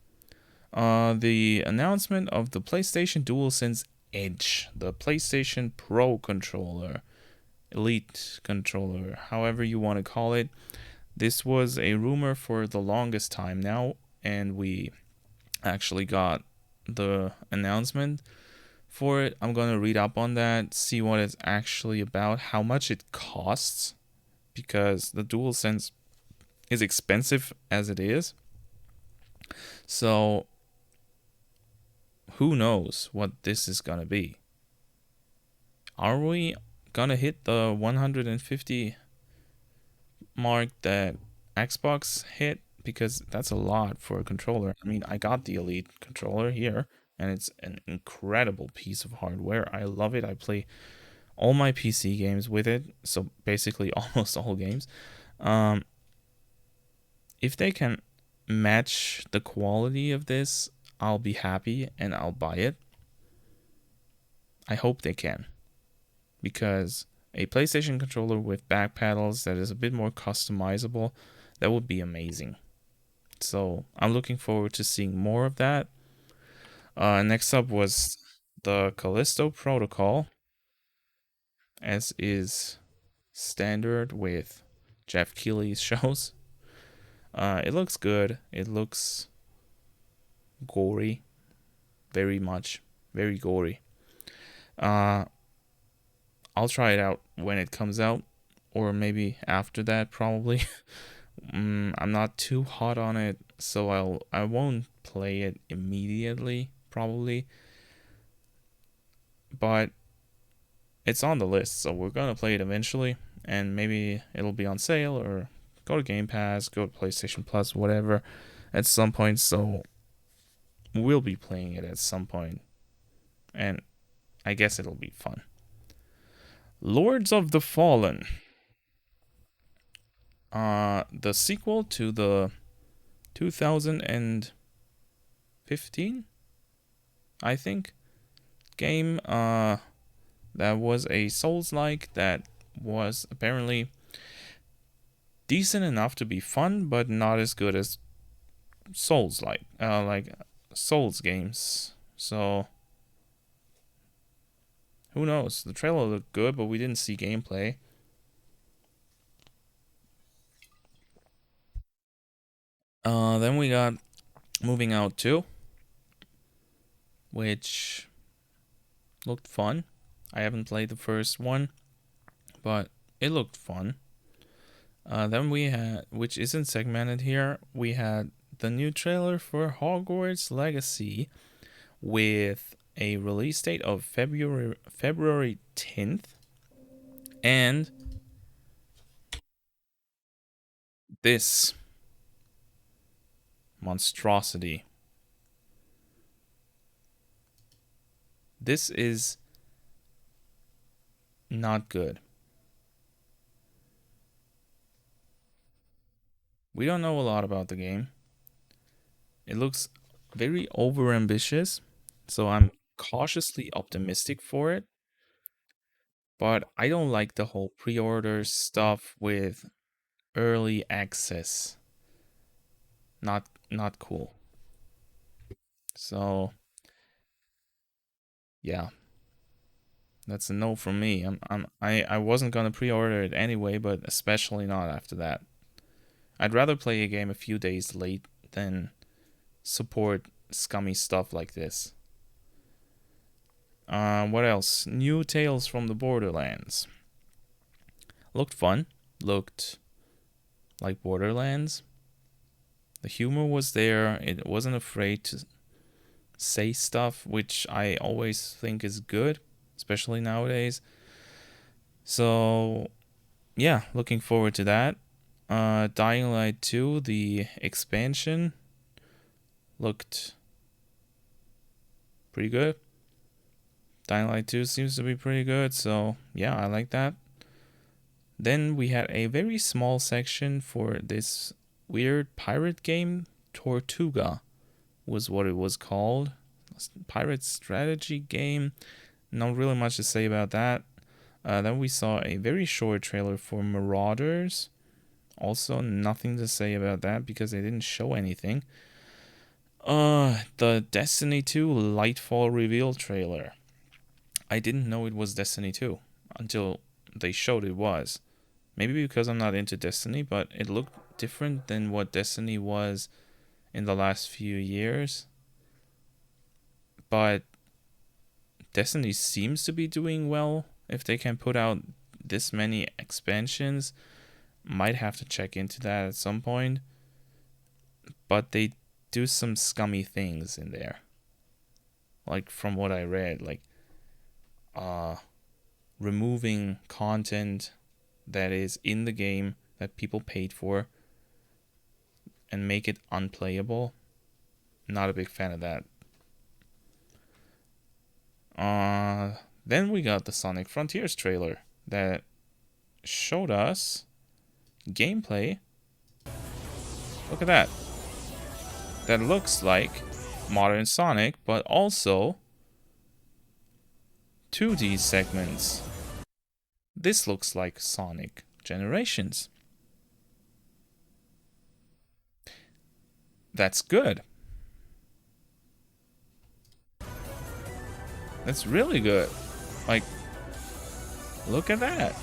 The announcement of the PlayStation DualSense Edge, the PlayStation Pro controller, Elite controller, however you want to call it. This was a rumor for the longest time now, and we actually got the announcement for it. I'm going to read up on that, see what it's actually about, how much it costs, because the DualSense is expensive as it is. So who knows what this is gonna be. Are we gonna hit the 150 mark that Xbox hit? Because that's a lot for a controller. I mean, I got the Elite controller here, and it's an incredible piece of hardware. I love it. I play all my PC games with it, so basically almost all games. If they can match the quality of this, I'll be happy and I'll buy it. I hope they can, because a PlayStation controller with back paddles that is a bit more customizable, that would be amazing. So I'm looking forward to seeing more of that. Next up was the Calisto Protocol, as is standard with Geoff Keighley's shows. It looks good. It looks gory. Very much. Very gory. I'll try it out when it comes out, or maybe after that, probably. I'm not too hot on it, so I won't play it immediately, probably. But it's on the list, so we're gonna play it eventually, and maybe it'll be on sale, or go to Game Pass, go to PlayStation Plus, whatever, at some point. So we'll be playing it at some point, and I guess it'll be fun. Lords of the Fallen, the sequel to the 2015, I think, game that was a Souls-like that was apparently decent enough to be fun, but not as good as Souls-like, like Souls games. So who knows? The trailer looked good, but we didn't see gameplay. Then we got Moving Out 2, which looked fun. I haven't played the first one, but it looked fun. Then we had, which isn't segmented here, we had the new trailer for Hogwarts Legacy with a release date of February 10th, and this monstrosity. This is not good. We don't know a lot about the game. It looks very overambitious, so I'm cautiously optimistic for it. But I don't like the whole pre-order stuff with early access. Not cool. So yeah, that's a no from me. I wasn't gonna pre-order it anyway, but especially not after that. I'd rather play a game a few days late than support scummy stuff like this. What else? New Tales from the Borderlands. Looked fun. Looked like Borderlands. The humor was there. It wasn't afraid to say stuff, which I always think is good, especially nowadays. So, yeah, looking forward to that. Dying Light 2, the expansion, looked pretty good. Dying Light 2 seems to be pretty good, so yeah, I like that. Then we had a very small section for this weird pirate game. Tortuga was what it was called. Pirate strategy game. Not really much to say about that. Then we saw a very short trailer for Marauders. Also nothing to say about that because they didn't show anything. The Destiny 2 Lightfall reveal trailer. I didn't know it was Destiny 2 until they showed it was. Maybe because I'm not into Destiny, but it looked different than what Destiny was in the last few years. But Destiny seems to be doing well. If they can put out this many expansions, might have to check into that at some point. But they do some scummy things in there. Like from what I read, like removing content that is in the game that people paid for and make it unplayable. Not a big fan of that. Then we got the Sonic Frontiers trailer that showed us gameplay. Look at that. That looks like modern Sonic, but also 2D segments. This looks like Sonic Generations. That's good. That's really good. Like, look at that.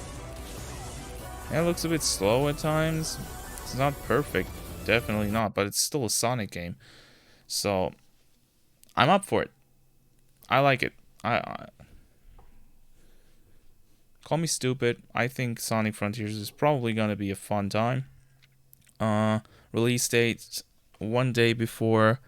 Yeah, it looks a bit slow at times. It's not perfect. Definitely not, but it's still a Sonic game. So, I'm up for it. I like it. Call me stupid. I think Sonic Frontiers is probably going to be a fun time. Release date one day before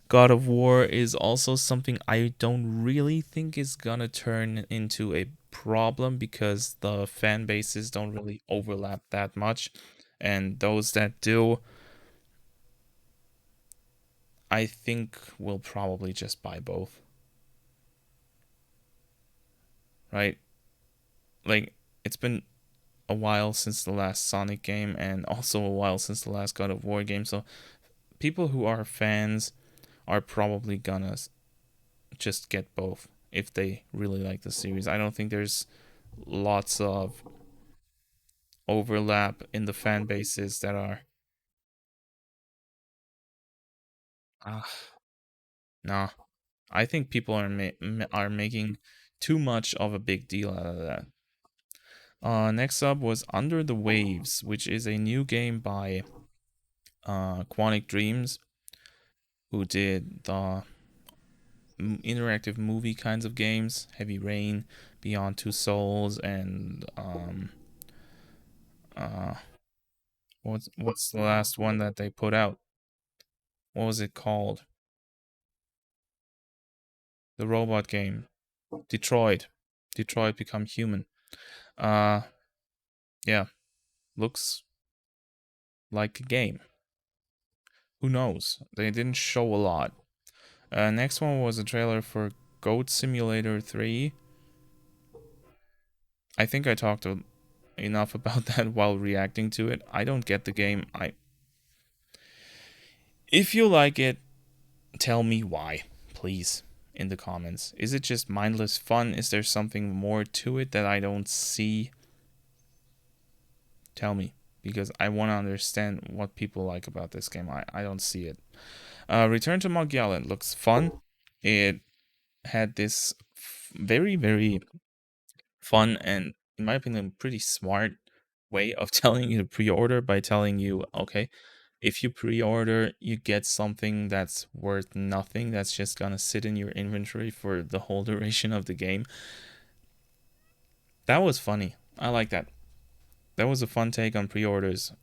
God of War is also something I don't really think is gonna turn into a problem because the fan bases don't really overlap that much, and those that do, I think will probably just buy both. Right? Like, it's been a while since the last Sonic game and also a while since the last God of War game, so people who are fans are probably gonna just get both if they really like the series. I don't think there's lots of overlap in the fan bases that are... Nah. I think people are making too much of a big deal out of that. Next up was Under the Waves, which is a new game by Quantic Dreams, who did the interactive movie kinds of games, Heavy Rain, Beyond Two Souls, and what's the last one that they put out? What was it called? The robot game, Detroit Become Human. Yeah, looks like a game. Who knows? They didn't show a lot. Next one was a trailer for Goat Simulator 3. I think I talked enough about that while reacting to it. I don't get the game. If you like it, tell me why, please, in the comments. Is it just mindless fun? Is there something more to it that I don't see? Tell me, because I want to understand what people like about this game. I don't see it. Return to Monkey Island looks fun. It had this very, very fun and, in my opinion, pretty smart way of telling you to pre-order by telling you, okay, if you pre-order, you get something that's worth nothing. That's just gonna sit in your inventory for the whole duration of the game. That was funny. I like that. That was a fun take on pre-orders.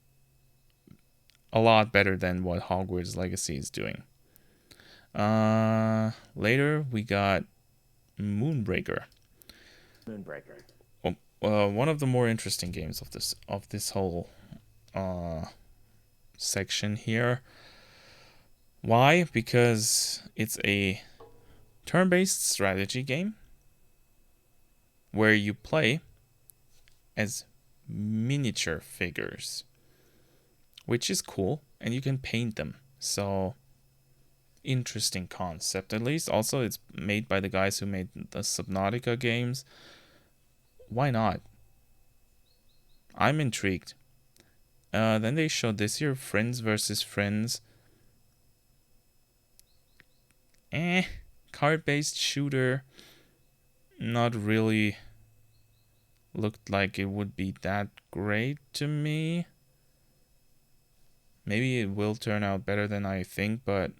A lot better than what Hogwarts Legacy is doing. Later we got Moonbreaker. One of the more interesting games of this whole section here. Why? Because it's a turn-based strategy game where you play as miniature figures, which is cool, and you can paint them. So, interesting concept, at least. Also, it's made by the guys who made the Subnautica games. Why not? I'm intrigued. Then they showed this here, Friends versus Friends. Card-based shooter. Not really looked like it would be that great to me. Maybe it will turn out better than I think, but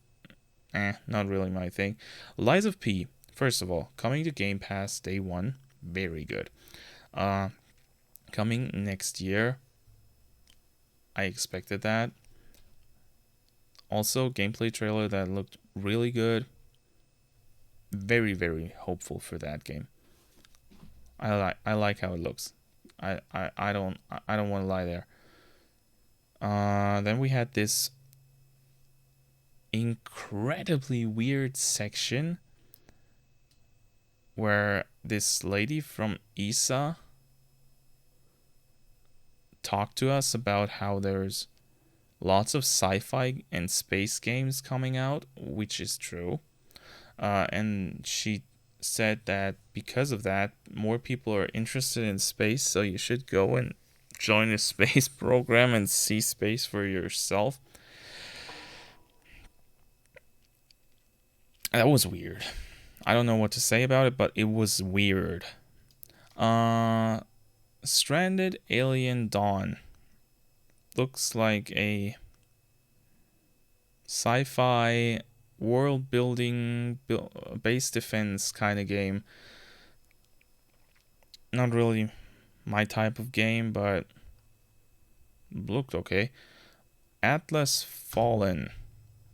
not really my thing. Lies of P, first of all, coming to Game Pass day 1, very good. Coming next year, I expected that. Also, gameplay trailer that looked really good. Very, very hopeful for that game. I like how it looks. I don't want to lie there. Then we had this incredibly weird section where this lady from ESA talked to us about how there's lots of sci-fi and space games coming out, which is true. And she said that because of that, more people are interested in space, so you should go and join a space program and see space for yourself. That was weird. I don't know what to say about it, but it was weird. Stranded Alien Dawn looks like a sci-fi world building, base defense kind of game. Not really my type of game, but looked okay. Atlas Fallen,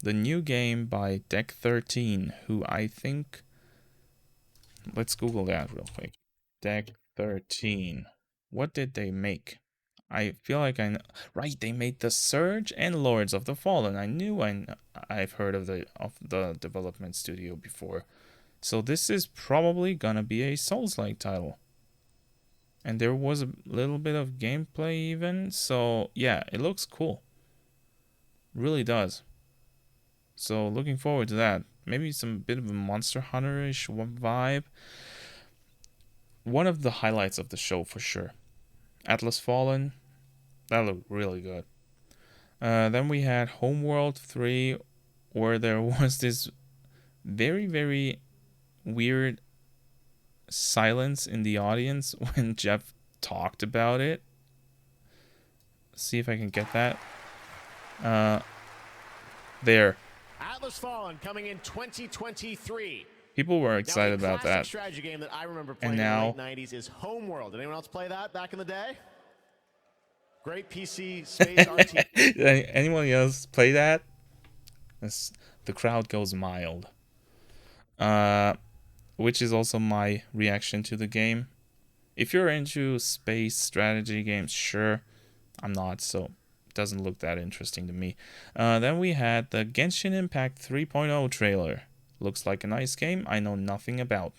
the new game by Deck 13, who I think, let's Google that real quick. Deck 13. What did they make? I feel like I know. Right, they made The Surge and Lords of the Fallen. I knew I've heard of the development studio before. So this is probably gonna be a Souls-like title. And there was a little bit of gameplay even. So yeah, it looks cool. Really does. So looking forward to that. Maybe some bit of a Monster Hunter-ish vibe. One of the highlights of the show for sure. Atlas Fallen. That looked really good. Then we had Homeworld 3, where there was this very, very weird silence in the audience when Geoff talked about it. See if I can get that. There. Atlas Fallen coming in 2023. People were excited about that. Strategy game that I remember playing in the late 90s is Homeworld. Did anyone else play that back in the day? Great PC space RTS. Anyone else play that? The crowd goes mild. Which is also my reaction to the game. If you're into space strategy games, sure. I'm not, so it doesn't look that interesting to me. Then we had the Genshin Impact 3.0 trailer. Looks like a nice game I know nothing about.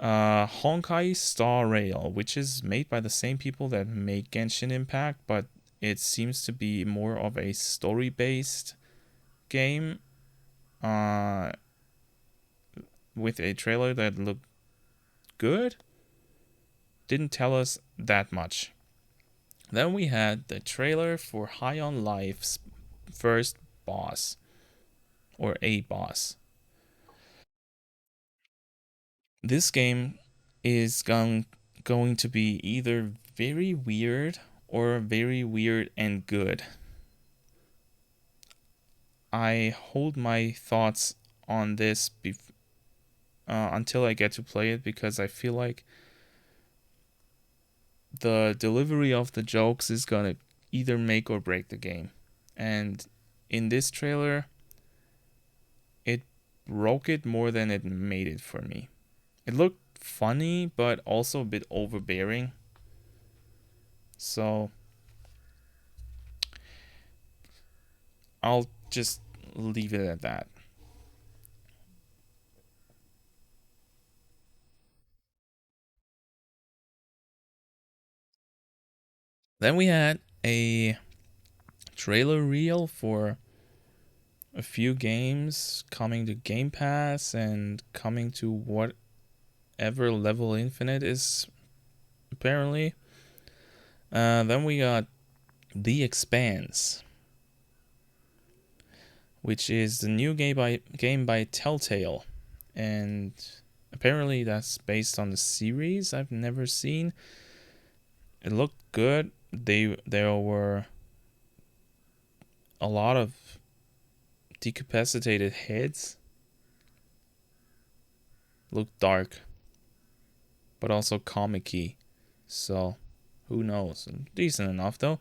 Honkai Starrail, which is made by the same people that make Genshin Impact, but it seems to be more of a story-based game. With a trailer that looked good. Didn't tell us that much. Then we had the trailer for High on Life's first boss. Or a boss. this game is going to be either very weird or very weird and good. I hold my thoughts on this until I get to play it, because I feel like the delivery of the jokes is gonna either make or break the game. And in this trailer, it broke it more than it made it for me. It looked funny, but also a bit overbearing. So I'll just leave it at that. Then we had a trailer reel for a few games coming to Game Pass and coming to whatever Level Infinite is, apparently. Then we got The Expanse, which is the new game by Telltale, and apparently that's based on the series I've never seen. It looked good. There were a lot of decapacitated heads. Looked dark, but also comic-y. So who knows? Decent enough though.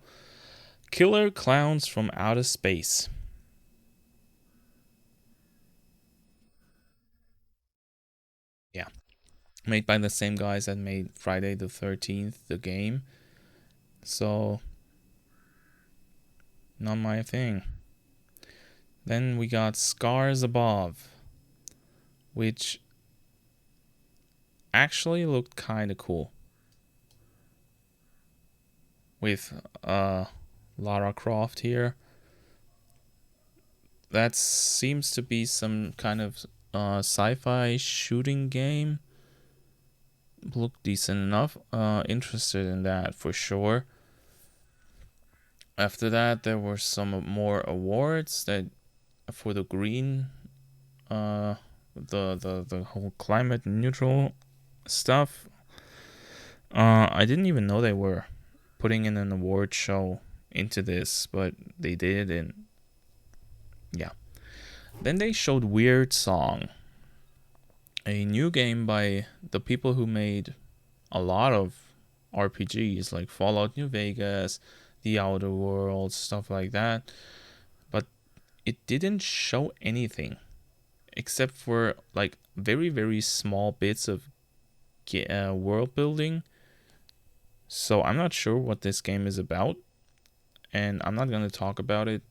Killer Clowns from Outer Space. Yeah. Made by the same guys that made Friday the 13th, the game. So, not my thing. Then we got Scars Above, which actually looked kind of cool. With Lara Croft here. That seems to be some kind of sci-fi shooting game. Looked decent enough. Interested in that for sure. After that, there were some more awards that for the green, the whole climate neutral stuff. I didn't even know they were putting in an award show into this, but they did, and yeah. Then they showed Wyrdsong, a new game by the people who made a lot of RPGs like Fallout New Vegas, The Outer Worlds, stuff like that. But it didn't show anything except for like very, very small bits of world building. So I'm not sure what this game is about, and I'm not going to talk about it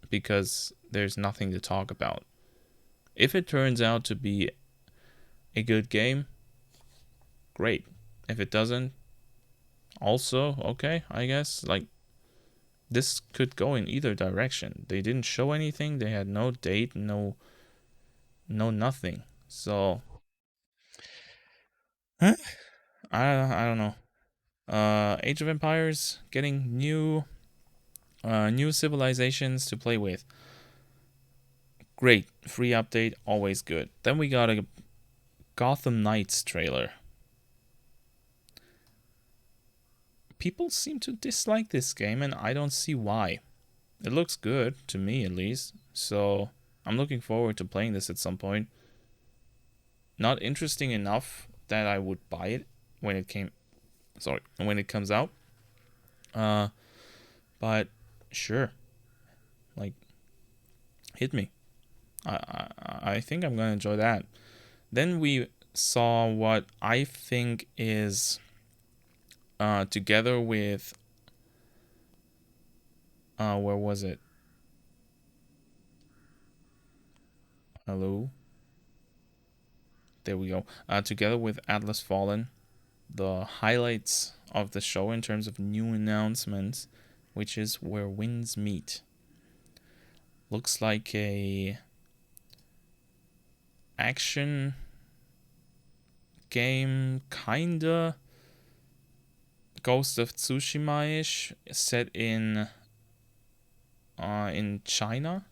because there's nothing to talk about. If it turns out to be a good game, great. If it doesn't, also okay, I guess. Like, this could go in either direction. They didn't show anything. They had no date, no nothing. So I don't know. Age of Empires getting new civilizations to play with. Great. Free update, always good. Then we got a Gotham Knights trailer. People seem to dislike this game, and I don't see why. It looks good, to me at least, so I'm looking forward to playing this at some point. Not interesting enough that I would buy it when it comes out. But sure, like, hit me. I think I'm gonna enjoy that. Then we saw what I think is together with where was it? Hello. There we go. Together with Atlas Fallen, the highlights of the show in terms of new announcements, which is Where Winds Meet. Looks like a action game, kinda Ghost of Tsushima-ish, set in China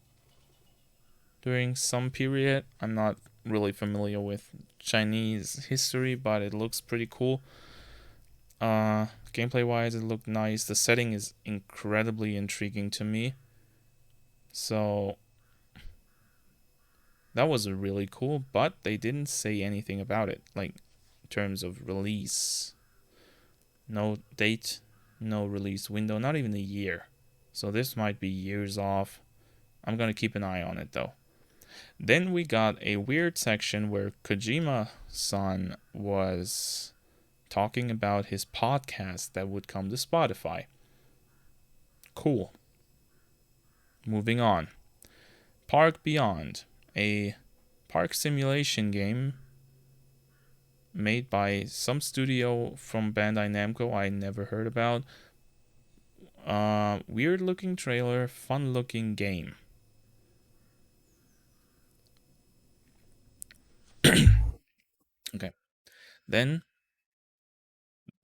during some period. I'm not really familiar with Chinese history, but it looks pretty cool. Gameplay wise, it looked nice. The setting is incredibly intriguing to me. So that was really cool, but they didn't say anything about it, like in terms of release. No date, no release window, not even a year. So this might be years off. I'm gonna keep an eye on it though. Then we got a weird section where Kojima-san was talking about his podcast that would come to Spotify. Cool. Moving on. Park Beyond, a park simulation game made by some studio from Bandai Namco I never heard about. Weird looking trailer, fun looking game. Okay. Then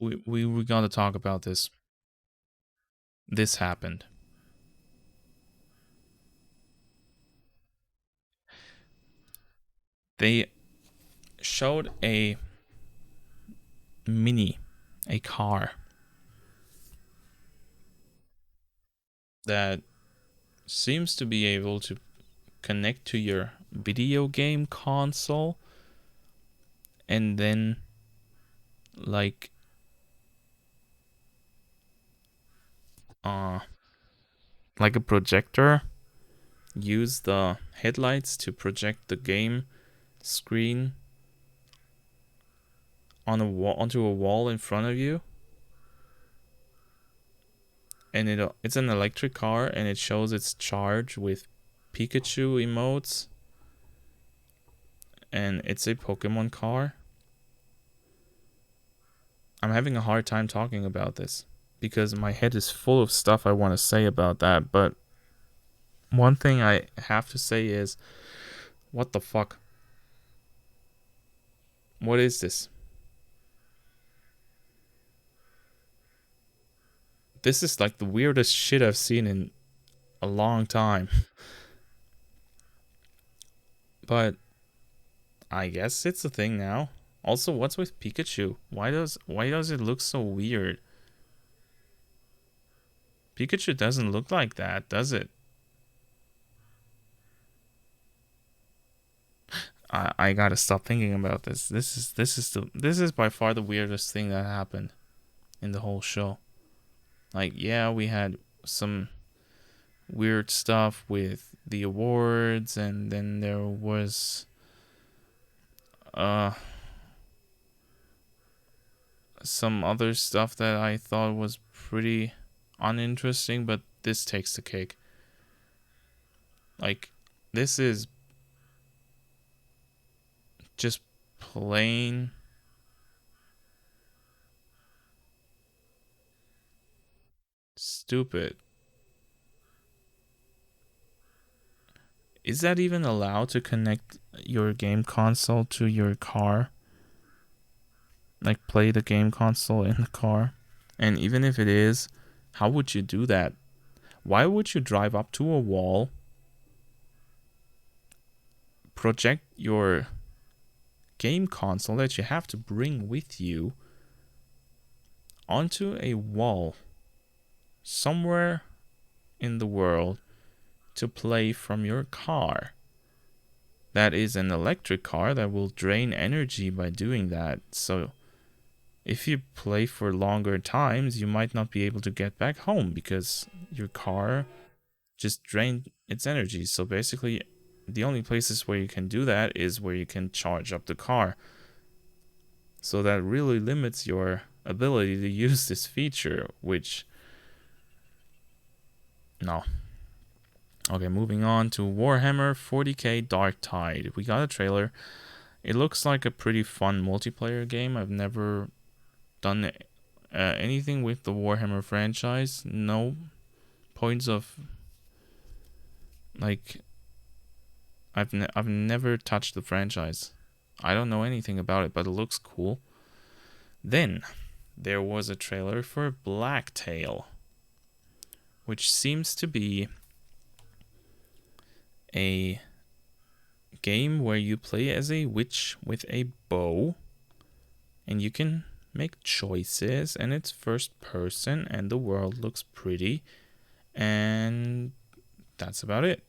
we gotta talk about this. This happened. They showed a car that seems to be able to connect to your video game console and then like a projector, use the headlights to project the game screen on a wall, onto a wall in front of you. And it's an electric car, and it shows its charge with Pikachu emotes. And it's a Pokemon car. I'm having a hard time talking about this because my head is full of stuff I want to say about that. But one thing I have to say is, what the fuck? What is this? This is like the weirdest shit I've seen in a long time. But I guess it's a thing now. Also, what's with Pikachu? Why does it look so weird? Pikachu doesn't look like that, does it? I gotta stop thinking about this. This is by far the weirdest thing that happened in the whole show. Like, yeah, we had some weird stuff with the awards, and then there was some other stuff that I thought was pretty uninteresting, but this takes the cake. Like, this is just plain stupid. Is that even allowed to connect your game console to your car? Like, play the game console in the car? And even if it is, how would you do that? Why would you drive up to a wall, project your game console that you have to bring with you onto a wall somewhere in the world to play from your car? That is an electric car that will drain energy by doing that. So if you play for longer times, you might not be able to get back home because your car just drained its energy. So basically, the only places where you can do that is where you can charge up the car. So that really limits your ability to use this feature, which... no. Okay, moving on to Warhammer 40k Darktide. We got a trailer. It looks like a pretty fun multiplayer game. I've never done anything with the Warhammer franchise. No points of... like... I've never touched the franchise. I don't know anything about it, but it looks cool. Then, there was a trailer for Blacktail, which seems to be a game where you play as a witch with a bow, and you can make choices, and it's first person, and the world looks pretty, and that's about it.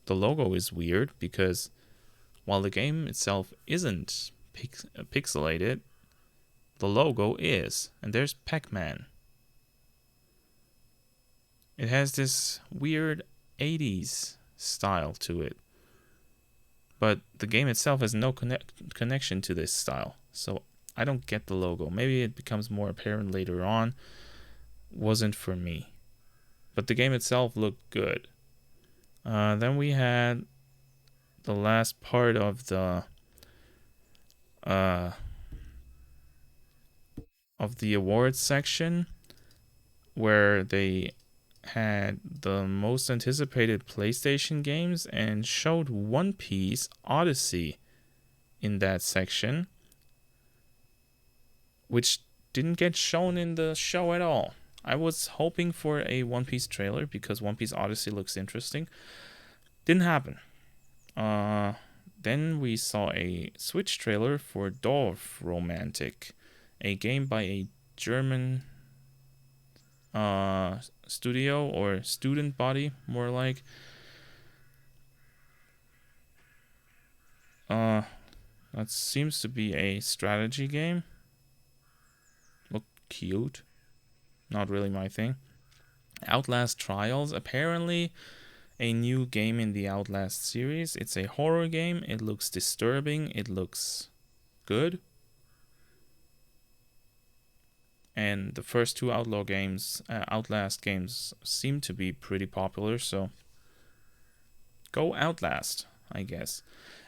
The logo is weird because while the game itself isn't pixelated, the logo is, and there's Pac-Man. It has this weird 80s style to it, but the game itself has no connection to this style, so I don't get the logo. Maybe it becomes more apparent later on. Wasn't for me, but the game itself looked good. Then we had the last part of the awards section, where they had the most anticipated PlayStation games and showed One Piece Odyssey in that section, which didn't get shown in the show at all. I was hoping for a One Piece trailer because One Piece Odyssey looks interesting. Didn't happen. Then we saw a Switch trailer for Dorfromantik, a game by a German studio or student body, more like. That seems to be a strategy game. Look cute. Not really my thing. Outlast Trials, apparently a new game in the Outlast series. It's a horror game. It looks disturbing. It looks good. And the first two Outlast games seem to be pretty popular, so go Outlast, I guess.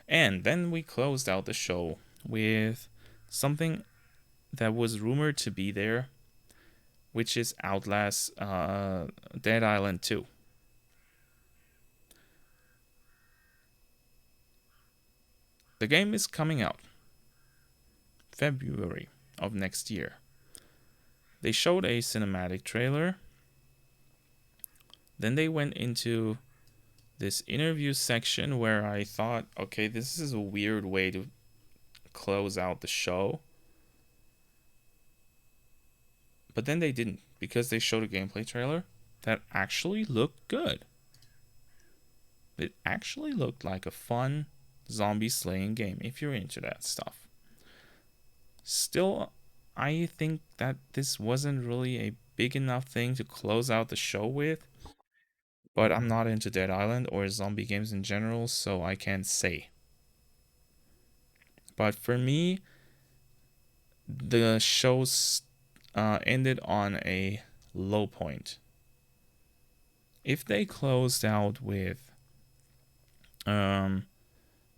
And then we closed out the show with something that was rumored to be there, which is Outlast Dead Island 2. The game is coming out February of next year. They showed a cinematic trailer. Then they went into this interview section where I thought, okay, this is a weird way to close out the show. But then they didn't, because they showed a gameplay trailer that actually looked good. It actually looked like a fun zombie slaying game, if you're into that stuff. Still, I think that this wasn't really a big enough thing to close out the show with. But I'm not into Dead Island or zombie games in general, so I can't say. But for me, the show ended on a low point. If they closed out with the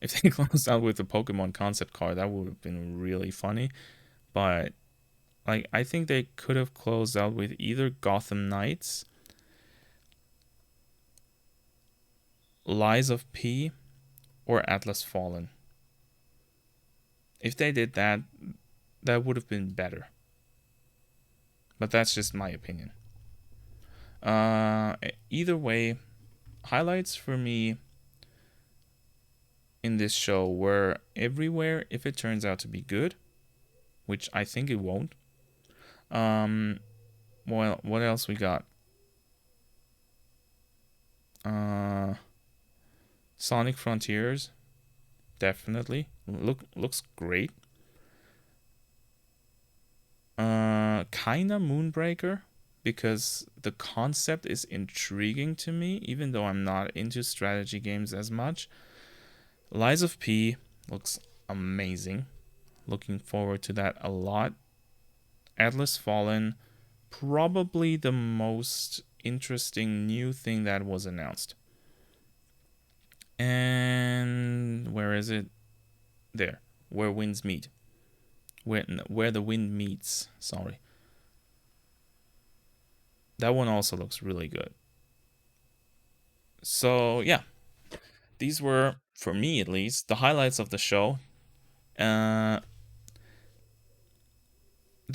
Pokemon concept car, that would have been really funny. But I think they could have closed out with either Gotham Knights, Lies of P, or Atlas Fallen. If they did that, that would have been better. But that's just my opinion. Either way, highlights for me in this show were everywhere if it turns out to be good, which I think it won't. Well, what else we got? Sonic Frontiers, definitely looks great. Kinda Moonbreaker, because the concept is intriguing to me, even though I'm not into strategy games as much. Lies of P looks amazing. Looking forward to that a lot. Atlas Fallen, probably the most interesting new thing that was announced. And where is it? There, Where Winds Meet. Where the Wind Meets, sorry. That one also looks really good. So, yeah. These were, for me at least, the highlights of the show. There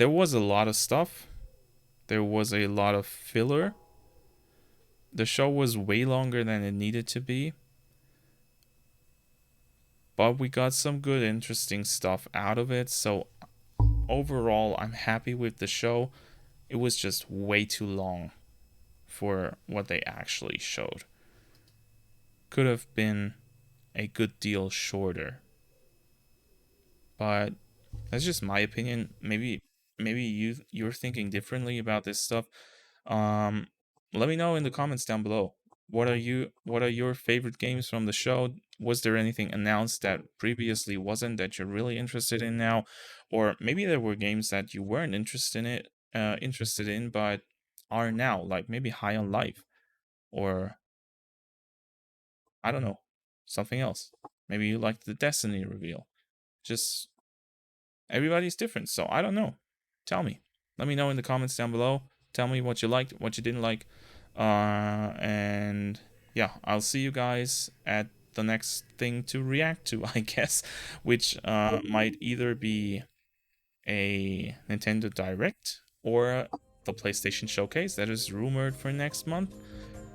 was a lot of stuff. There was a lot of filler. The show was way longer than it needed to be. but we got some good, interesting stuff out of it. So overall, I'm happy with the show. It was just way too long for what they actually showed. Could have been a good deal shorter. But that's just my opinion. Maybe you're thinking differently about this stuff. Let me know in the comments down below. What are your favorite games from the show? Was there anything announced that previously wasn't, that you're really interested in now? Or maybe there were games that you weren't interested in but are now, like maybe High on Life, or I don't know, something else. Maybe you liked the Destiny reveal. Just everybody's different, so I don't know. Tell me. Let me know in the comments down below. Tell me what you liked, what you didn't like. And yeah, I'll see you guys at the next thing to react to, I guess, which might either be a Nintendo Direct or the PlayStation Showcase that is rumored for next month.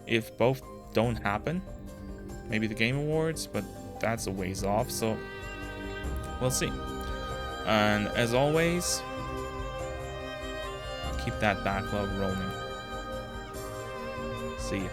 If both don't happen, maybe the Game Awards, but that's a ways off, so we'll see. And as always, keep that backlog rolling. See ya.